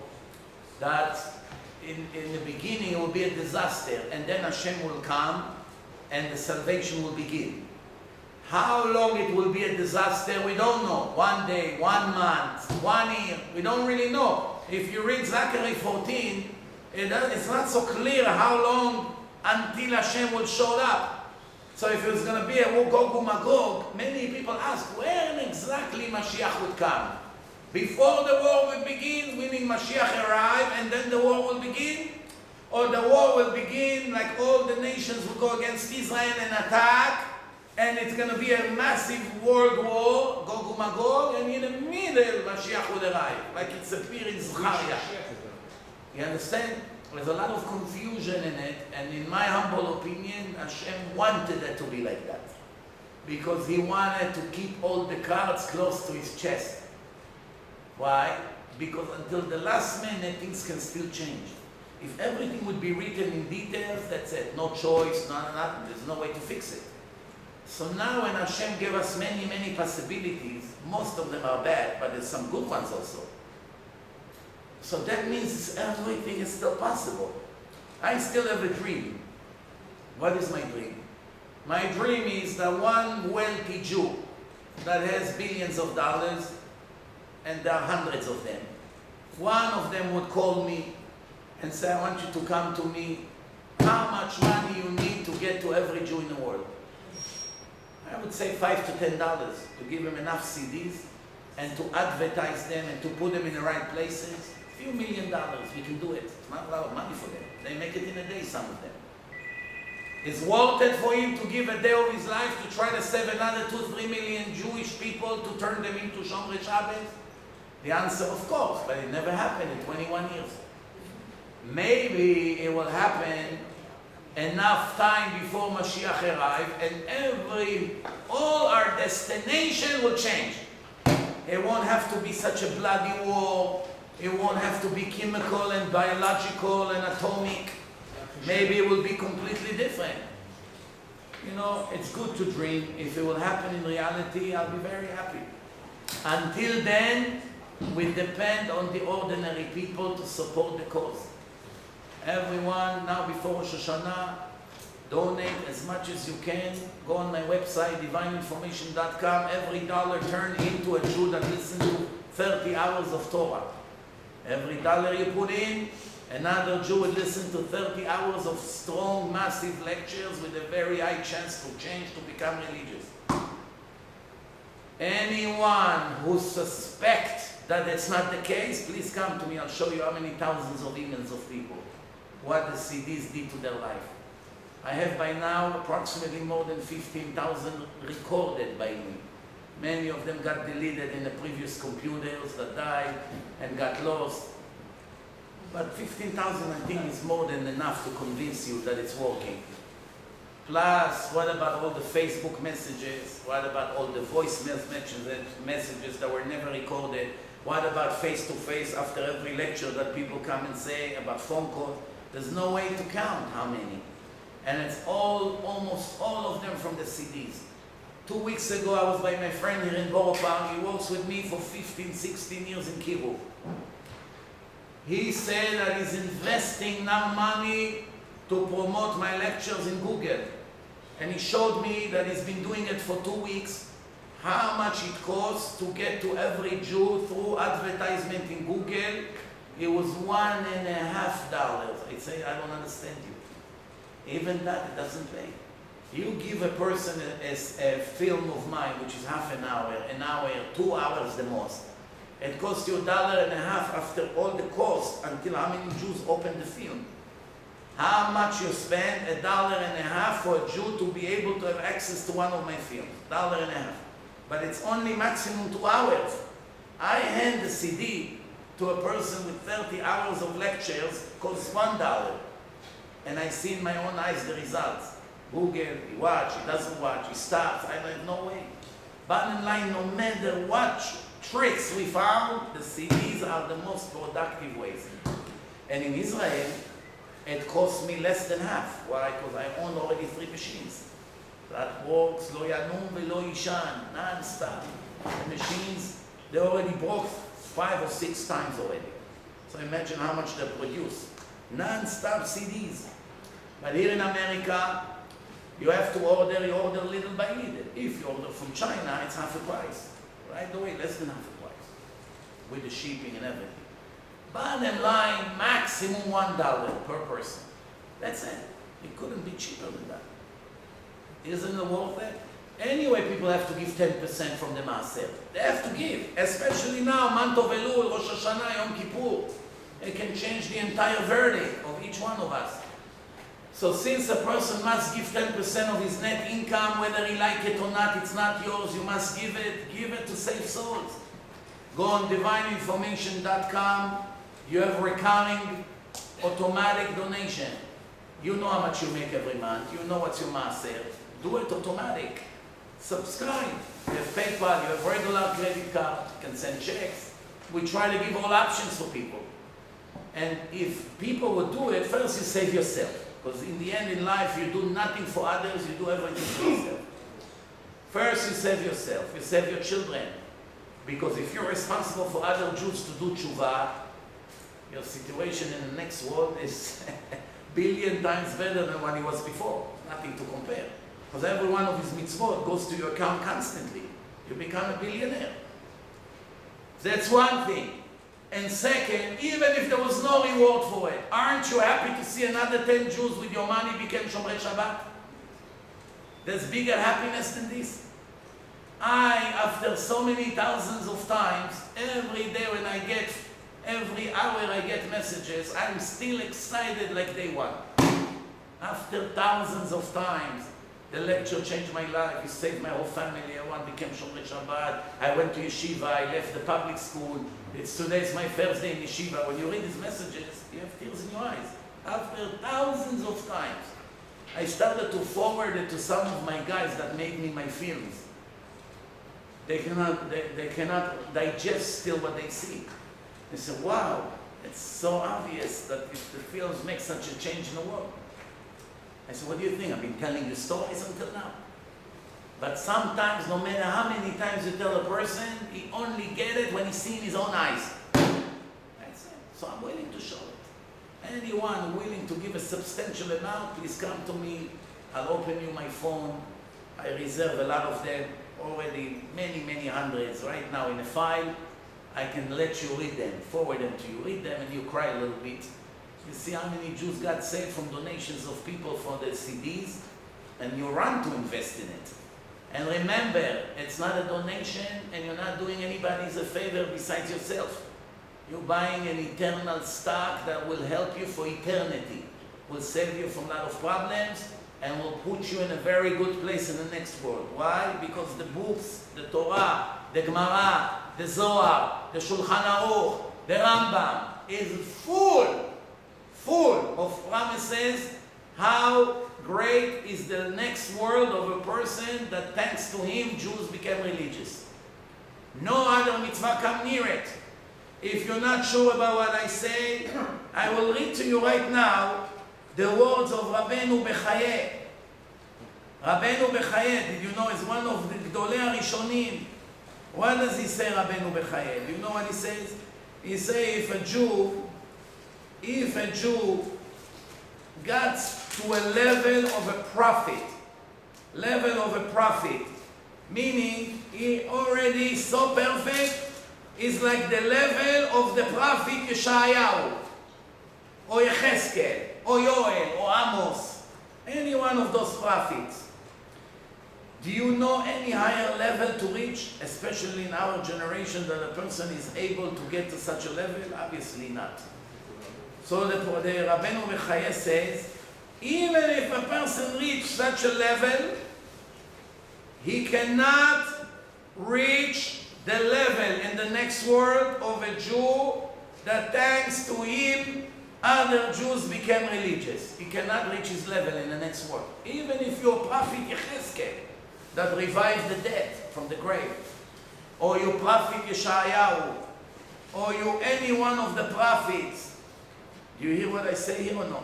that in the beginning it will be a disaster, and then Hashem will come and the salvation will begin. How long it will be a disaster, we don't know. 1 day, 1 month, 1 year, we don't really know. If you read Zechariah 14, it's not so clear how long until Hashem will show up. So if it's going to be a Gog and Magog, many people ask, when exactly Mashiach would come? Before the war will begin, meaning Mashiach arrive, and then the war will begin? Or the war will begin like all the nations will go against Israel and attack, and it's going to be a massive world war, Gog and Magog, and in the middle Mashiach will arrive, like it's appeared in Zechariah. You understand? There's a lot of confusion in it, and in my humble opinion, Hashem wanted it to be like that. Because He wanted to keep all the cards close to His chest. Why? Because until the last minute, things can still change. If everything would be written in details, that's it. No choice, nothing. There's no way to fix it. So now when Hashem gave us many, many possibilities, most of them are bad, but there's some good ones also. So that means everything is still possible. I still have a dream. What is my dream? My dream is that one wealthy Jew that has billions of dollars, and there are hundreds of them, one of them would call me and say, I want you to come to me. How much money you need to get to every Jew in the world? I would say $5 to $10 to give him enough CDs and to advertise them and to put them in the right places. A few $1 million, we can do it. It's not a lot of money for them. They make it in a day, some of them. It's worth it for him to give a day of his life to try to save another 2-3 million Jewish people to turn them into Shomrei Shabbos? The answer, of course, but it never happened in 21 years. Maybe it will happen enough time before Mashiach arrives, and all our destination will change. It won't have to be such a bloody war. It won't have to be chemical and biological and atomic. Maybe it will be completely different. You know, it's good to dream. If it will happen in reality, I'll be very happy. Until then, we depend on the ordinary people to support the cause. Everyone, now before Rosh Hashanah, donate as much as you can. Go on my website, divineinformation.com. Every dollar turn into a Jew that listens to 30 hours of Torah. Every dollar you put in, another Jew will listen to 30 hours of strong, massive lectures with a very high chance to change, to become religious. Anyone who suspects that it's not the case, please come to me. I'll show you how many thousands of emails of people, what the CDs did to their life. I have by now approximately more than 15,000 recorded by me. Many of them got deleted in the previous computers that died and got lost. But 15,000, I think, is more than enough to convince you that it's working. Plus, what about all the Facebook messages? What about all the voice messages that were never recorded? What about face-to-face after every lecture that people come and say about phone calls? There's no way to count how many. And it's almost all of them from the CDs. 2 weeks ago, I was by my friend here in Borough Park. He works with me for 15, 16 years in Kiruv. He said that he's investing now money to promote my lectures in Google. And he showed me that he's been doing it for 2 weeks, how much it costs to get to every Jew through advertisement in Google. It was $1.50. I'd say, I don't understand you. Even that, it doesn't pay. You give a person a film of mine, which is half an hour, 2 hours the most. It costs you $1.50 after all the cost, until how many Jews open the film. How much you spend? $1.50 for a Jew to be able to have access to one of my films. $1.50. But it's only maximum 2 hours. I hand the CD to a person with 30 hours of lectures, costs $1. And I see in my own eyes the results. Google, he watch, he doesn't watch, he stops. I have no way. Bottom line, no matter what tricks we found, the CDs are the most productive ways. And in Israel, it costs me less than half. Why? Because I own already 3 machines. That works, lo yanum velo yishan, non-stop. The machines, they already broke 5 or 6 times already. So imagine how much they produce. Non-stop CDs. But here in America, you have to order, you order little by little. If you order from China, it's half the price. Right away, less than half the price. With the shipping and everything. Bottom line, maximum $1 per person. That's it. It couldn't be cheaper than that. Isn't it worth it? Anyway, people have to give 10% from the maaser. They have to give. Especially now, month of Elul, Rosh Hashanah, Yom Kippur. It can change the entire verdict of each one of us. So since a person must give 10% of his net income, whether he like it or not, it's not yours, you must give it to save souls. Go on divineinformation.com, you have recurring automatic donation. You know how much you make every month, you know what's your maaser. Do it automatic. Subscribe. You have PayPal, you have regular credit card, you can send checks. We try to give all options for people. And if people would do it, first you save yourself. Because in the end in life, you do nothing for others, you do everything for yourself. First you save yourself, you save your children. Because if you're responsible for other Jews to do tshuva, your situation in the next world is a billion times better than what it was before. Nothing to compare. Because every one of his mitzvot goes to your account constantly. You become a billionaire. That's one thing. And second, even if there was no reward for it, aren't you happy to see another 10 Jews with your money became Shomrei Shabbat? There's bigger happiness than this. After so many thousands of times, every day when every hour I get messages, I'm still excited like day one. After thousands of times, the lecture changed my life, it saved my whole family, everyone became Shomrei Shabbat, I went to yeshiva, I left the public school, today's my first day in yeshiva. When you read these messages, you have tears in your eyes. After thousands of times, I started to forward it to some of my guys that made me my films. They cannot digest still what they see. They say, wow, it's so obvious that if the films make such a change in the world. I said, what do you think? I've been telling you stories until now. But sometimes, no matter how many times you tell a person, he only gets it when he sees in his own eyes. That's it. So I'm willing to show it. Anyone willing to give a substantial amount, please come to me. I'll open you my phone. I reserve a lot of them, already many, many hundreds right now in a file. I can let you read them, forward them to you. Read them and you cry a little bit. You see how many Jews got saved from donations of people for the CDs, and you run to invest in it. And remember, it's not a donation and you're not doing anybody a favor besides yourself. You're buying an eternal stock that will help you for eternity, will save you from a lot of problems, and will put you in a very good place in the next world. Why? Because the books, the Torah, the Gemara, the Zohar, the Shulchan Aruch, the Rambam is full of promises how great is the next world of a person that thanks to him Jews became religious. No other mitzvah come near it. If you're not sure about what I say, I will read to you right now the words of Rabbeinu Bechaye. Rabbeinu Bechaye, did you know, is one of the Gdolei HaRishonim. What does he say, Rabbeinu Bechaye? Do you know what he says? He says if a Jew got to a level of a prophet, meaning he already so perfect, is like the level of the prophet Yeshayahu, or Yecheskel, or Yoel, or Amos, any one of those prophets. Do you know any higher level to reach, especially in our generation, that a person is able to get to such a level? Obviously not. So the Rabbeinu Bechaye says, even if a person reaches such a level, he cannot reach the level in the next world of a Jew that thanks to him other Jews became religious. He cannot reach his level in the next world. Even if you're prophet Yecheskel that revived the dead from the grave, or you prophet Yeshayahu, or you any one of the prophets. You hear what I say here or no?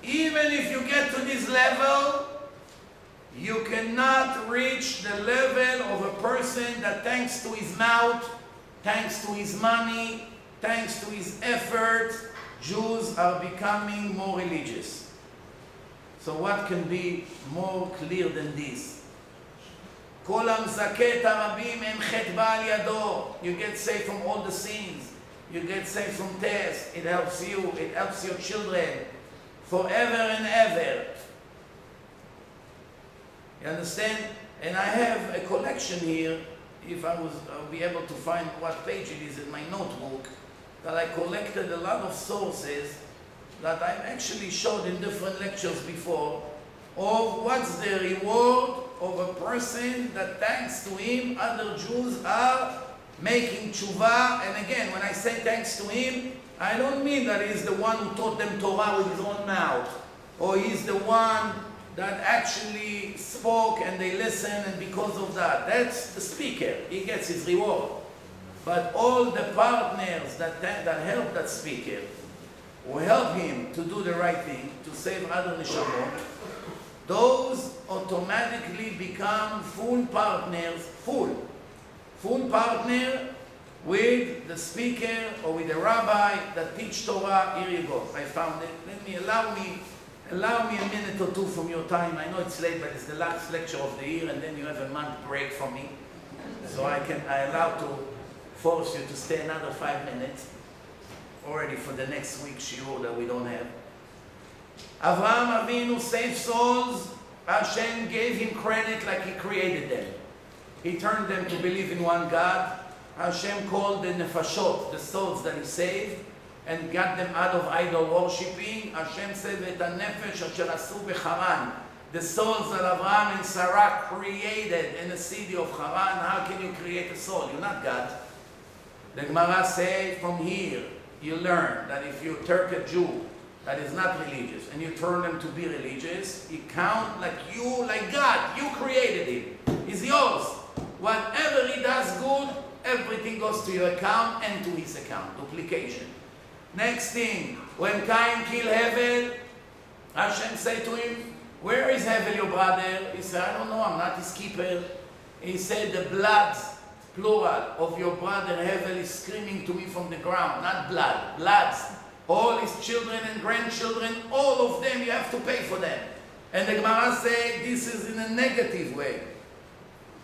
Even if you get to this level, you cannot reach the level of a person that thanks to his mouth, thanks to his money, thanks to his effort, Jews are becoming more religious. So what can be more clear than this? כל המזכה את הרבים אין חטא בא על ידו. You get saved from all the sins. You get saved from tests. It helps you. It helps your children forever and ever. You understand? And I have a collection here. If I'll be able to find what page it is in my notebook, that I collected a lot of sources that I've actually showed in different lectures before, of what's the reward of a person that thanks to him other Jews are making tshuva. And again, when I say thanks to him, I don't mean that he's the one who taught them Torah with his own mouth, or he's the one that actually spoke and they listened, and because of that, that's the speaker. He gets his reward. But all the partners that help that speaker, who help him to do the right thing, to save other neshamot, those automatically become full partners, full partner with the speaker or with the rabbi that teach Torah. Here you go. I found it. Allow me a minute or two from your time. I know it's late, but it's the last lecture of the year, and then you have a month break from me. So I allow to force you to stay another 5 minutes already for the next week shiur that we don't have. Avraham Avinu saved souls. Hashem gave him credit like he created them. He turned them to believe in one God. Hashem called the nefashot, the souls that he saved, and got them out of idol worshipping. Hashem said, "Et hanefesh asher asu beCharan," the souls that Abraham and Sarah created in the city of Haran. How can you create a soul? You're not God. The Gemara says, from here, you learn that if you take a Jew that is not religious and you turn them to be religious, he count like you, like God. You created him. He's yours. Whatever he does good, everything goes to your account and to his account. Duplication. Next thing, when Cain killed Hevel, Hashem said to him, "Where is Hevel, your brother?" He said, "I don't know, I'm not his keeper." He said, "The blood, plural, of your brother Hevel is screaming to me from the ground." Not blood, bloods. All his children and grandchildren, all of them, you have to pay for them. And the Gemara says this is in a negative way.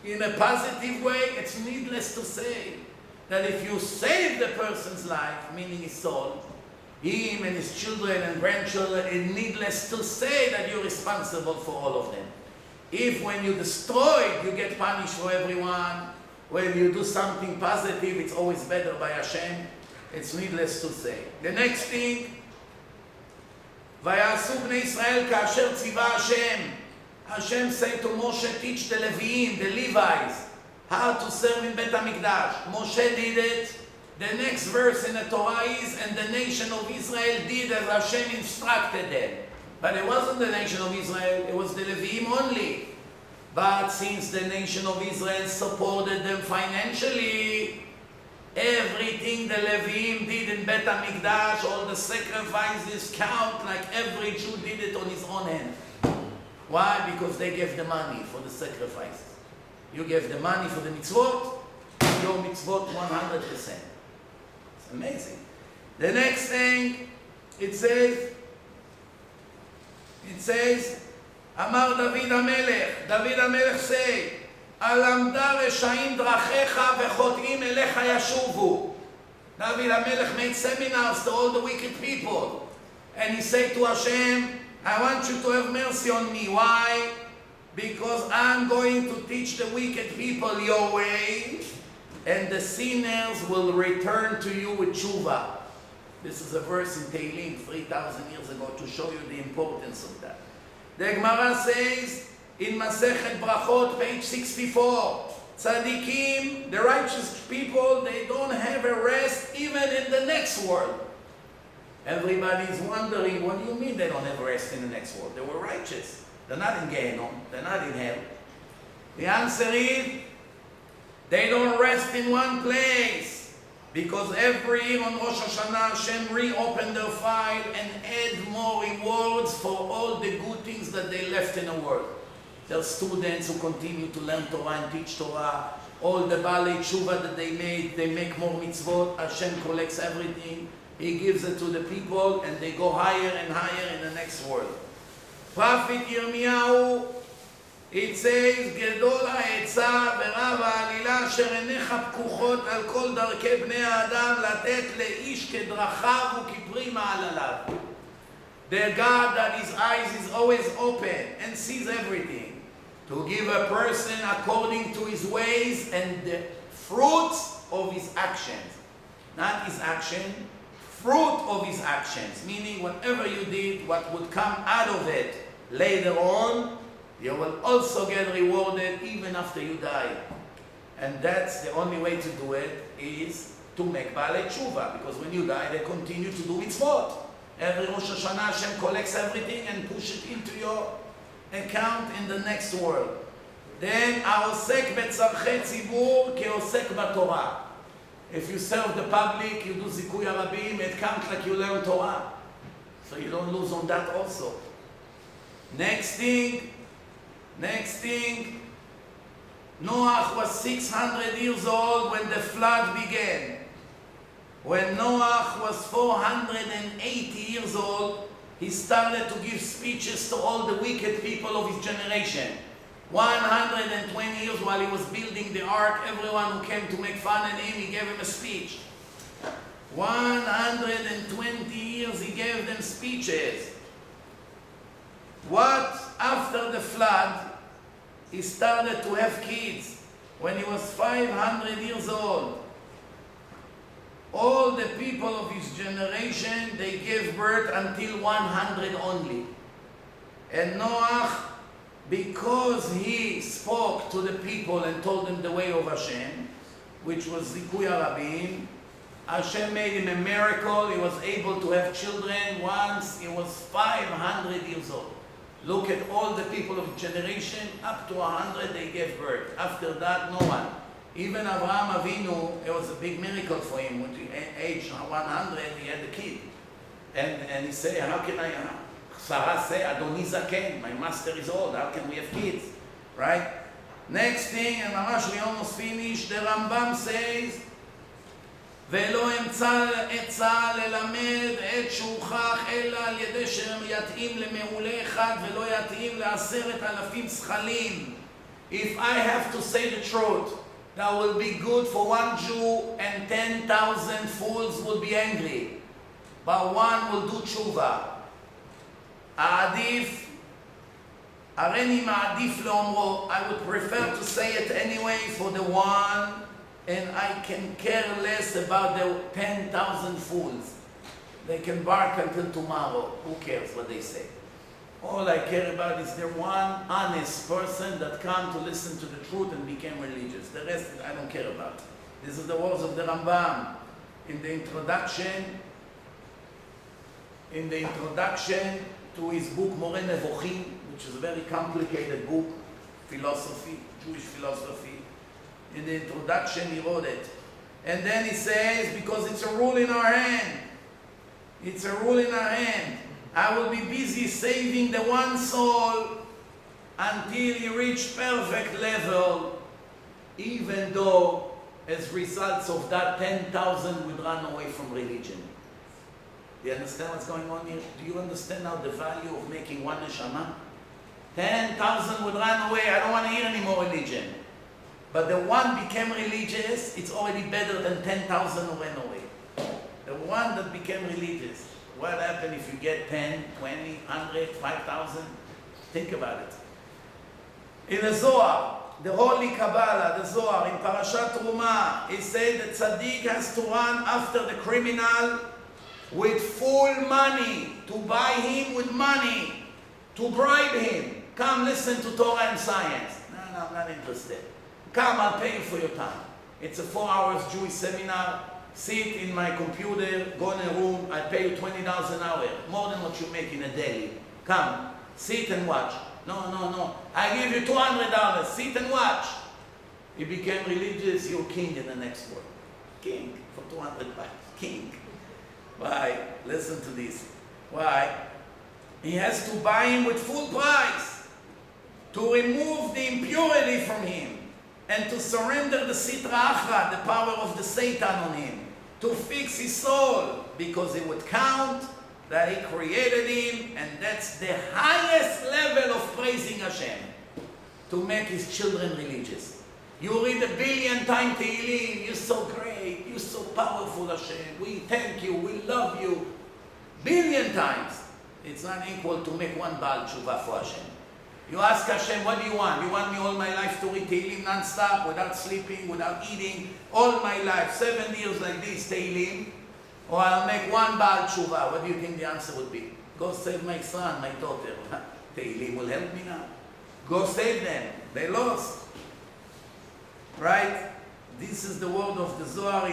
In a positive way, it's needless to say that if you save the person's life, meaning his soul, him and his children and grandchildren, it's needless to say that you're responsible for all of them. If when you destroy it, you get punished for everyone, when you do something positive, it's always better by Hashem. It's needless to say. The next thing, ויעשו בני ישראל כאשר ציווה השם. Hashem said to Moshe, teach the Leviim, the Levites, how to serve in Bet HaMikdash. Moshe did it. The next verse in the Torah is, and the nation of Israel did as Hashem instructed them. But it wasn't the nation of Israel, it was the Leviim only. But since the nation of Israel supported them financially, everything the Leviim did in Bet HaMikdash, all the sacrifices count like every Jew did it on his own hand. Why? Because they gave the money for the sacrifices. You gave the money for the mitzvot, your mitzvot 100%. It's amazing. The next thing, it says, Amar David HaMelech say, Alamda reshaim drachecha v'chotim elecha yashuvu. David HaMelech made seminars to all the wicked people. And he said to Hashem, I want you to have mercy on me. Why? Because I'm going to teach the wicked people your way, and the sinners will return to you with tshuva. This is a verse in Tehillim 3,000 years ago to show you the importance of that. The Gemara says in Masechet Brachot, page 64, Tzadikim, the righteous people, they don't have a rest even in the next world. Everybody's wondering, what do you mean they don't have rest in the next world? They were righteous. They're not in Gehenom. They're not in hell. The answer is, they don't rest in one place. Because every year on Rosh Hashanah, Hashem reopened their file and add more rewards for all the good things that they left in the world. There are students who continue to learn Torah and teach Torah. all the Baalei Tshuva that they made, they make more mitzvot, Hashem collects everything, He gives it to the people, and they go higher and higher in the next world. Prophet Yirmiyahu, it says, גדול העצה ורב העלילה אשר עיניך פקוחות על כל דרכי בני האדם לתת לאיש כדרכיו וכפרי מעלליו. The God that his eyes is always open and sees everything, to give a person according to his ways and the fruits of his actions. Not his action, fruit of his actions. Meaning whatever you did, what would come out of it later on, you will also get rewarded even after you die. And that's the only way to do it, is to make Baalei Tshuva. Because when you die, they continue to do mitzvot. Every Rosh Hashanah, Hashem collects everything and push it into your account in the next world. Then, העוסק בצרכי ציבור כעוסק בתורה. If you serve the public, you do זיכוי הרבים, it counts like you learn Torah. So you don't lose on that also. Next thing, Noah was 600 years old when the flood began. When Noah was 480 years old, he started to give speeches to all the wicked people of his generation. 120 years while he was building the ark, everyone who came to make fun of him, he gave him a speech. 120 years he gave them speeches. What? After the flood, he started to have kids. When he was 500 years old, all the people of his generation, they gave birth until 100 only. And Noah, because he spoke to the people and told them the way of Hashem, which was Zikui Arabim, Hashem made him a miracle. He was able to have children once he was 500 years old. Look at all the people of his generation, up to 100 they gave birth. After that, no one. Even Abraham Avinu, it was a big miracle for him. When he aged 100, he had a kid. And he said, how can I, Sarah said, Adoni Zaken, my master is old, how can we have kids? Right? Next thing, and Mamash, we almost finished, the Rambam says, ולא אמצא עצה ללמד עת שהוכח אלא על ידי שיתאים למעולה אחד ולא יתאים ל10,000 זכלים. If I have to say the truth, that will be good for one Jew and 10,000 fools will be angry. But one will do tshuva. העדיף, הריני מעדיף לאומרו, I would prefer to say it anyway for the one, and I can care less about the 10,000 fools. They can bark until tomorrow. Who cares what they say? All I care about is the one honest person that come to listen to the truth and became religious. The rest I don't care about. This is the words of the Rambam. In the introduction to his book More Nevochim, which is a very complicated book, philosophy, Jewish philosophy. In the introduction he wrote it. And then he says, because it's a rule in our hand. It's a rule in our hand. I will be busy saving the one soul until he reach perfect level, even though as results of that 10,000 would run away from religion. Do you understand what's going on here? Do you understand now the value of making one neshama? 10,000 would run away. I don't want to hear any more religion. But the one became religious, it's already better than 10,000 who ran away. The one that became religious. What happened if you get 10, 20, 100, 5,000? Think about it. In the Zohar, the Holy Kabbalah, the Zohar, in Parashat Truma, it says that tzaddik has to run after the criminal with full money, to buy him with money, to bribe him. Come listen to Torah and science. No, I'm not interested. Come, I'll pay you for your time. It's a 4 hours Jewish seminar. Sit in my computer, go in a room, I pay you $20 an hour, more than what you make in a day. Come, sit and watch. No. I give you $200, sit and watch. You became religious, you're king in the next world. King for $200. King. Why? Listen to this. Why? He has to buy him with full price to remove the impurity from him. and to surrender the Sitra Achra, the power of the Satan on him, to fix his soul, because it would count that he created him, and that's the highest level of praising Hashem, to make his children religious. You read 1 billion times Tehillim, you're so great, you're so powerful, Hashem, we thank you, we love you, 1 billion times. It's not equal to make one Baal Tshuva for Hashem. You ask Hashem, what do you want? You want me all my life to read Tehillim non-stop, without sleeping, without eating, all my life, 7 years like this, Tehillim? Or I'll make one Baal Tshuva. What do you think the answer would be? Go save my son, my daughter. Tehillim will help me now. Go save them. They lost. Right? This is the word of the Zohar.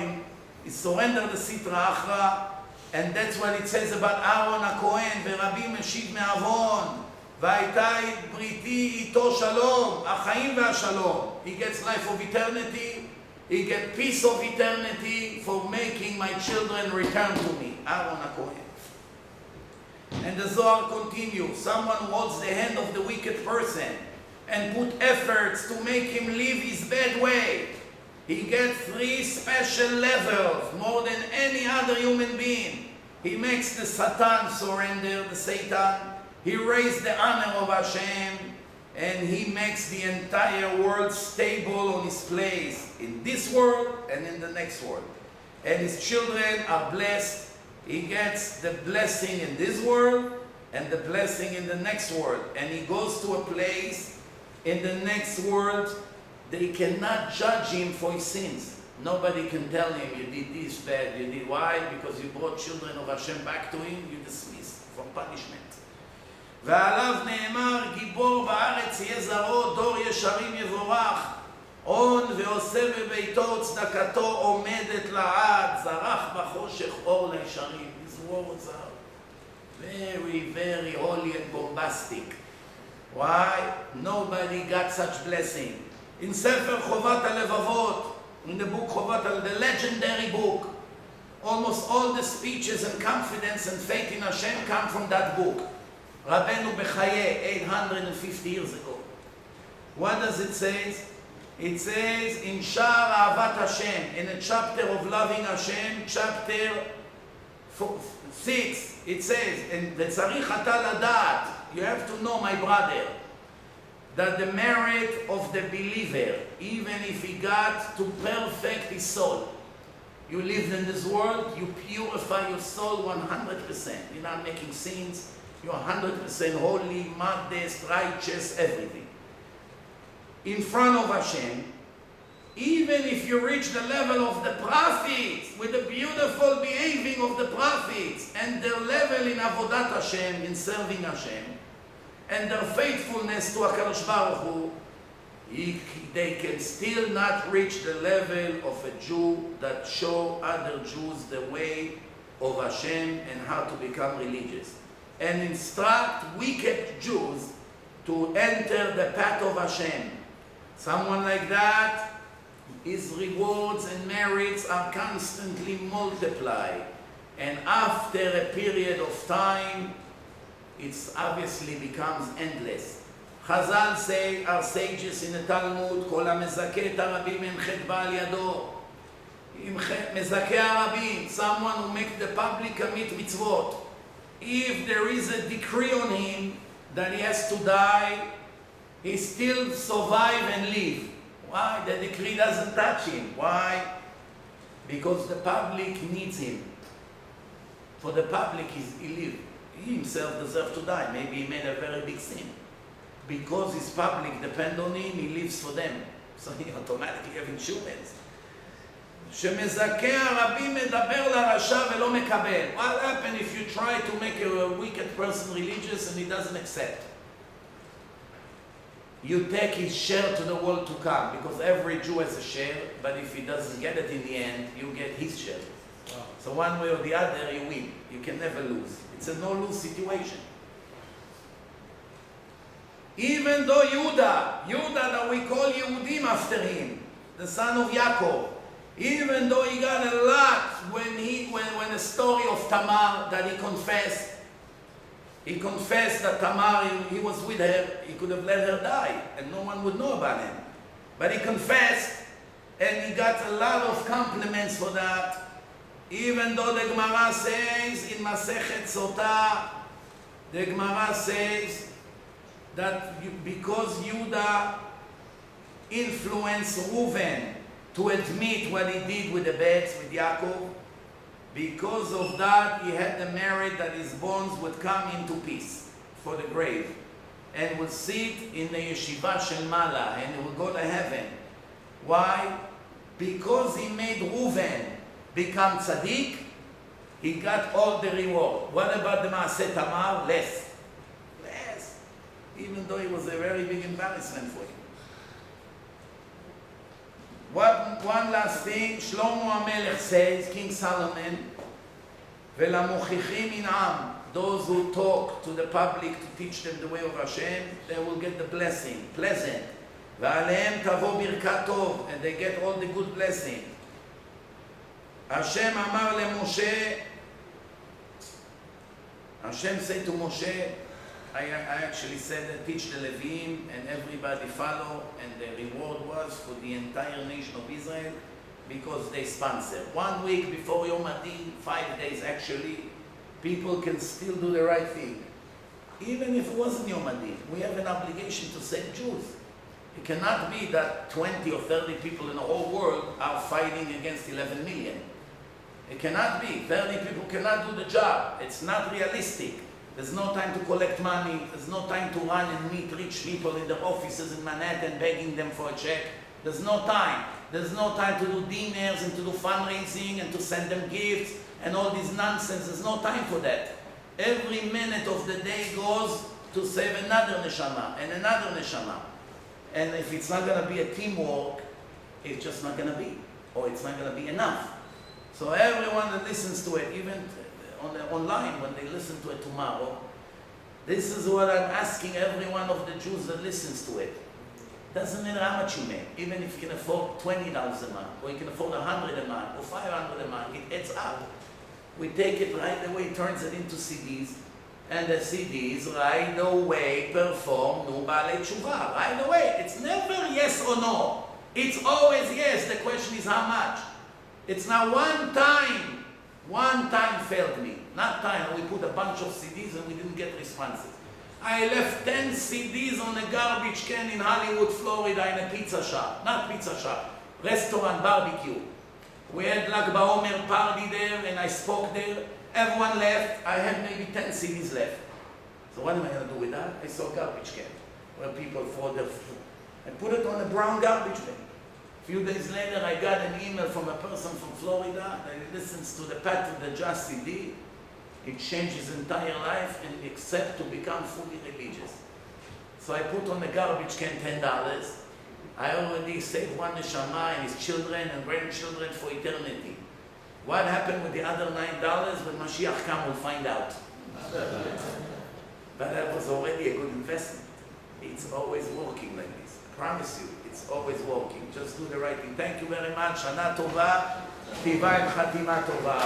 He surrendered the Sitra Achra, and that's what it says about Aaron HaKohen, ורבי משיב מעוון, והייתה בריתי איתו שלום, החיים והשלום. He gets life of eternity, he gets peace of eternity for making my children return to me. Aaron HaKohen. And the Zohar continues, someone holds the hand of the wicked person and put efforts to make him leave his bad way. He gets 3 special levels, more than any other human being. He makes the Satan surrender, the Satan. He raised the honor of Hashem, and he makes the entire world stable on his place, in this world and in the next world. And his children are blessed. He gets the blessing in this world and the blessing in the next world. And he goes to a place in the next world. They cannot judge him for his sins. Nobody can tell him, you did this bad, you did why? Because you brought children of Hashem back to him, you dismiss from punishment. ועליו נאמר, גיבור בארץ יהיה זרעו, דור ישרים יבורך, הון ועושה בביתו, צדקתו עומדת לעד, זרח בחושך אור לישרים. These words are very, very holy and bombastic. Why? Nobody got such blessing. In Sefer Chovat HaLevavot, in the book Chovat the legendary book, almost all the speeches and confidence and faith in Hashem come from that book. Rabbeinu Bechaye, 850 years ago. What does it say? It says in Shar Ahavat Hashem, in a chapter of loving Hashem, chapter 6, it says, and וצריך אתה לדעת, you have to know, my brother, that the merit of the believer, even if he got to perfect his soul, you lived in this world, you purify your soul 100%. You're not making sins, you're 100% holy, modest, righteous, everything. In front of Hashem, even if you reach the level of the prophets, with the beautiful behaving of the prophets, and their level in Avodat Hashem, in serving Hashem, and their faithfulness to HaKadosh Baruch Hu, they can still not reach the level of a Jew that show other Jews the way of Hashem and how to become religious, and instruct wicked Jews to enter the path of Hashem. Someone like that, his rewards and merits are constantly multiplied, and after a period of time, it obviously becomes endless. Chazal say, our sages in the Talmud, כל המזכה את הרבים עם חטא בעל ידו. מזכה הרבים, someone who makes the public commit mitzvot. If there is a decree on him that he has to die, he still survive and live. Why? The decree doesn't touch him. Why? Because the public needs him. For the public, he lives. He himself deserves to die. Maybe he made a very big sin. Because his public depend on him, he lives for them. So he automatically have insurance. שמזכה הרבים מדבר לרשע ולא מקבל. What happens if you try to make a wicked person religious and he doesn't accept? You take his share to the world to come, because every Jew has a share, but if he doesn't get it in the end, you get his share. So one way or the other, you win. You can never lose. It's a no-lose situation. Even though Judah that we call Yehudim after him, the son of Yaakov, even though he got a lot when the story of Tamar that he confessed that Tamar, he was with her, he could have let her die, and no one would know about him. But he confessed, and he got a lot of compliments for that. Even though the Gemara says in Masechet Sotah, the Gemara says that because Judah influenced Reuven to admit what he did with the bets with Yaakov, because of that he had the merit that his bones would come into peace for the grave and will sit in the yeshiva shel Mala and he will go to heaven. Why? Because he made Reuven become tzaddik, he got all the reward. What about the Maaseh Tamar? Less. Even though it was a very big embarrassment for him. One last thing, Shlomo HaMelech says, King Solomon, ולמוכיחים מן העם, those who talk to the public to teach them the way of Hashem, they will get the blessing, pleasant. ועליהם תבוא ברכת טוב, and they get all the good blessing. Hashem אמר למשה, Hashem said to Moshe, I actually said that teach the Leviim and everybody follow, and the reward was for the entire nation of Israel because they sponsor. 1 week before Yom Adin, 5 days actually, people can still do the right thing. Even if it wasn't Yom Adin, we have an obligation to save Jews. It cannot be that 20 or 30 people in the whole world are fighting against 11 million. It cannot be. 30 people cannot do the job. It's not realistic. There's no time to collect money. There's no time to run and meet rich people in their offices in Manhattan begging them for a check. There's no time. There's no time to do dinners and to do fundraising and to send them gifts and all this nonsense. There's no time for that. Every minute of the day goes to save another neshama and another neshama. And if it's not going to be a teamwork, it's just not going to be. Or it's not going to be enough. So everyone that listens to it, even online when they listen to it tomorrow, this is what I'm asking every one of the Jews that listens to it. Doesn't matter how much you make, even if you can afford $20 a month, or you can afford $100 a month, or $500 a month, it adds up. We take it right away, turns it into CDs, and the CDs right away perform Nu Baalei Tshuva, right away. It's never yes or no. It's always yes. The question is how much. It's now one time failed me. Not time, we put a bunch of CDs and we didn't get responses. I left 10 CDs on a garbage can in Hollywood, Florida in a pizza shop. Not pizza shop, restaurant, barbecue. We had Lag BaOmer party there and I spoke there. Everyone left. I had maybe 10 CDs left. So what am I going to do with that? I saw a garbage can where people throw their food. I put it on a brown garbage bin. A few days later, I got an email from a person from Florida that he listens to the Pat of the Just CD. It changed his entire life and except to become fully religious. So I put on the garbage can $10. I already saved one neshama and his children and grandchildren for eternity. What happened with the other $9? When Mashiach comes, we'll find out. But that was already a good investment. It's always working like this. I promise you, it's always working. Just do the right thing. Thank you very much. Shana Tova. Tiva and Chatima Tova.